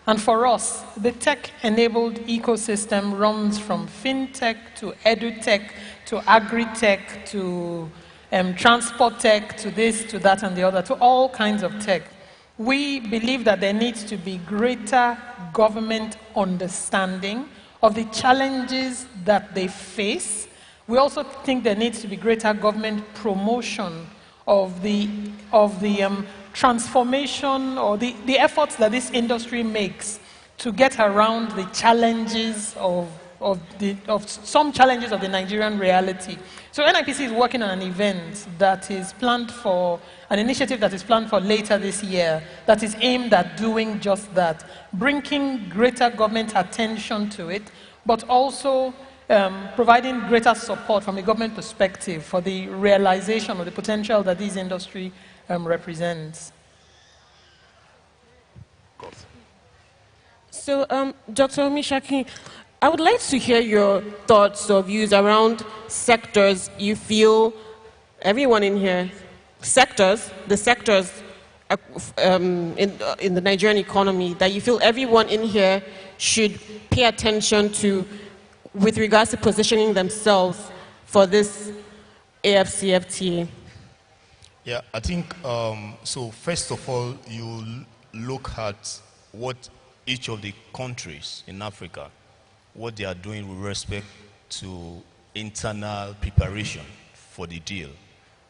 And for us, the tech-enabled ecosystem runs from fintech to edutech to agri-tech to transport tech to this, to that, and the other, to all kinds of tech. We believe that there needs to be greater government understanding of the challenges that they face. We also think there needs to be greater government promotion of the transformation or the efforts that this industry makes to get around the challenges of some challenges of the Nigerian reality. So NIPC is working on an event that is planned for, an initiative that is planned for later this year that is aimed at doing just that, bringing greater government attention to it, but also providing greater support from a government perspective for the realization of the potential that this industry represents. So, Dr. Omisakin, I would like to hear your thoughts or views around sectors you feel, everyone in here, the sectors in the Nigerian economy that you feel everyone in here should pay attention to with regards to positioning themselves for this AFCFTA. Yeah, I think, so first of all, you look at what each of the countries in Africa, what they are doing with respect to internal preparation for the deal.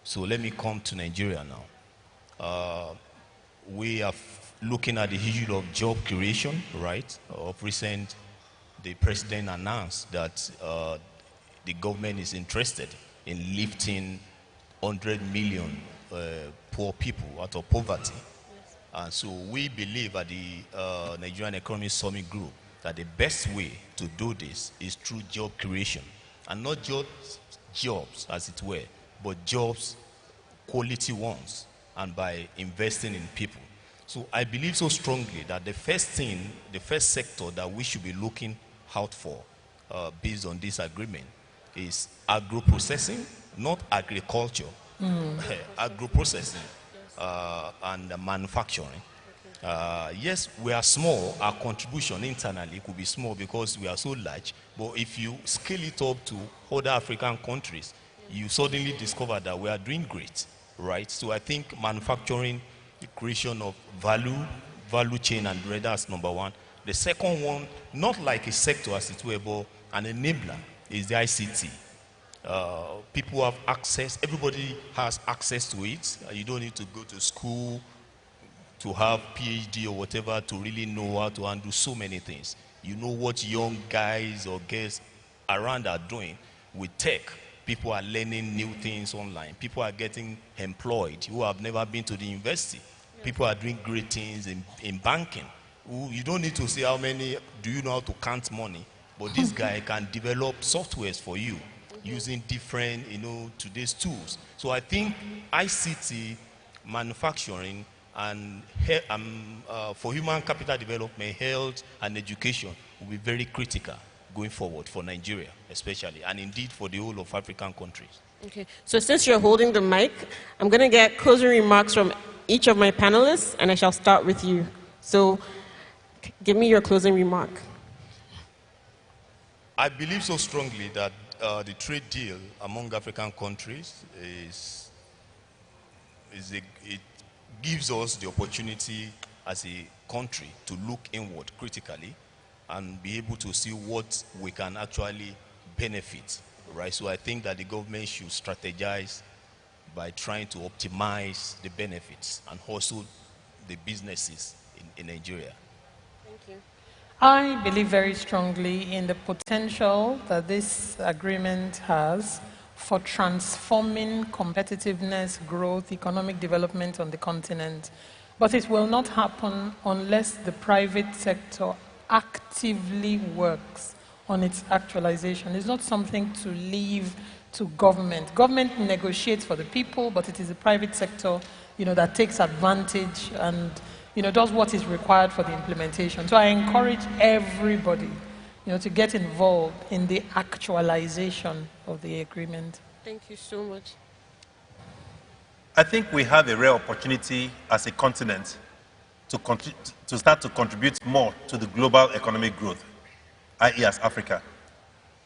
So let me come to Nigeria now. We are looking at the issue of job creation, right? Of recent, the president announced that the government is interested in lifting 100 million poor people out of poverty. And so we believe at the Nigerian Economic Summit Group that the best way to do this is through job creation. And not just jobs, as it were, but jobs, quality ones, and by investing in people. So I believe so strongly that the first thing, the first sector that we should be looking out for, based on this agreement, is agro-processing, not agriculture, agro-processing and manufacturing. Yes, we are small, our contribution internally could be small because we are so large, but if you scale it up to other African countries, you suddenly discover that we are doing great, right? So I think manufacturing, the creation of value chain and that's number one. The second one, not like a sector as it were, but an enabler, is the ICT. People have access, everybody has access to it. You don't need to go to school to have PhD or whatever to really know how to handle so many things. You know what young guys or girls around are doing with tech. People are learning new things online. People are getting employed who have never been to the university. People are doing great things in banking. You don't need to say how many, do you know how to count money? But this guy can develop softwares for you using different, today's tools. So I think ICT, manufacturing, And for human capital development, health, and education will be very critical going forward for Nigeria, especially, and indeed for the whole of African countries. Okay, so since you're holding the mic, I'm going to get closing remarks from each of my panelists, and I shall start with you. So give me your closing remark. I believe so strongly that the trade deal among African countries it gives us the opportunity as a country to look inward critically and be able to see what we can actually benefit, right? So I think that the government should strategize by trying to optimize the benefits and also the businesses in Nigeria. Thank you. I believe very strongly in the potential that this agreement has for transforming competitiveness, growth, economic development on the continent. But it will not happen unless the private sector actively works on its actualization. It's not something to leave to government. Government negotiates for the people, but it is the private sector, that takes advantage and, does what is required for the implementation. So I encourage everybody, to get involved in the actualization of the agreement. Thank you so much. I think we have a rare opportunity as a continent to start to contribute more to the global economic growth, i.e. as Africa.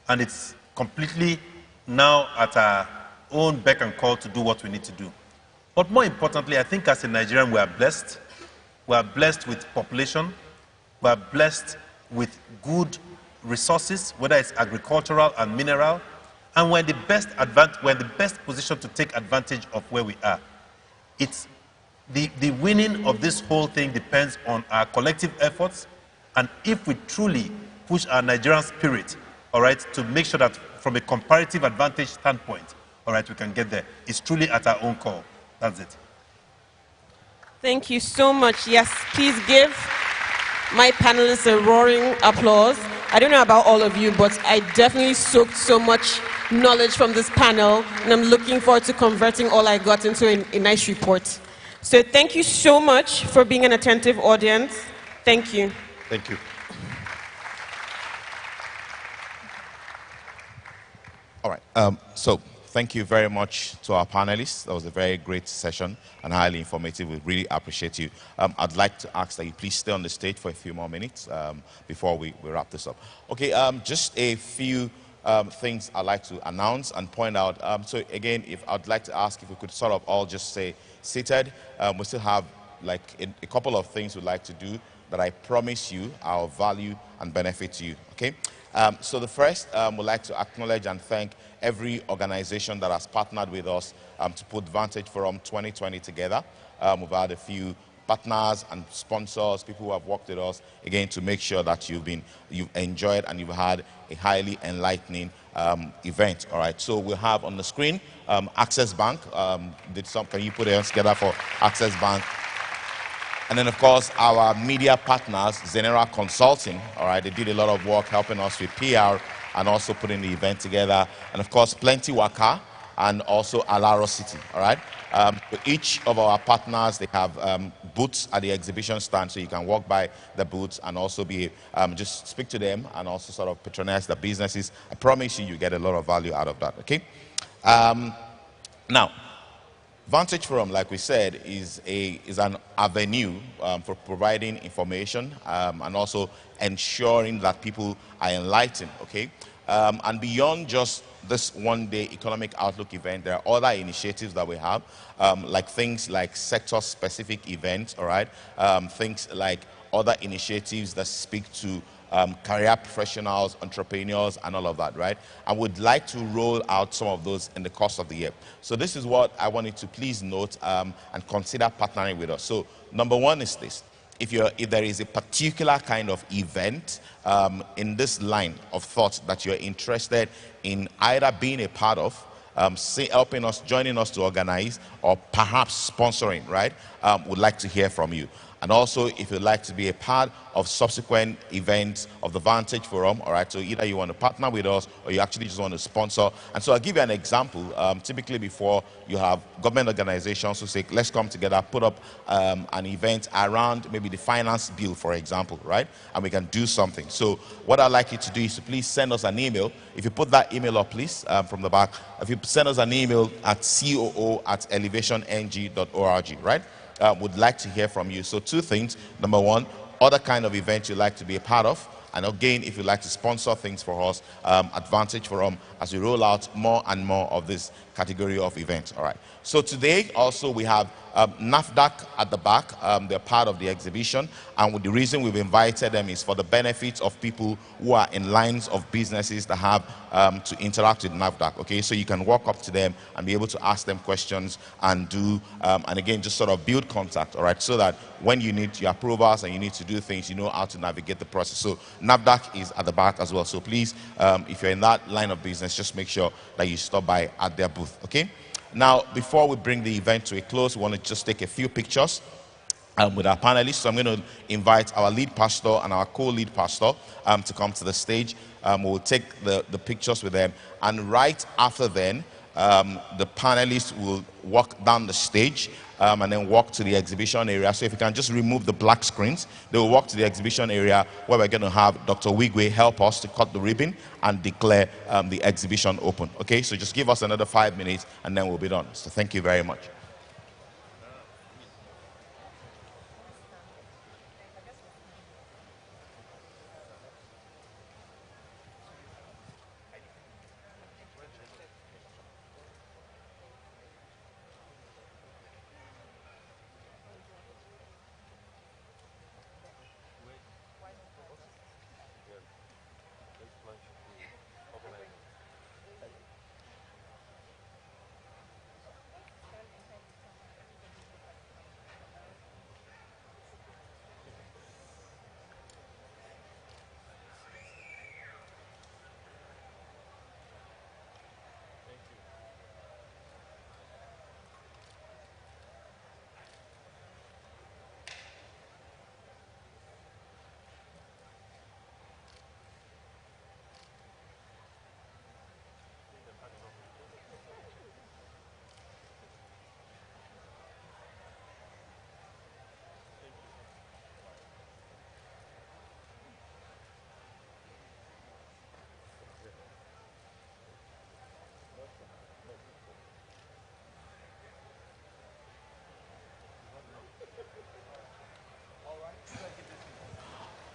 And it's completely now at our own beck and call to do what we need to do. But more importantly, I think as a Nigerian, we are blessed. We are blessed with population. We are blessed with good resources, whether it's agricultural and mineral. And we're in the best position to take advantage of where we are. It's the winning of this whole thing depends on our collective efforts, and if we truly push our Nigerian spirit, all right, to make sure that from a comparative advantage standpoint, all right, we can get there. It's truly at our own call. That's it. Thank you so much. Yes, please give my panelists a roaring applause. I don't know about all of you, but I definitely soaked so much knowledge from this panel, and I'm looking forward to converting all I got into a nice report. So thank you so much for being an attentive audience. Thank you. Thank you. All right. So thank you very much to our panelists. That was a very great session and highly informative. We really appreciate you. I'd like to ask that you please stay on the stage for a few more minutes before we wrap this up. Okay, just a few things I'd like to announce and point out. So again, I'd like to ask if we could sort of all just say seated. We still have like a couple of things we'd like to do that I promise you our value and benefit to you. Okay. So the first, we'd like to acknowledge and thank every organization that has partnered with us to put Vantage Forum 2020 together. We've had a few partners and sponsors, people who have worked with us, again, to make sure that you've enjoyed and you've had a highly enlightening event. All right, so we'll have on the screen Access Bank. Can you put it together for Access Bank? And then, of course, our media partners, Zenera Consulting, all right, they did a lot of work helping us with PR and also putting the event together. And, of course, Plenty Waka and also Alaro City, all right? For each of our partners, they have booths at the exhibition stand, so you can walk by the booths and also just speak to them and also sort of patronize the businesses. I promise you get a lot of value out of that, okay? Now, Vantage Forum, like we said, is an avenue for providing information and also ensuring that people are enlightened, okay? And beyond just this one-day economic outlook event, there are other initiatives that we have, like things like sector-specific events, all right? Things like other initiatives that speak to career professionals, entrepreneurs, and all of that, right? I would like to roll out some of those in the course of the year. So this is what I want you to please note and consider partnering with us. So number one is this. If there is a particular kind of event in this line of thought that you're interested in either being a part of, helping us, joining us to organize, or perhaps sponsoring, right? Would like to hear from you. And also, if you'd like to be a part of subsequent events of the Vantage Forum, all right, so either you want to partner with us or you actually just want to sponsor. And so I'll give you an example. Typically before, you have government organizations who say, let's come together, put up an event around maybe the finance bill, for example, right? And we can do something. So what I'd like you to do is to please send us an email. If you put that email up, please, from the back, if you send us an email at coo@elevationg.org, right? Would like to hear from you. So 2 things. Number 1, other kind of events you'd like to be a part of. And again, if you'd like to sponsor things for us, Advantage Forum, as we roll out more and more of this category of events. All right. So today also we have NAFDAC at the back. They're part of the exhibition. And the reason we've invited them is for the benefit of people who are in lines of businesses that have to interact with NAFDAC. Okay, so you can walk up to them and be able to ask them questions and do, and again, just sort of build contact. All right, so that when you need your approvals and you need to do things, you know how to navigate the process. So NAFDAC is at the back as well. So please, if you're in that line of business, just make sure that you stop by at their booth. Okay. Now, before we bring the event to a close, we want to just take a few pictures with our panelists. So I'm going to invite our lead pastor and our co-lead pastor to come to the stage. We'll take the pictures with them. And right after then, the panelists will walk down the stage and then walk to the exhibition area. So if you can just remove the black screens, they will walk to the exhibition area where we're going to have Dr. Wigwe help us to cut the ribbon and declare the exhibition open. Okay, so just give us another 5 minutes and then we'll be done. So thank you very much.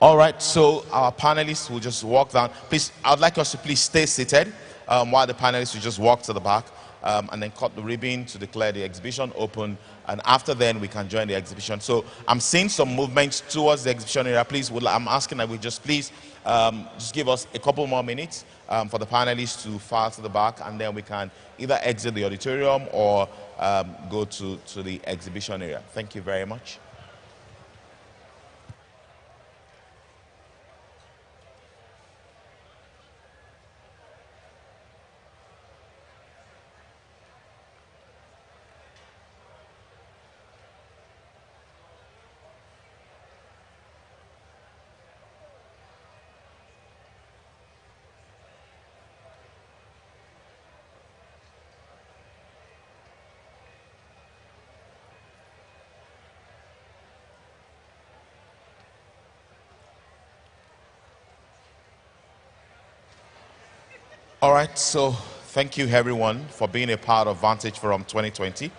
All right, so our panelists will just walk down. Please, I'd like us to please stay seated while the panelists will just walk to the back and then cut the ribbon to declare the exhibition open. And after then, we can join the exhibition. So I'm seeing some movements towards the exhibition area. Please, I'm asking that we just please just give us a couple more minutes for the panelists to file to the back, and then we can either exit the auditorium or go to the exhibition area. Thank you very much. All right, so thank you everyone for being a part of Vantage Forum 2020.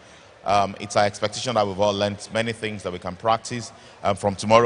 It's our expectation that we've all learned many things that we can practice from tomorrow.